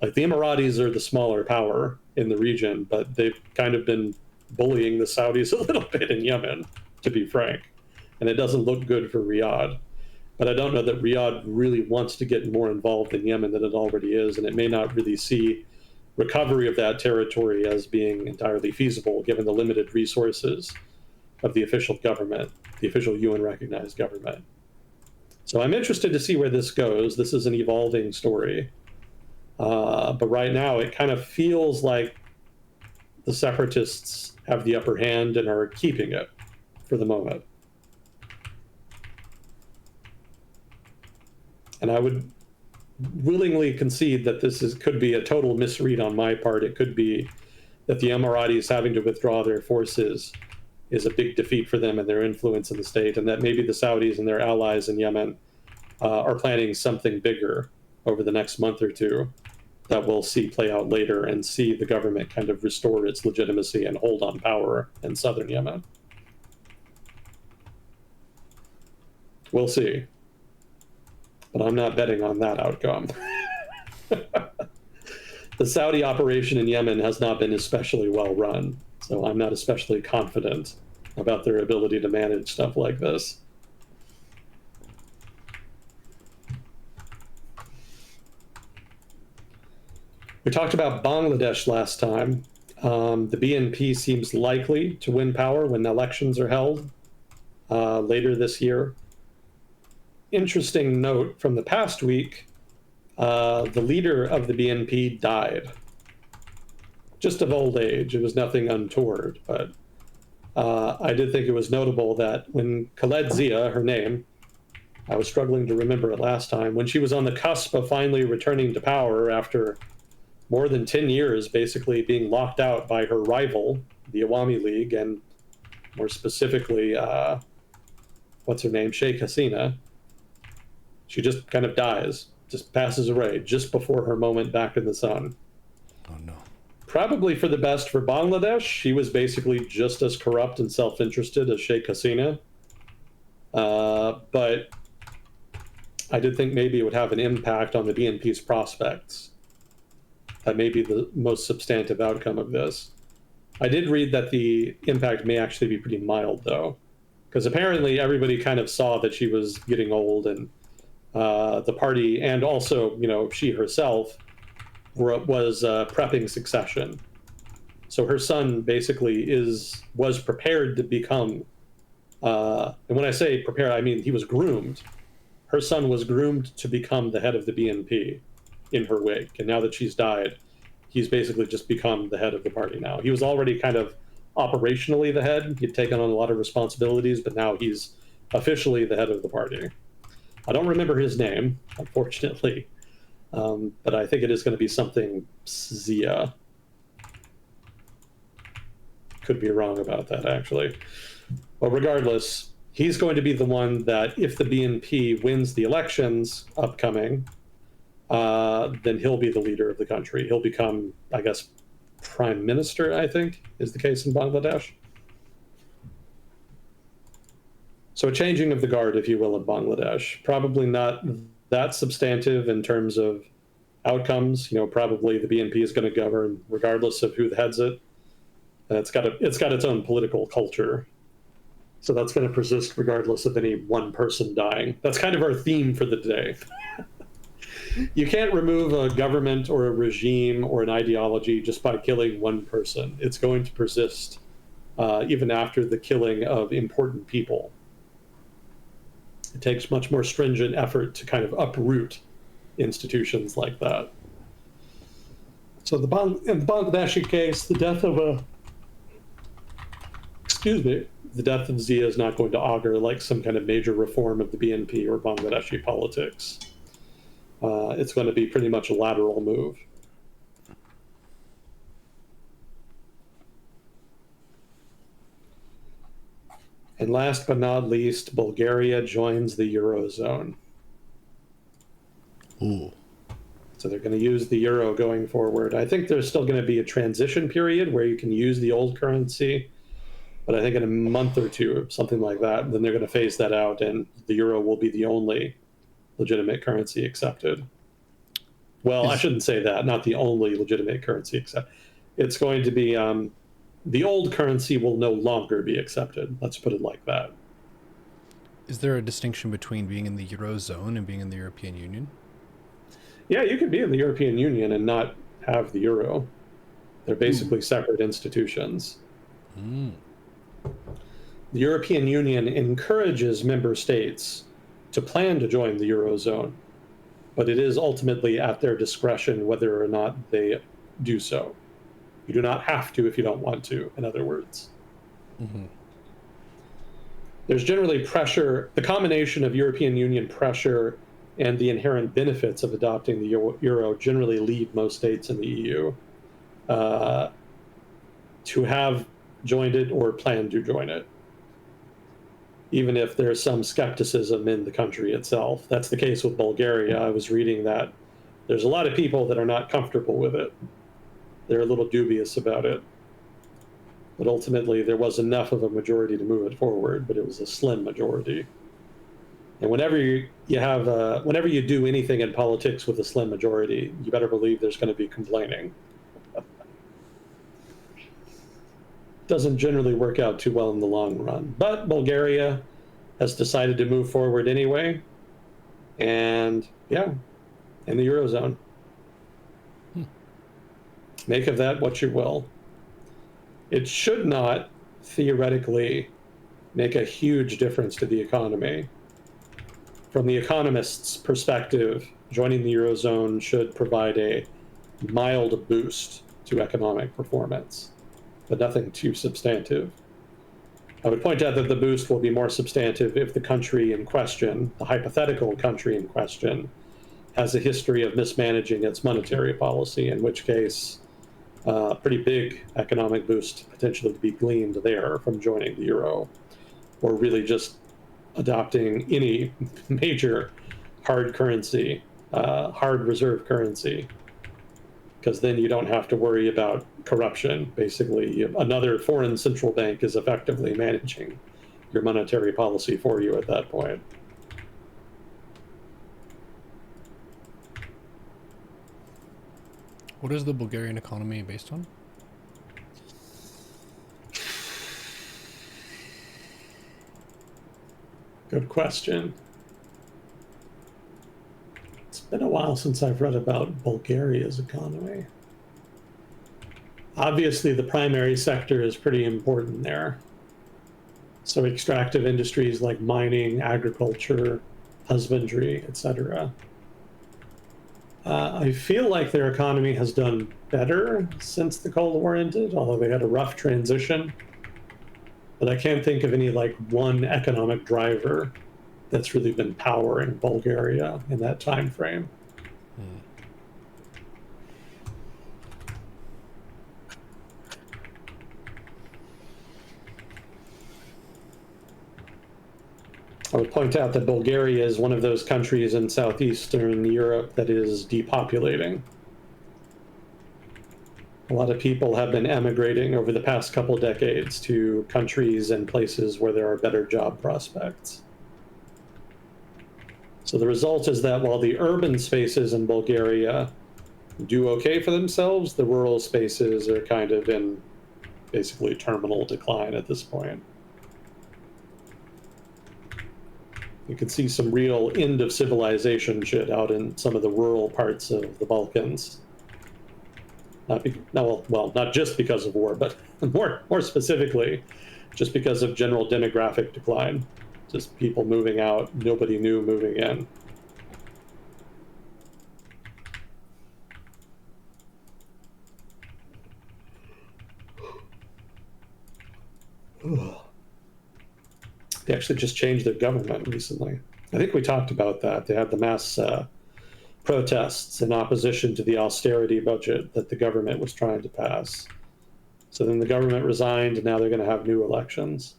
Speaker 2: Like, the Emiratis are the smaller power in the region, but they've kind of been bullying the Saudis a little bit in Yemen, to be frank. And it doesn't look good for Riyadh. But I don't know that Riyadh really wants to get more involved in Yemen than it already is, and it may not really see recovery of that territory as being entirely feasible, given the limited resources of the official government, the official UN-recognized government. So I'm interested to see where this goes. This is an evolving story. But right now, it kind of feels like the separatists have the upper hand and are keeping it for the moment. And I would willingly concede that could be a total misread on my part. It could be that the Emiratis having to withdraw their forces is a big defeat for them and their influence in the state, and that maybe the Saudis and their allies in Yemen are planning something bigger over the next month or two that we'll see play out later and see the government kind of restore its legitimacy and hold on power in southern Yemen. We'll see. But I'm not betting on that outcome. The Saudi operation in Yemen has not been especially well run, so I'm not especially confident about their ability to manage stuff like this. We talked about Bangladesh last time. The BNP seems likely to win power when elections are held later this year. Interesting note from the past week, the leader of the BNP died. Just of old age. It was nothing untoward, but I did think it was notable that when Khaled Zia, her name, I was struggling to remember it last time, when she was on the cusp of finally returning to power after more than 10 years basically being locked out by her rival, the Awami League, and more specifically, what's her name, Sheikh Hasina, she just kind of dies, just passes away just before her moment back in the sun.
Speaker 1: Oh, no.
Speaker 2: Probably for the best for Bangladesh. She was basically just as corrupt and self-interested as Sheikh Hasina. But I did think maybe it would have an impact on the BNP's prospects. That may be the most substantive outcome of this. I did read that the impact may actually be pretty mild, though, because apparently everybody kind of saw that she was getting old, and the party, and also, you know, she herself was prepping succession. So her son basically was prepared to become, and when I say prepared, I mean he was groomed. Her son was groomed to become the head of the BNP in her wake, and now that she's died, he's basically just become the head of the party now. He was already kind of operationally the head. He'd taken on a lot of responsibilities, but now he's officially the head of the party. I don't remember his name, unfortunately, but I think it is going to be something Zia. Could be wrong about that, actually. But regardless, he's going to be the one that, if the BNP wins the elections upcoming, then he'll be the leader of the country. He'll become, I guess, prime minister, I think, is the case in Bangladesh. So a changing of the guard, if you will, in Bangladesh. Probably not that substantive in terms of outcomes. You know, probably the BNP is going to govern regardless of who heads it. It's got its own political culture. So that's going to persist regardless of any one person dying. That's kind of our theme for the day. You can't remove a government or a regime or an ideology just by killing one person. It's going to persist even after the killing of important people. It takes much more stringent effort to kind of uproot institutions like that. So in the Bangladeshi case, the death of Zia is not going to augur like some kind of major reform of the BNP or Bangladeshi politics. It's going to be pretty much a lateral move. And last but not least, Bulgaria joins the Eurozone.
Speaker 1: Ooh.
Speaker 2: So they're going to use the euro going forward. I think there's still going to be a transition period where you can use the old currency, but I think in a month or two, something like that, then they're going to phase that out, and the euro will be the only legitimate currency accepted. Well, I shouldn't say that, not the only legitimate currency accepted. It's going to be, the old currency will no longer be accepted. Let's put it like that.
Speaker 1: Is there a distinction between being in the Eurozone and being in the European Union?
Speaker 2: Yeah, you could be in the European Union and not have the euro. They're basically separate institutions.
Speaker 1: Mm.
Speaker 2: The European Union encourages member states to plan to join the Eurozone, but it is ultimately at their discretion whether or not they do so. You do not have to if you don't want to, in other words. There's generally pressure, the combination of European Union pressure and the inherent benefits of adopting the euro generally lead most states in the EU to have joined it or plan to join it, even if there's some skepticism in the country itself. That's the case with Bulgaria. I was reading that there's a lot of people that are not comfortable with it. They're a little dubious about it. But ultimately, there was enough of a majority to move it forward, but it was a slim majority. And whenever you do anything in politics with a slim majority, you better believe there's going to be complaining. Doesn't generally work out too well in the long run. But Bulgaria has decided to move forward anyway. And yeah, in the Eurozone. Make of that what you will. It should not, theoretically, make a huge difference to the economy. From the economist's perspective, joining the Eurozone should provide a mild boost to economic performance, but nothing too substantive. I would point out that the boost will be more substantive if the country in question, the hypothetical country in question, has a history of mismanaging its monetary policy, in which case pretty big economic boost potentially to be gleaned there from joining the euro, or really just adopting any major hard currency, hard reserve currency, because then you don't have to worry about corruption. Basically, another foreign central bank is effectively managing your monetary policy for you at that point.
Speaker 1: What is the Bulgarian economy based on?
Speaker 2: Good question. It's been a while since I've read about Bulgaria's economy. Obviously, the primary sector is pretty important there. So extractive industries like mining, agriculture, husbandry, etc. I feel like their economy has done better since the Cold War ended, although they had a rough transition. But I can't think of any one economic driver that's really been powering Bulgaria in that time frame. I would point out that Bulgaria is one of those countries in southeastern Europe that is depopulating. A lot of people have been emigrating over the past couple decades to countries and places where there are better job prospects. So the result is that while the urban spaces in Bulgaria do okay for themselves, the rural spaces are kind of in basically terminal decline at this point. You can see some real end of civilization shit out in some of the rural parts of the Balkans. Not just because of war, but more specifically, just because of general demographic decline. Just people moving out, nobody new moving in. They actually just changed their government recently. I think we talked about that. They had the mass protests in opposition to the austerity budget that the government was trying to pass. So then the government resigned, and now they're going to have new elections.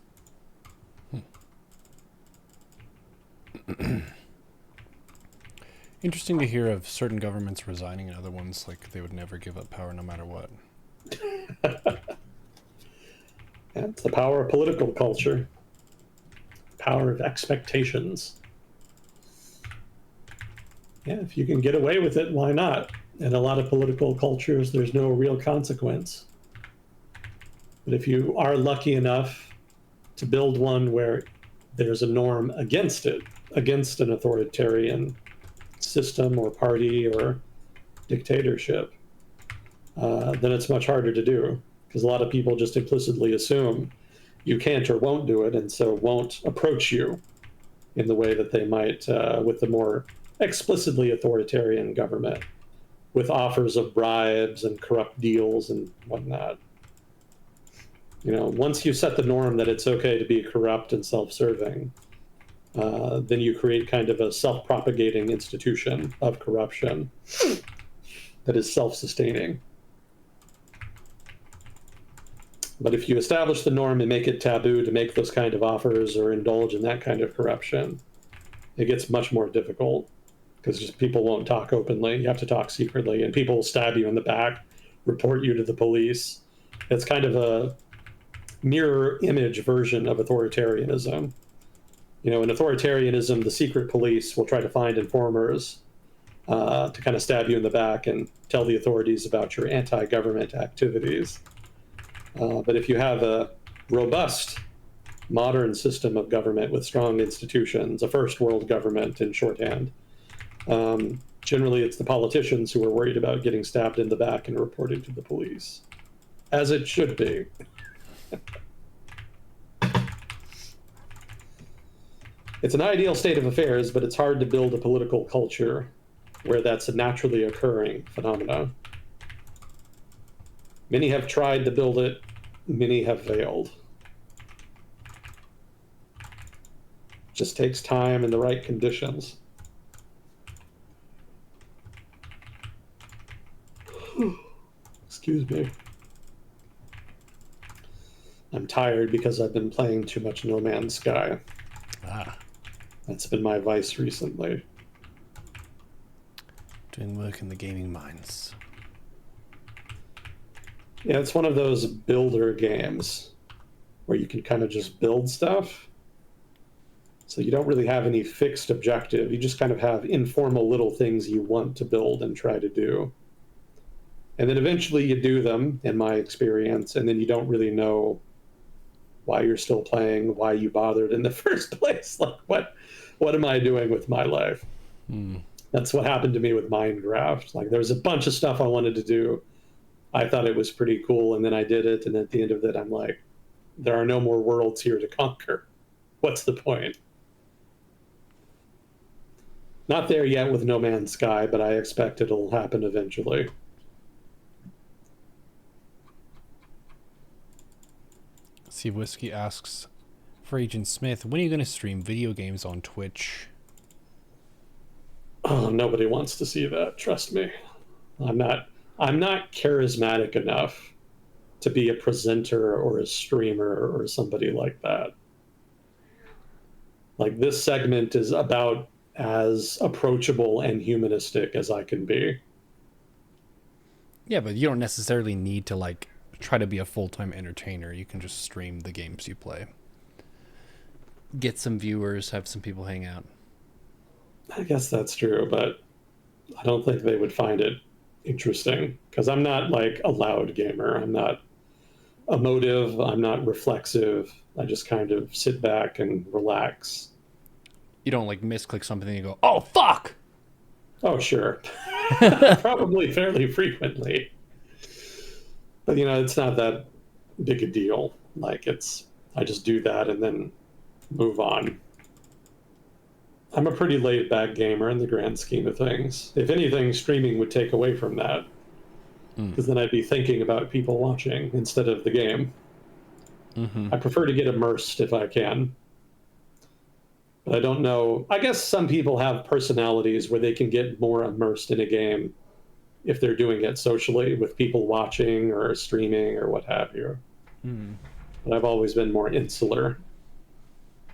Speaker 1: Interesting to hear of certain governments resigning and other ones like they would never give up power no matter what.
Speaker 2: Yeah, it's the power of political culture. Power of expectations. Yeah, if you can get away with it, why not? In a lot of political cultures, there's no real consequence. But if you are lucky enough to build one where there's a norm against it, against an authoritarian system or party or dictatorship, then it's much harder to do, because a lot of people just implicitly assume you can't or won't do it, and so won't approach you in the way that they might with the more explicitly authoritarian government. with offers of bribes and corrupt deals and whatnot. Once you set the norm that it's okay to be corrupt and self-serving, then you create kind of a self-propagating institution of corruption that is self-sustaining. But if you establish the norm and make it taboo to make those kind of offers or indulge in that kind of corruption, it gets much more difficult because just people won't talk openly. You have to talk secretly, and people will stab you in the back, report you to the police. It's kind of a mirror image version of authoritarianism. In authoritarianism, the secret police will try to find informers to kind of stab you in the back and tell the authorities about your anti-government activities. But if you have a robust, modern system of government with strong institutions, a first world government in shorthand, generally it's the politicians who are worried about getting stabbed in the back and reporting to the police, as it should be. It's an ideal state of affairs, but it's hard to build a political culture where that's a naturally occurring phenomenon. Many have tried to build it, many have failed. It just takes time and the right conditions. Excuse me. I'm tired because I've been playing too much No Man's Sky. That's been my vice recently.
Speaker 1: Doing work in the gaming mines.
Speaker 2: Yeah, it's one of those builder games where you can kind of just build stuff. So you don't really have any fixed objective. You just kind of have informal little things you want to build and try to do. And then eventually you do them, in my experience, and then you don't really know why you're still playing, why you bothered in the first place. Like, what am I doing with my life? That's what happened to me with Minecraft. Like, there was a bunch of stuff I wanted to do. I thought it was pretty cool, and then I did it, and at the end of it, I'm like, there are no more worlds here to conquer. What's the point? Not there yet with No Man's Sky, but I expect it'll happen eventually.
Speaker 1: See, Whiskey asks, for Agent Smith, when are you going to stream video games on Twitch?
Speaker 2: Oh, nobody wants to see that. Trust me. I'm not charismatic enough to be a presenter or a streamer or somebody like that. Like, this segment is about as approachable and humanistic as I can be.
Speaker 1: Yeah, but you don't necessarily need to, like, try to be a full-time entertainer. You can just stream the games you play. Get some viewers, have some people hang out.
Speaker 2: I guess that's true, but I don't think they would find it interesting because I'm not like a loud gamer. I'm not emotive. I'm not reflexive. I just kind of sit back and relax.
Speaker 1: You don't like misclick something and you go, oh, fuck!
Speaker 2: Oh, sure. Probably fairly frequently. But, it's not that big a deal. Like, I just do that and then move on. I'm a pretty laid-back gamer in the grand scheme of things. If anything, streaming would take away from that. Because then I'd be thinking about people watching instead of the game. I prefer to get immersed if I can. But I don't know. I guess some people have personalities where they can get more immersed in a game if they're doing it socially with people watching or streaming or what have you. But I've always been more insular.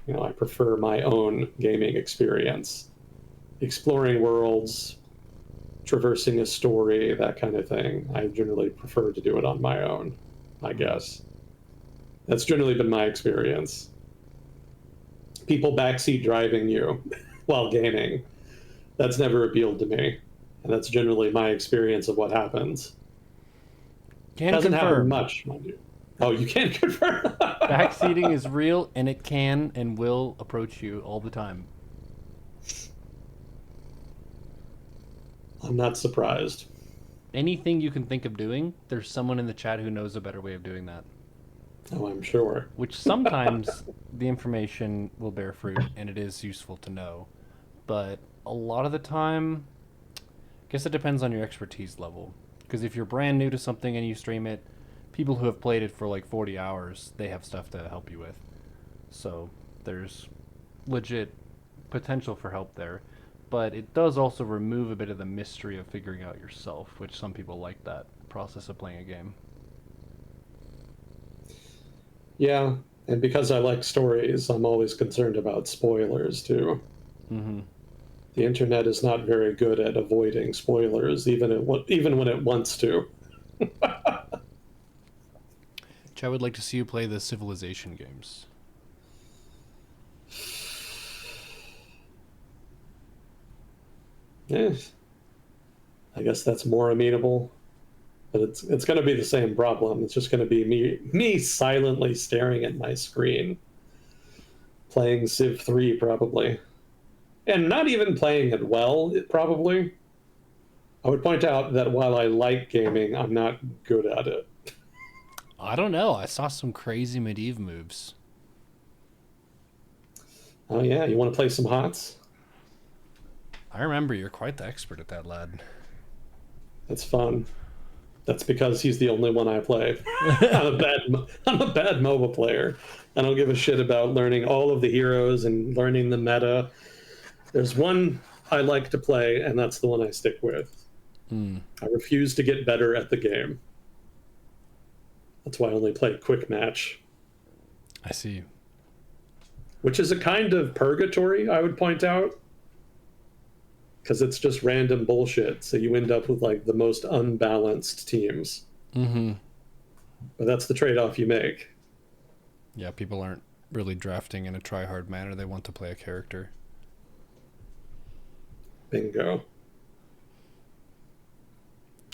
Speaker 2: I prefer my own gaming experience. Exploring worlds, traversing a story, that kind of thing. I generally prefer to do it on my own, I guess. That's generally been my experience. People backseat driving you while gaming, that's never appealed to me. And that's generally my experience of what happens. Doesn't happen much, mind you. Oh, you can confirm.
Speaker 1: Backseating is real, and it can and will approach you all the time.
Speaker 2: I'm not surprised.
Speaker 1: Anything you can think of doing, there's someone in the chat who knows a better way of doing that.
Speaker 2: Oh, I'm sure.
Speaker 1: Which sometimes the information will bear fruit, and it is useful to know. But a lot of the time, Guess it depends on your expertise level. Because if you're brand new to something and you stream it, people who have played it for like 40 hours, they have stuff to help you with. So there's legit potential for help there. But it does also remove a bit of the mystery of figuring out yourself, which some people like that process of playing a game.
Speaker 2: Yeah, and because I like stories, I'm always concerned about spoilers too.
Speaker 1: Mm-hmm.
Speaker 2: The internet is not very good at avoiding spoilers, even when it wants to.
Speaker 1: I would like to see you play the Civilization games.
Speaker 2: Yes, I guess that's more amenable, but it's going to be the same problem. It's just going to be me silently staring at my screen, playing Civ 3 probably, and not even playing it well. Probably, I would point out that while I like gaming, I'm not good at it.
Speaker 1: I don't know. I saw some crazy Medivh moves.
Speaker 2: Oh yeah, you want to play some HOTS?
Speaker 1: I remember you're quite the expert at that, lad.
Speaker 2: That's fun. That's because he's the only one I play. I'm a bad MOBA player. I don't give a shit about learning all of the heroes and learning the meta. There's one I like to play, and that's the one I stick with. I refuse to get better at the game. That's why I only play quick match,
Speaker 1: I see.
Speaker 2: which is a kind of purgatory, I would point out, because it's just random bullshit. So you end up with like the most unbalanced teams.
Speaker 1: Mm-hmm.
Speaker 2: But that's the trade-off you make.
Speaker 1: Yeah, people aren't really drafting in a try-hard manner. They want to play a character.
Speaker 2: Bingo.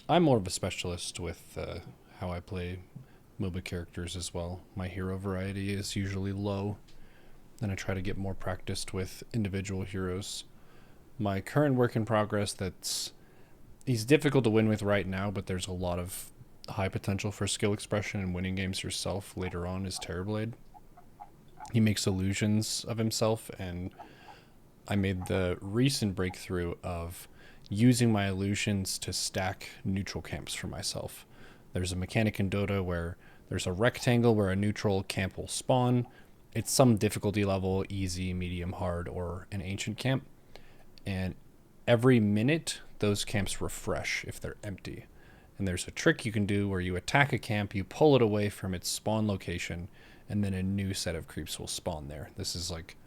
Speaker 1: I'm more of a specialist with how I play MOBA characters as well. My hero variety is usually low, and I try to get more practiced with individual heroes. My current work in progress he's difficult to win with right now, but there's a lot of high potential for skill expression and winning games yourself later on is Terrorblade. He makes illusions of himself, and I made the recent breakthrough of using my illusions to stack neutral camps for myself. There's a mechanic in Dota where there's a rectangle where a neutral camp will spawn. It's some difficulty level, easy, medium, hard, or an ancient camp. And every minute, those camps refresh if they're empty. And there's a trick you can do where you attack a camp, you pull it away from its spawn location, and then a new set of creeps will spawn there. This is like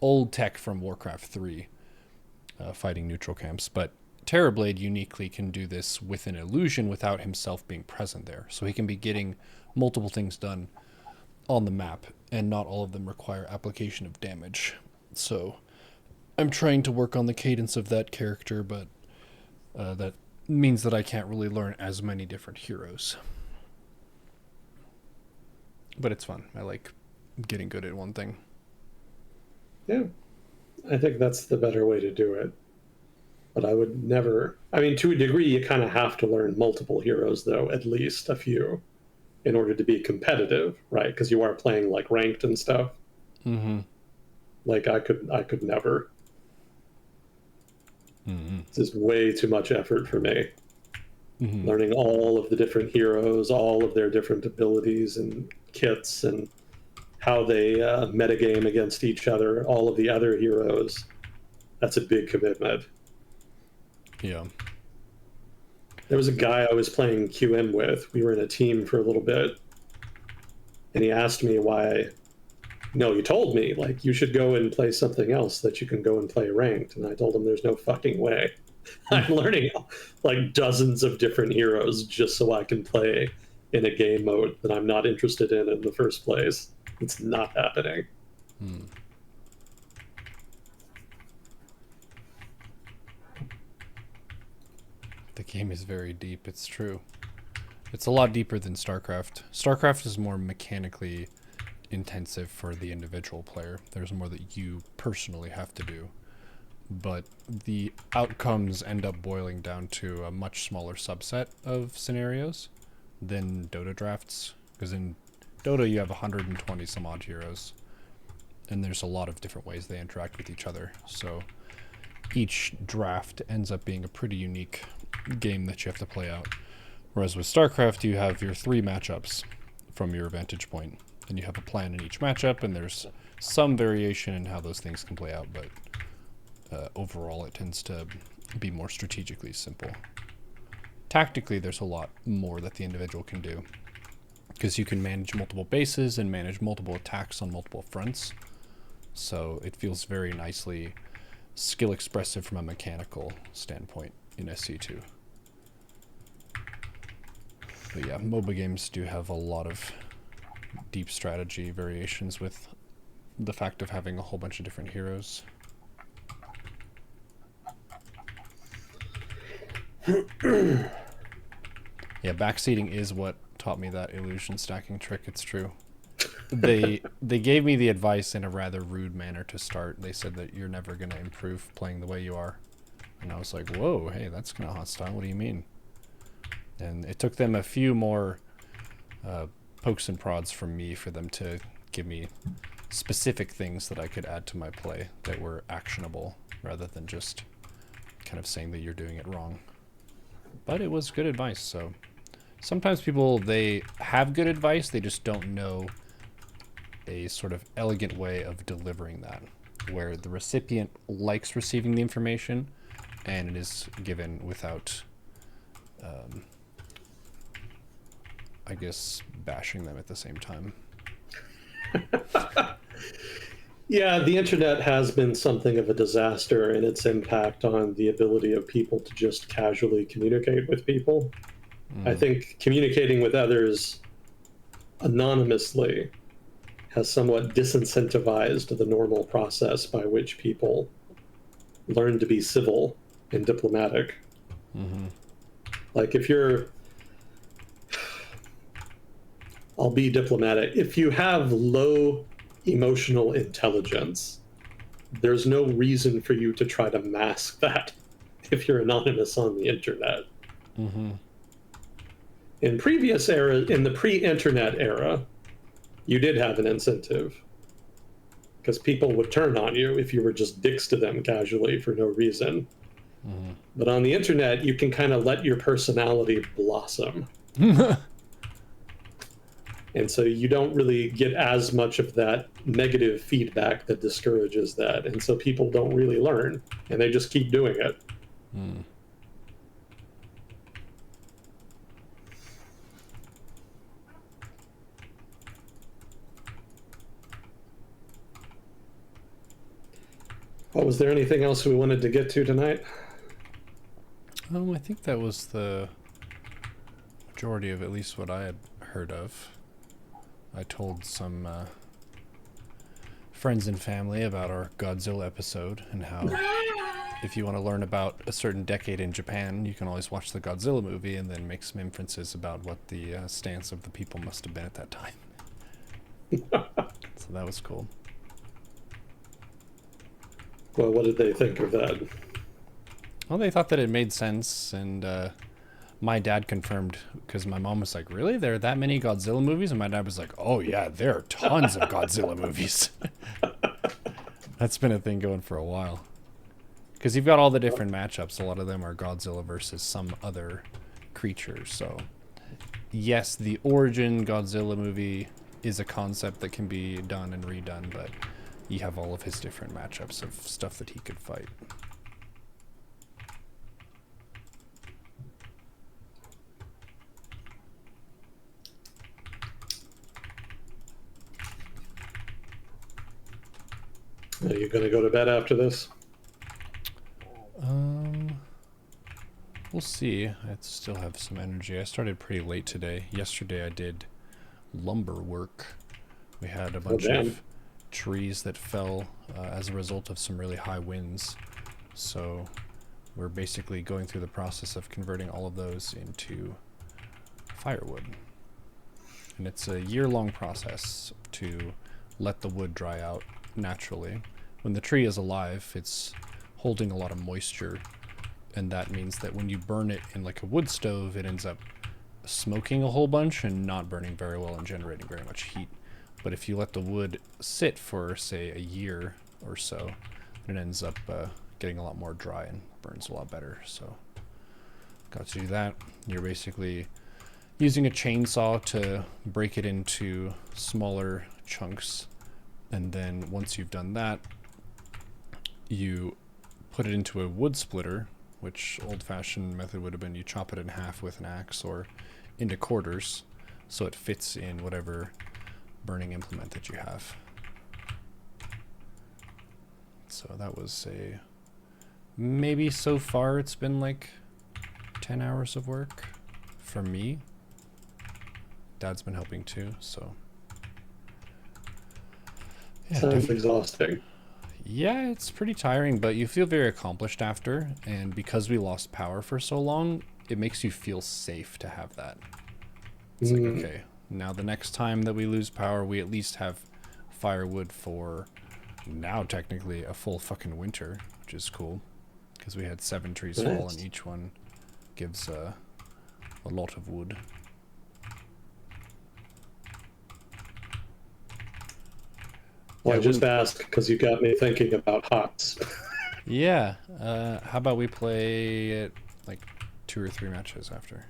Speaker 1: old tech from Warcraft 3, fighting neutral camps. But Terrorblade uniquely can do this with an illusion without himself being present there. So he can be getting multiple things done on the map, and not all of them require application of damage. So I'm trying to work on the cadence of that character, but that means that I can't really learn as many different heroes. But it's fun. I like getting good at one thing.
Speaker 2: Yeah, I think that's the better way to do it. But I would never. I mean, to a degree, you kind of have to learn multiple heroes, though, at least a few, in order to be competitive, right? Because you are playing like ranked and stuff.
Speaker 1: Mm-hmm.
Speaker 2: Like I could never.
Speaker 1: Mm-hmm.
Speaker 2: This is way too much effort for me.
Speaker 1: Mm-hmm.
Speaker 2: Learning all of the different heroes, all of their different abilities and kits, and how they metagame against each other, all of the other heroes. That's a big commitment.
Speaker 1: Yeah.
Speaker 2: There was a guy I was playing QM with. We were in a team for a little bit, and he asked me why. No, he told me, like, you should go and play something else that you can go and play ranked. And I told him there's no fucking way. I'm learning like dozens of different heroes just so I can play in a game mode that I'm not interested in the first place. It's not happening.
Speaker 1: The game is very deep, it's true. It's a lot deeper than StarCraft. StarCraft is more mechanically intensive for the individual player. There's more that you personally have to do. But the outcomes end up boiling down to a much smaller subset of scenarios than Dota drafts. Because in Dota you have 120 some odd heroes. And there's a lot of different ways they interact with each other. So each draft ends up being a pretty unique game that you have to play out. Whereas with StarCraft, you have your 3 matchups from your vantage point, and you have a plan in each matchup, and there's some variation in how those things can play out, but overall it tends to be more strategically simple. Tactically, there's a lot more that the individual can do, because you can manage multiple bases and manage multiple attacks on multiple fronts, so it feels very nicely skill expressive from a mechanical standpoint in SC2. But yeah, MOBA games do have a lot of deep strategy variations with the fact of having a whole bunch of different heroes. Yeah, backseating is what taught me that illusion stacking trick. It's true. They gave me the advice in a rather rude manner to start. They said that you're never going to improve playing the way you are. And I was like, whoa, hey, that's kind of hostile. What do you mean? And it took them a few more pokes and prods from me for them to give me specific things that I could add to my play that were actionable, rather than just kind of saying that you're doing it wrong. But it was good advice, so sometimes people, they have good advice, they just don't know a sort of elegant way of delivering that, where the recipient likes receiving the information and it is given without I guess bashing them at the same time.
Speaker 2: Yeah, the internet has been something of a disaster in its impact on the ability of people to just casually communicate with people. I think communicating with others anonymously has somewhat disincentivized the normal process by which people learn to be civil and diplomatic. Like if you're, I'll be diplomatic, if you have low emotional intelligence, there's no reason for you to try to mask that if you're anonymous on the internet. In previous era, in the pre-internet era, you did have an incentive, because people would turn on you if you were just dicks to them casually for no reason. But on the internet, you can kind of let your personality blossom. And so you don't really get as much of that negative feedback that discourages that. And so people don't really learn, and they just keep doing it. Oh, was there anything else we wanted to get to tonight?
Speaker 1: I think that was the majority of at least what I had heard of. I told some friends and family about our Godzilla episode and how if you want to learn about a certain decade in Japan, you can always watch the Godzilla movie and then make some inferences about what the stance of the people must have been at that time. So that was cool.
Speaker 2: Well, what did they think of that?
Speaker 1: Well, they thought that it made sense, and my dad confirmed, because my mom was like, really? There are that many Godzilla movies? And my dad was like, oh yeah, there are tons of Godzilla movies. That's been a thing going for a while. Because you've got all the different matchups. A lot of them are Godzilla versus some other creature. So yes, the origin Godzilla movie is a concept that can be done and redone, but you have all of his different matchups of stuff that he could fight.
Speaker 2: Are you going to go to bed after this?
Speaker 1: We'll see. I still have some energy. I started pretty late today. Yesterday I did lumber work. We had a bunch of trees that fell as a result of some really high winds. So we're basically going through the process of converting all of those into firewood. And it's a year-long process to let the wood dry out naturally. When the tree is alive, it's holding a lot of moisture, and that means that when you burn it in like a wood stove, it ends up smoking a whole bunch and not burning very well and generating very much heat. But if you let the wood sit for, say, a year or so, it ends up getting a lot more dry and burns a lot better. So got to do that. You're basically using a chainsaw to break it into smaller chunks, and then once you've done that, you put it into a wood splitter, which old-fashioned method would have been you chop it in half with an axe or into quarters so it fits in whatever burning implement that you have. So that was maybe so far it's been like 10 hours of work for me. Dad's been helping too, so yeah,
Speaker 2: Sounds exhausting.
Speaker 1: yeah, it's pretty tiring, but you feel very accomplished after, and because we lost power for so long, it makes you feel safe to have that. It's like, okay, now the next time that we lose power, we at least have firewood for now technically a full fucking winter, which is cool, because we had 7 trees fall, and each one gives a lot of wood.
Speaker 2: Well, I just asked because you got me thinking about HOTS.
Speaker 1: Yeah, how about we play it like 2 or 3 matches after?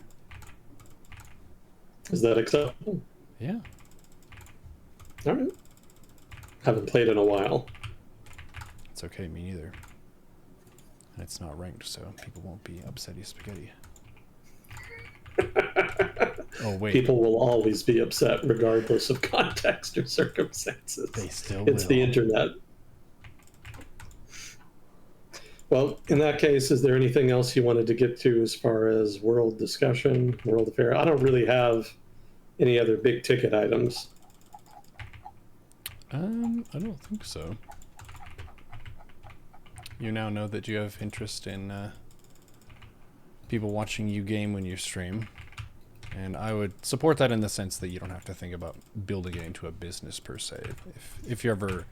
Speaker 2: Is that acceptable?
Speaker 1: Yeah.
Speaker 2: All right. Haven't played in a while.
Speaker 1: It's okay, me neither. And it's not ranked, so people won't be upsetty spaghetti. Oh, wait.
Speaker 2: People will always be upset regardless of context or circumstances.
Speaker 1: They still
Speaker 2: It's
Speaker 1: will.
Speaker 2: the internet. Well, in that case, is there anything else you wanted to get to as far as world discussion, world affair? I don't really have any other big ticket items.
Speaker 1: I don't think so. You now know that you have interest in people watching you game when you stream. And I would support that in the sense that you don't have to think about building it into a business per se. If you're ever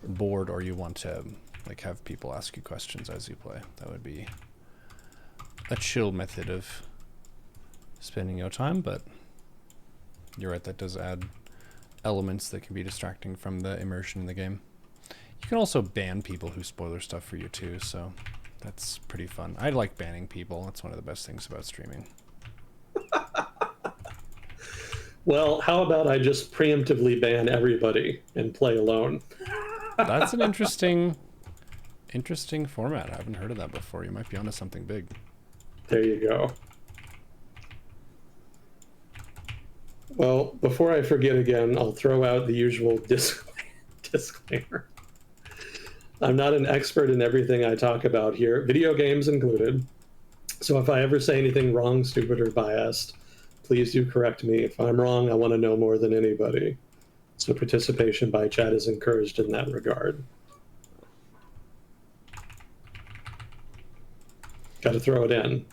Speaker 1: bored or you want to like have people ask you questions as you play, that would be a chill method of spending your time. But you're right, that does add elements that can be distracting from the immersion in the game. You can also ban people who spoiler stuff for you too, so that's pretty fun. I like banning people. That's one of the best things about streaming.
Speaker 2: Well, how about I just preemptively ban everybody and play alone?
Speaker 1: That's an interesting format. I haven't heard of that before. You might be onto something big.
Speaker 2: There you go. Well, before I forget again, I'll throw out the usual disclaimer. I'm not an expert in everything I talk about here, video games included. So if I ever say anything wrong, stupid, or biased, please do correct me. If I'm wrong, I want to know more than anybody. So participation by chat is encouraged in that regard. Got to throw it in.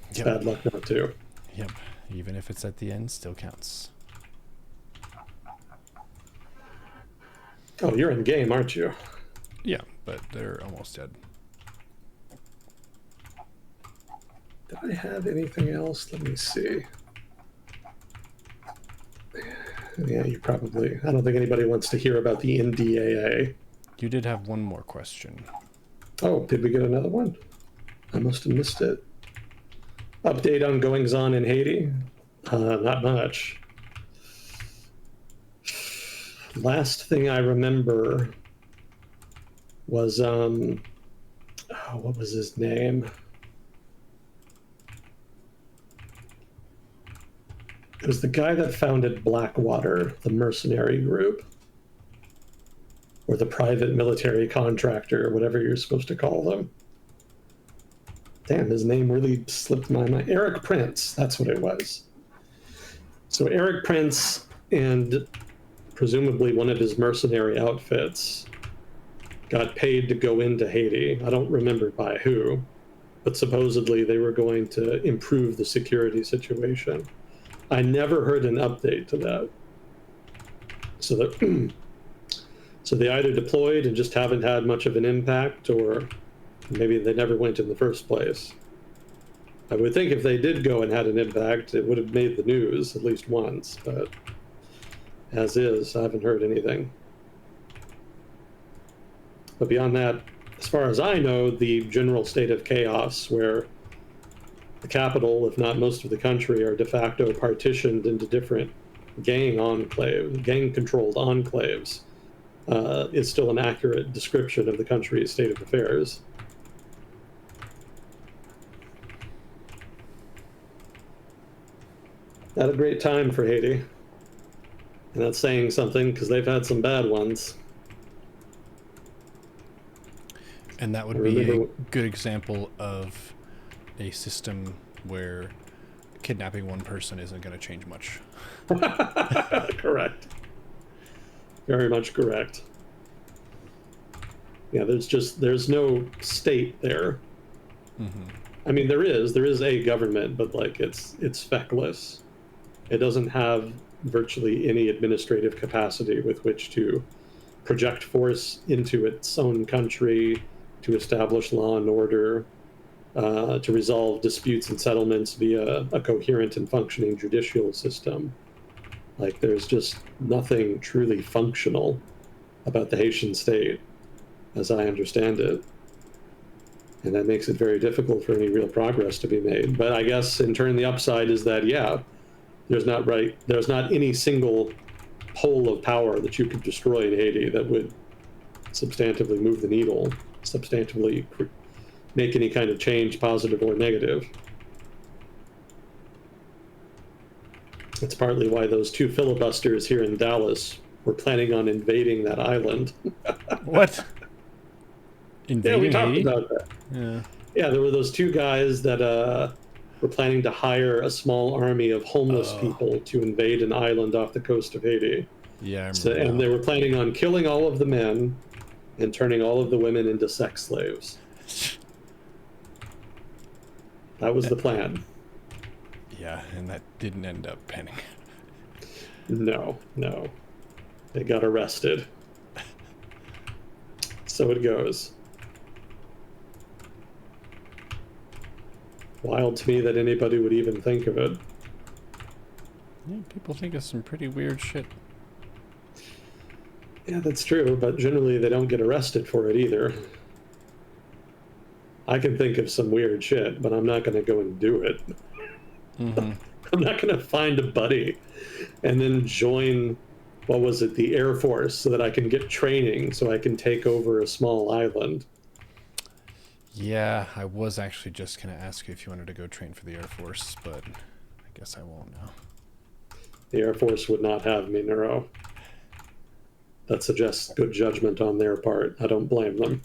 Speaker 2: It's
Speaker 1: Yep.
Speaker 2: bad luck not to.
Speaker 1: Yep. Even if it's at the end, still counts.
Speaker 2: Oh, you're in game, aren't you?
Speaker 1: Yeah, but they're almost dead.
Speaker 2: Did I have anything else? Let me see. Yeah, you probably... I don't think anybody wants to hear about the NDAA.
Speaker 1: You did have one more question.
Speaker 2: Oh, did we get another one? I must have missed it. Update on goings-on in Haiti? Not much. Last thing I remember was, what was his name? It was the guy that founded Blackwater, the mercenary group, or the private military contractor, or whatever you're supposed to call them. Damn, his name really slipped my mind. Eric Prince, that's what it was. So Eric Prince and presumably one of his mercenary outfits got paid to go into Haiti. I don't remember by who, but supposedly they were going to improve the security situation. I never heard an update to that. So that so they either deployed and just haven't had much of an impact, or maybe they never went in the first place. I would think if they did go and had an impact, it would have made the news at least once, but as is, I haven't heard anything. But beyond that, as far as I know, the general state of chaos where the capital, if not most of the country, are de facto partitioned into different gang-controlled enclaves, is still an accurate description of the country's state of affairs. Not a great time for Haiti. And that's saying something because they've had some bad ones.
Speaker 1: And that would be a good example of a system where kidnapping one person isn't going to change much.
Speaker 2: Correct. Very much correct. Yeah, there's no state there.
Speaker 1: Mm-hmm.
Speaker 2: I mean, there is a government, but like it's feckless. It doesn't have virtually any administrative capacity with which to project force into its own country, to establish law and order, to resolve disputes and settlements via a coherent and functioning judicial system. Like, there's just nothing truly functional about the Haitian state, as I understand it. And that makes it very difficult for any real progress to be made. But I guess, in turn, the upside is that, yeah, there's not any single pole of power that you could destroy in Haiti that would substantively move the needle, substantively make any kind of change, positive or negative. It's partly why those two filibusters here in Dallas were planning on invading that island.
Speaker 1: What? Invading
Speaker 2: we talked
Speaker 1: Haiti?
Speaker 2: about that.
Speaker 1: Yeah.
Speaker 2: Yeah, there were those two guys that were planning to hire a small army of homeless people to invade an island off the coast of Haiti.
Speaker 1: Yeah, I remember.
Speaker 2: And they were planning on killing all of the men and turning all of the women into sex slaves. That was the plan.
Speaker 1: Yeah, and that didn't end up panning.
Speaker 2: No. They got arrested. So it goes. Wild to me that anybody would even think of it.
Speaker 1: Yeah, people think of some pretty weird shit.
Speaker 2: Yeah, that's true, but generally they don't get arrested for it either. I can think of some weird shit, but I'm not going to go and do it.
Speaker 1: Mm-hmm.
Speaker 2: I'm not going to find a buddy and then join, what was it, the Air Force, so that I can get training so I can take over a small island.
Speaker 1: Yeah, I was actually just going to ask you if you wanted to go train for the Air Force, but I guess I won't now.
Speaker 2: The Air Force would not have me, Neuro. That suggests good judgment on their part. I don't blame them.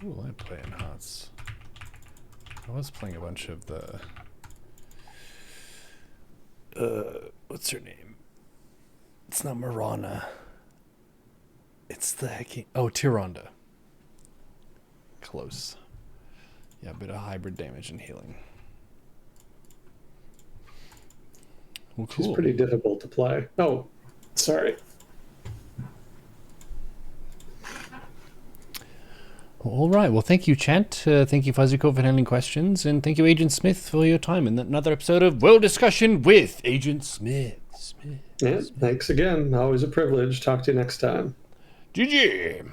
Speaker 1: Who will I play in HOTS? I was playing a bunch of the... what's her name? It's not Marana. It's the hecking... Oh, Tyrande. Close. Yeah, a bit of hybrid damage and healing. Well, cool.
Speaker 2: She's pretty difficult to play. Oh, sorry.
Speaker 1: All right. Well, thank you, Chant. Thank you, Fuzzyco, for handling questions. And thank you, Agent Smith, for your time in another episode of World Discussion with Agent Smith.
Speaker 2: Yeah, thanks again. Always a privilege. Talk to you next time.
Speaker 1: GG.